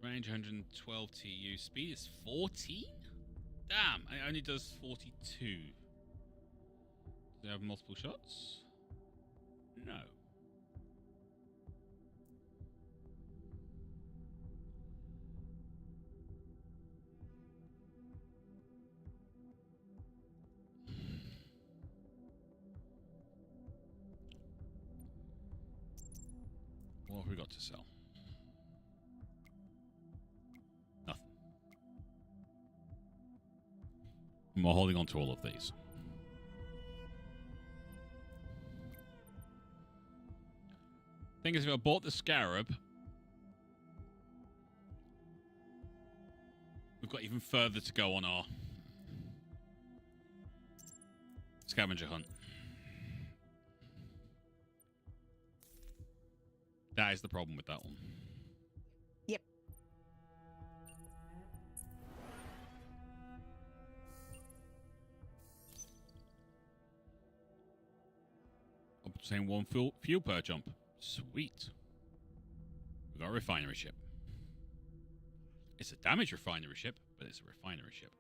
Range 112 TU. Speed is 14? Damn, it only does 42. Does it have multiple shots? No. What have we got to sell? Nothing. And we're holding on to all of these. Thing is, if I bought the Scarab, we've got even further to go on our scavenger hunt. That is the problem with that one. Yep. I'm saying 1 fuel per jump. Sweet. We've got a refinery ship. It's a damaged refinery ship, but it's a refinery ship.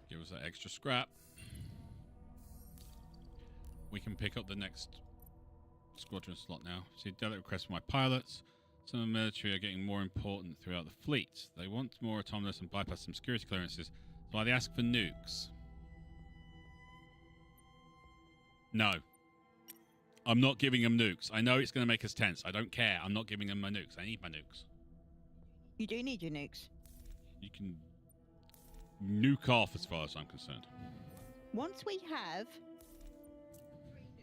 Give us that extra scrap. We can pick up the next squadron slot now. See, delegate requests for my pilots. Some of the military are getting more important throughout the fleet. They want more autonomous and bypass some security clearances, so they ask for nukes. No. I'm not giving them nukes. I know it's going to make us tense. I don't care. I'm not giving them my nukes. I need my nukes. You do need your nukes. You can nuke off as far as I'm concerned. Once we have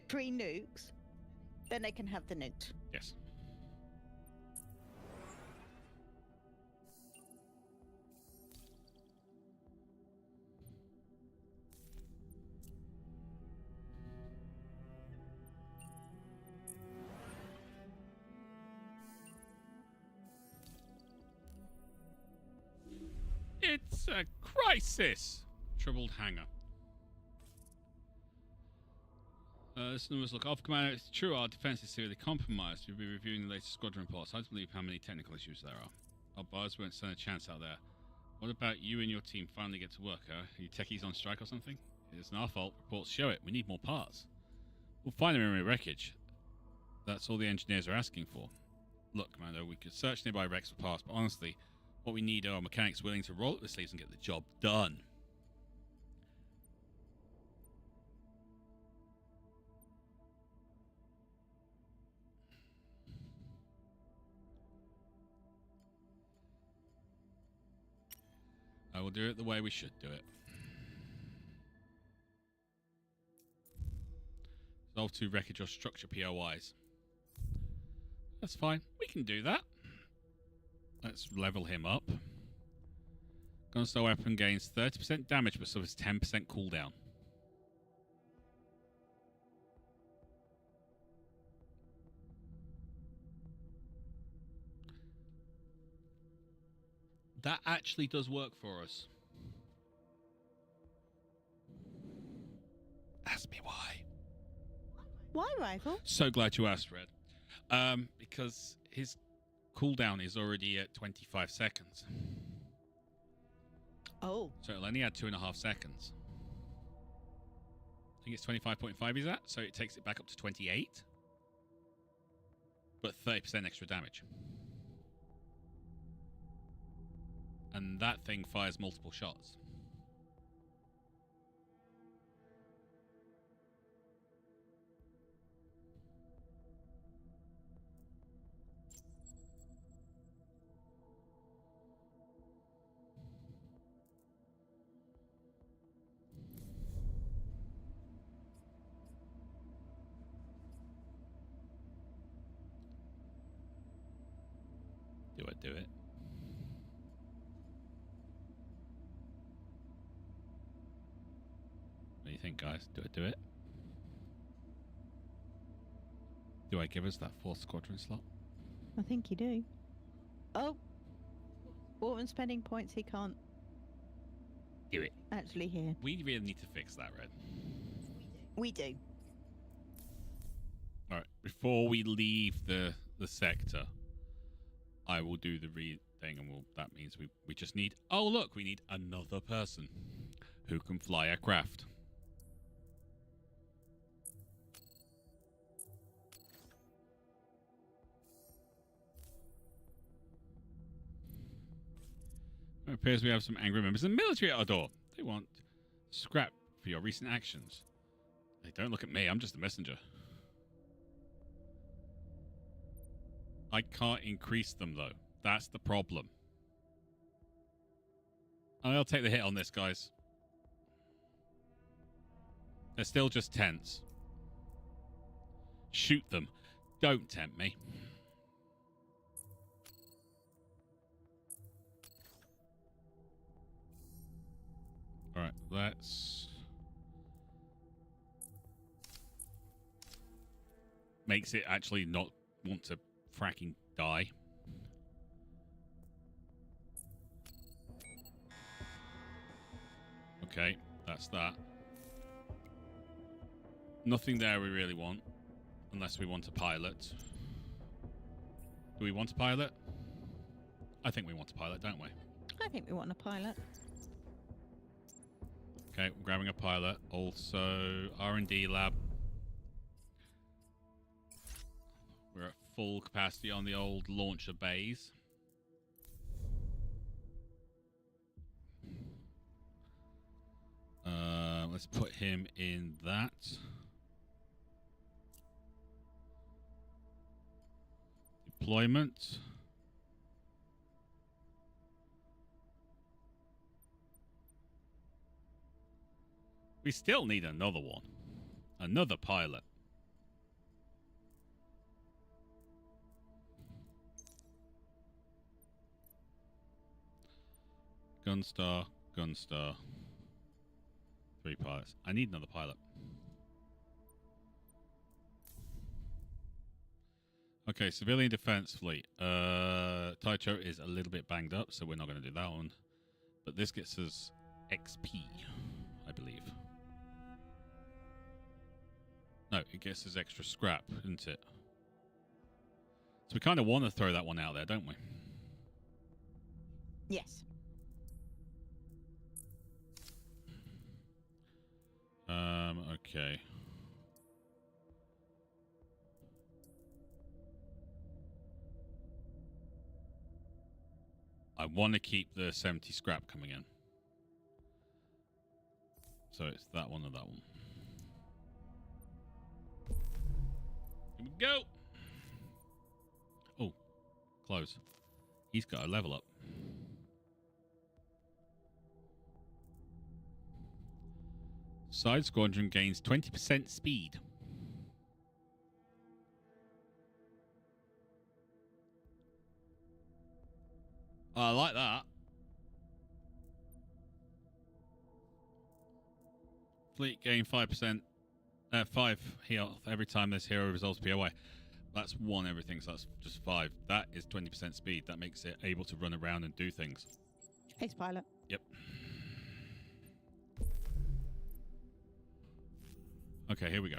3 nukes, then they can have the nukes. Yes. It's a crisis! Troubled hangar. Listeners, look, off commander, it's true our defense is severely compromised. We'll be reviewing the latest squadron reports. I don't believe how many technical issues there are. Our bars won't stand a chance out there. What about you and your team finally get to work, huh? Are you techies on strike or something? It's not our fault. Reports show it. We need more parts. We'll find them in the wreckage. That's all the engineers are asking for. Look, Commander, we could search nearby wrecks for parts, but honestly, what we need are mechanics willing to roll up their sleeves and get the job done. I will do it the way we should do it. Resolve to wreckage or structure POIs. That's fine. We can do that. Let's level him up. Gunstar weapon gains 30% damage but suffers 10% cooldown. That actually does work for us. Ask me why. Why, Rifle? So glad you asked, Red. Because his cooldown is already at 25 seconds. Oh. So it'll only add 2.5 seconds. think it's 25.5 he's at, so it takes it back up to 28. But 30% extra damage. And that thing fires multiple shots. Do I do it? What do you think, guys? Do I do it? Do I give us that 4th squadron slot? I think you do. Oh! Orton spending points he can't Do it. actually hear. We really need to fix that, Red. We do. Alright, before we leave the sector, I will do the thing, and that means we just need... Oh, look, we need another person who can fly a craft. It appears we have some angry members of the military at our door. They want scrap for your recent actions. They don't look at me, I'm just a messenger. I can't increase them, though. That's the problem. I'll take the hit on this, guys. They're still just tents. Shoot them. Don't tempt me. Alright, let's... Makes it actually not want to fracking die. Okay, that's that. Nothing there we really want. Unless we want a pilot. Do we want a pilot? I think we want a pilot, don't we? I think we want a pilot. Okay, we're grabbing a pilot. Also, R&D lab. We're at full capacity on the old launcher bays. Let's put him in that. Deployment. We still need another one. Another pilot. Gunstar, Gunstar. 3 pilots. I need another pilot. Okay, civilian defense fleet. Taicho is a little bit banged up, so we're not going to do that one. But this gets us XP, I believe. No, it gets us extra scrap, isn't it? So we kind of want to throw that one out there, don't we? Yes. Okay. I want to keep the 70 scrap coming in. So it's that one or that one. Here we go. Oh, close. He's got a level up. Side squadron gains 20% speed. I like that. Fleet gain 5%, 5 health every time this hero resolves POI. That's 1 everything, so that's just 5. That is 20% speed. That makes it able to run around and do things. Ace pilot. Yep. Okay, here we go.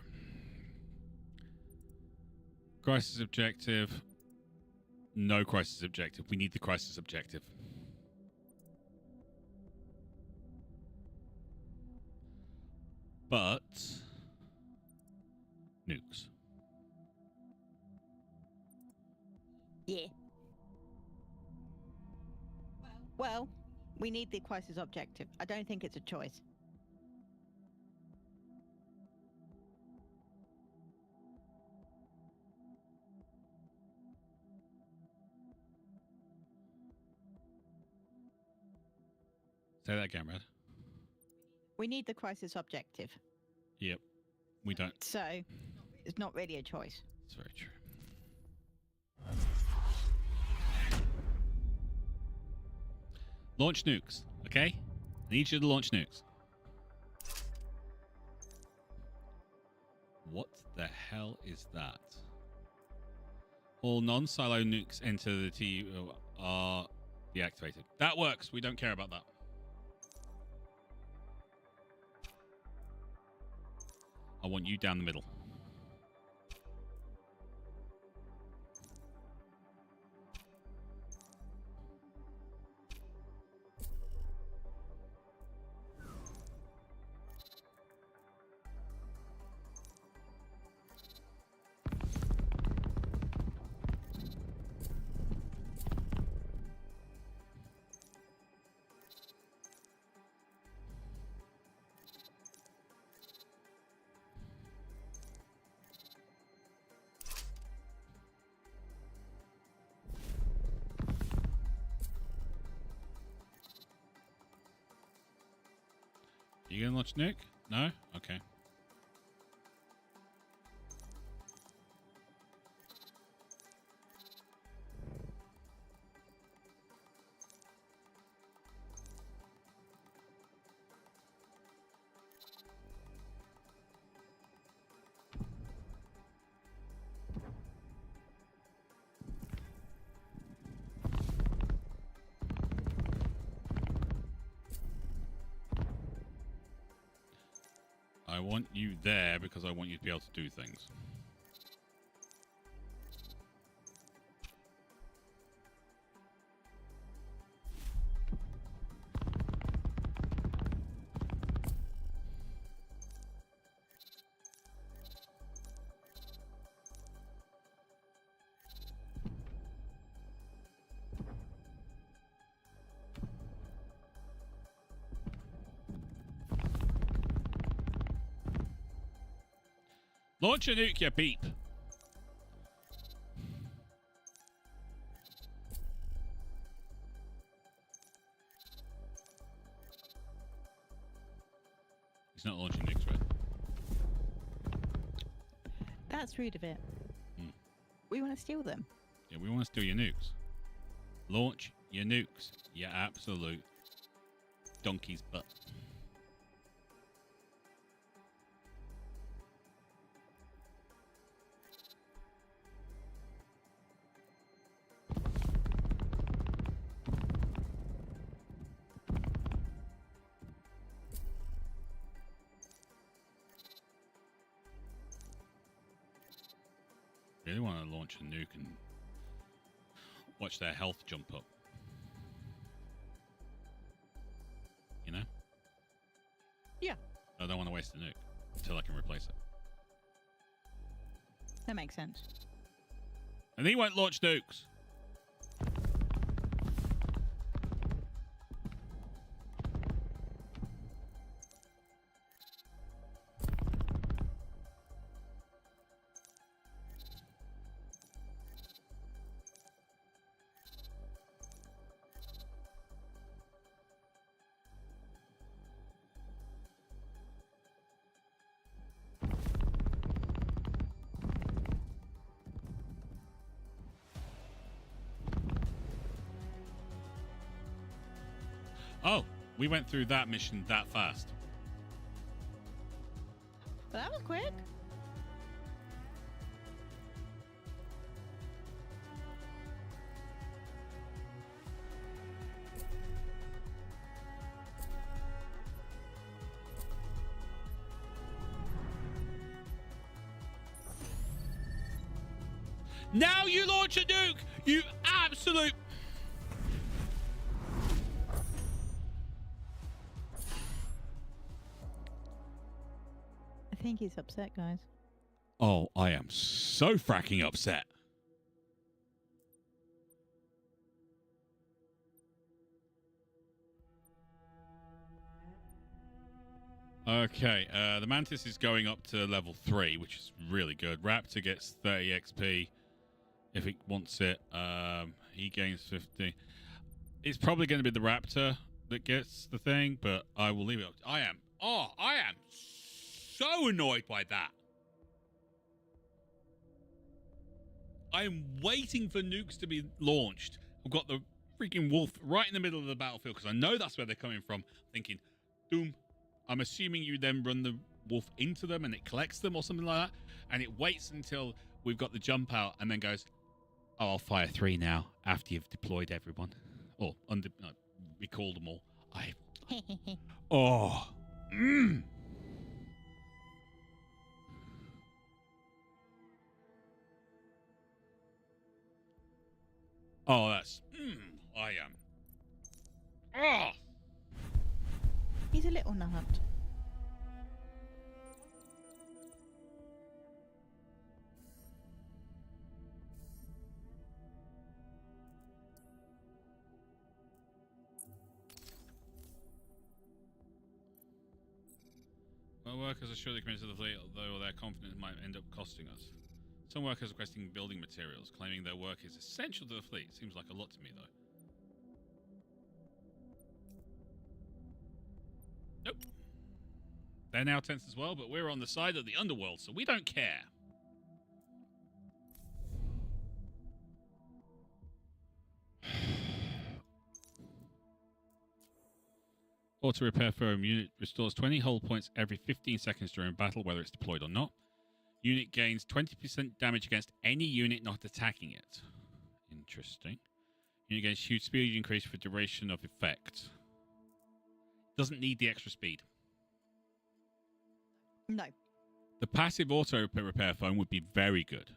Crisis objective. No crisis objective. We need the crisis objective. But nukes. Yeah. Well, we need the crisis objective. I don't think it's a choice. Say that again, Red. We need the crisis objective. Yep. We don't. So, it's not really a choice. It's very true. Launch nukes, okay? I need you to launch nukes. What the hell is that? All non-silo nukes enter the TU are deactivated. That works. We don't care about that. I want you down the middle. You gonna launch nuke? No? Okay. I want you there because I want you to be able to do things. Launch a nuke, you beep. He's not launching nukes, right? That's rude of it. We want to steal them. Yeah, we want to steal your nukes. Launch your nukes, you absolute donkey's butt. Really want to launch a nuke and watch their health jump up. You know? Yeah. I don't want to waste a nuke until I can replace it. That makes sense. And he won't launch nukes. Oh, we went through that mission that fast. Well, that was quick. Now you launch a nuke, you absolute... I think he's upset, guys. Oh, I am so fracking upset. Okay, the Mantis is going up to level 3, which is really good. Raptor gets 30 XP if it wants it. He gains 50. It's probably going to be the Raptor that gets the thing, but I will leave it up. I am so annoyed by that. I am waiting for nukes to be launched. I've got the freaking wolf right in the middle of the battlefield because I know that's where they're coming from. Thinking, Doom, I'm assuming you then run the wolf into them and it collects them or something like that. And it waits until we've got the jump out and then goes, oh, I'll fire 3 now after you've deployed everyone. Or recall them all. Oh. Oh, that's... I am. Oh! He's a little nut. Well, workers are surely committed to the fleet, although their confidence might end up costing us. Some workers are requesting building materials, claiming their work is essential to the fleet. Seems like a lot to me, though. Nope. They're now tense as well, but we're on the side of the underworld, so we don't care. Auto repair foam unit restores 20 hull points every 15 seconds during battle, whether it's deployed or not. Unit gains 20% damage against any unit not attacking it. Interesting. Unit gains huge speed increase for duration of effect. Doesn't need the extra speed. No. The passive auto repair foam would be very good.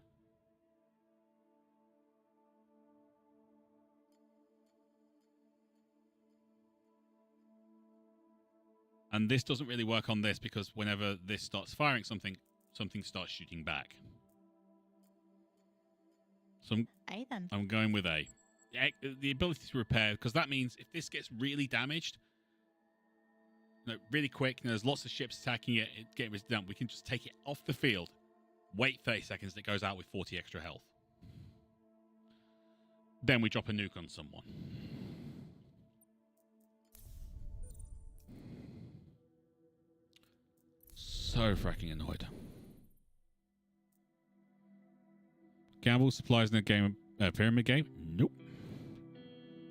And this doesn't really work on this because whenever this starts firing something, something starts shooting back. So I'm going with A. The ability to repair, because that means if this gets really damaged, really quick, there's lots of ships attacking it, getting rid of it, we can just take it off the field, wait 30 seconds, and it goes out with 40 extra health. Then we drop a nuke on someone. So fracking annoyed. Gamble supplies in a game, pyramid game? Nope.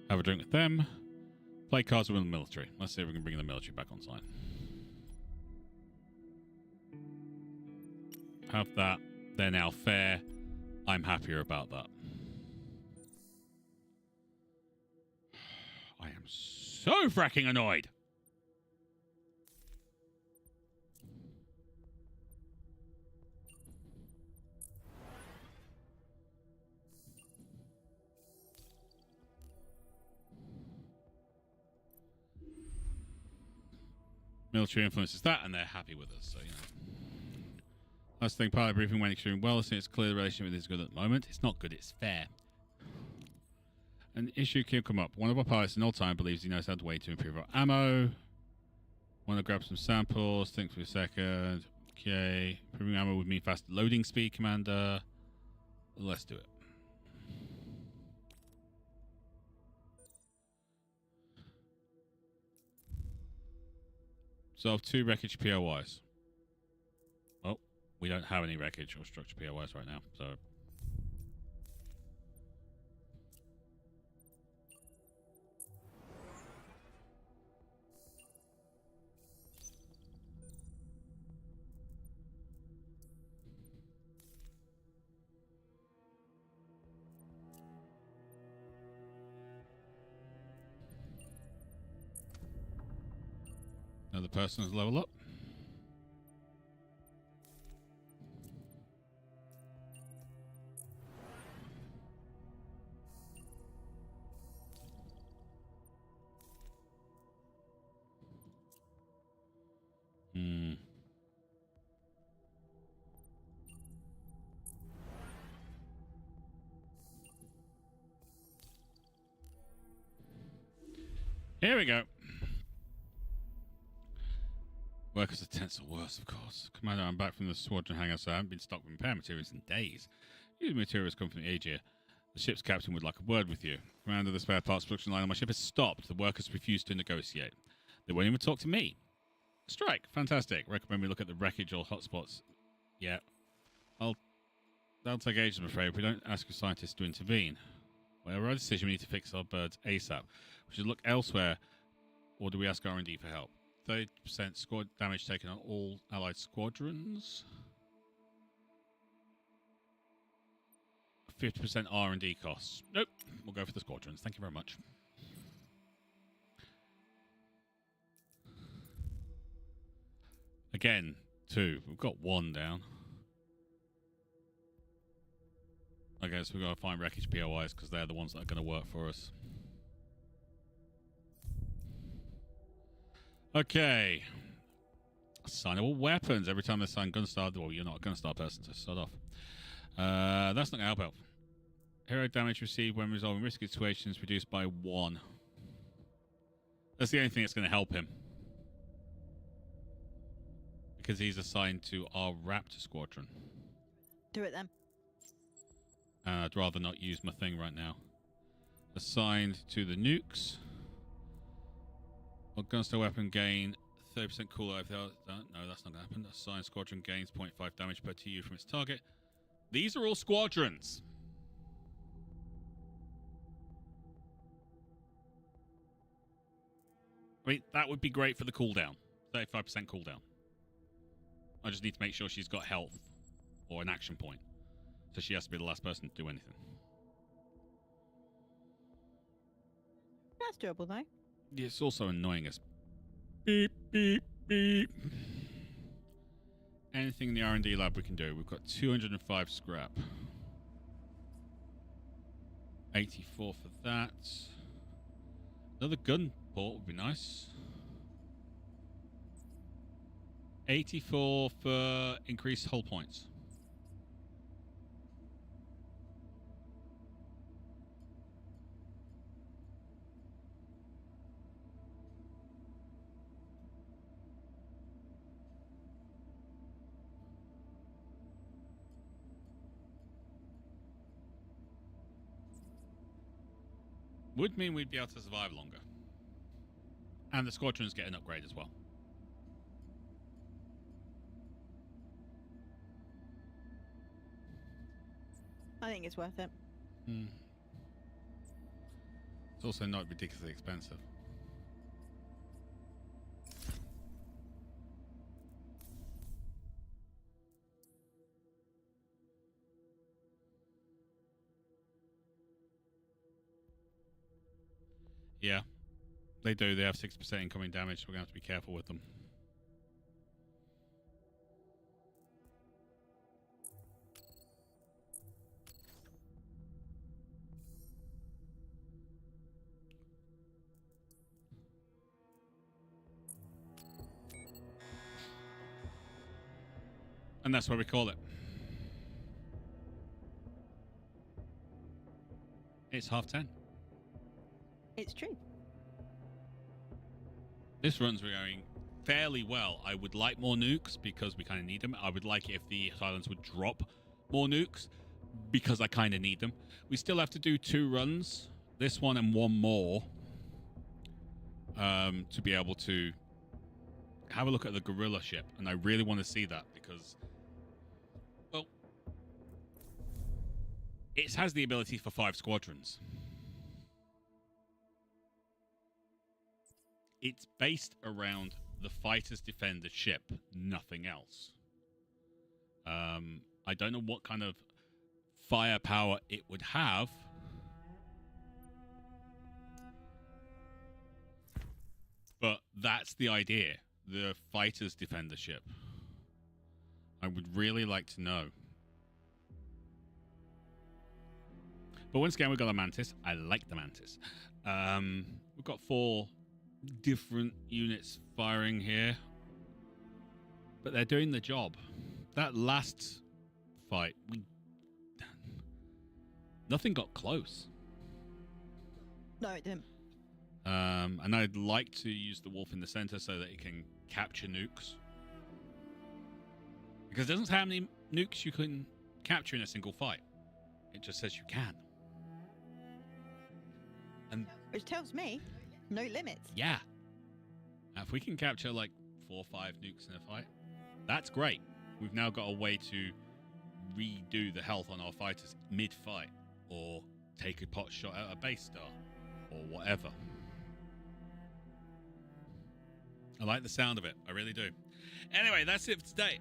Have a drink with them. Play cards with the military. Let's see if we can bring the military back on side. Have that. They're now fair. I'm happier about that. I am so fracking annoyed. Military influences that, and they're happy with us, so, you know. Last thing, pilot briefing went extremely well. It's clear the relationship is good at the moment. It's not good, it's fair. An issue can come up. One of our pilots in all time believes he knows how to way to improve our ammo. Want to grab some samples. Think for a second. Okay. Improving ammo would mean faster loading speed, Commander. Let's do it. So 2 wreckage POIs. Oh, we don't have any wreckage or structure POIs right now, so... Another person has leveled up. Here we go. Workers are tense or worse, of course. Commander, I'm back from the squadron hangar, so I haven't been stocked with repair materials in days. These materials come from the Aegir. The ship's captain would like a word with you. Commander, the spare parts production line on my ship has stopped. The workers refuse to negotiate. They won't even talk to me. Strike. Fantastic. Recommend we look at the wreckage or hotspots. Yeah. That'll take ages, I'm afraid. We don't ask a scientist to intervene. Whatever our decision, we need to fix our birds ASAP. We should look elsewhere, or do we ask R&D for help? 30% squad damage taken on all allied squadrons. 50% R&D costs. Nope. We'll go for the squadrons. Thank you very much. Again, 2. We've got 1 down. I guess we've got to find wreckage POIs because they're the ones that are going to work for us. Okay. Assignable weapons. Every time they assign Gunstar... Well, you're not a Gunstar person, so start off. That's not going to help. Hero damage received when resolving risky situations reduced by 1. That's the only thing that's going to help him. Because he's assigned to our Raptor squadron. Do it then. I'd rather not use my thing right now. Assigned to the nukes. Well, Gunstar weapon gain 30% cooler if no, that's not going to happen. Assigned squadron gains 0.5 damage per TU from its target. These are all squadrons. I mean, that would be great for the cooldown. 35% cooldown. I just need to make sure she's got health or an action point. So she has to be the last person to do anything. That's doable, though. Yeah, it's also annoying as beep, beep, beep. Anything in the R&D lab we can do. We've got 205 scrap. 84 for that. Another gun port would be nice. 84 for increased hull points. Would mean we'd be able to survive longer. And the squadrons get an upgrade as well. I think it's worth it. It's also not ridiculously expensive. Yeah, they do. They have 6% incoming damage, so we're going to have to be careful with them. And that's what we call it. It's 10:30. It's true. This run's going fairly well. I would like more nukes because we kind of need them. I would like it if the Cylons would drop more nukes because I kind of need them. We still have to do 2 runs, this one and one more, to be able to have a look at the gorilla ship. And I really want to see that because, well, it has the ability for 5 squadrons. It's based around the fighters defend the ship, nothing else. I don't know what kind of firepower it would have. But that's the idea. The fighters defend the ship. I would really like to know. But once again, we've got a Mantis. I like the Mantis. We've got 4 different units firing here, but they're doing the job. That last fight, nothing got close. No, it didn't. And I'd like to use the wolf in the center so that it can capture nukes. Because it doesn't say how many nukes you can capture in a single fight. It just says you can. And Which tells me no limits. yeah. Now, if we can capture like 4 or 5 nukes in a fight, that's great. We've now got a way to redo the health on our fighters mid-fight, or take a pot shot at a base star, or whatever. I like the sound of it. I really do. Anyway, that's it for today.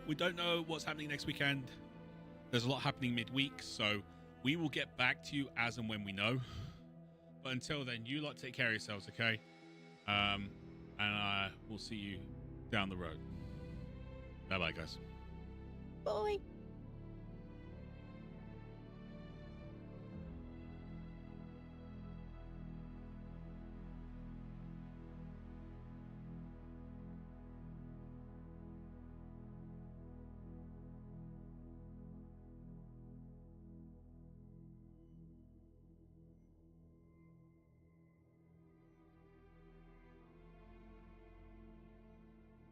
We don't know what's happening next weekend. There's a lot happening midweek, so we will get back to you as and when we know. But until then, you lot take care of yourselves, okay? And we'll see you down the road. Bye-bye, guys. Bye.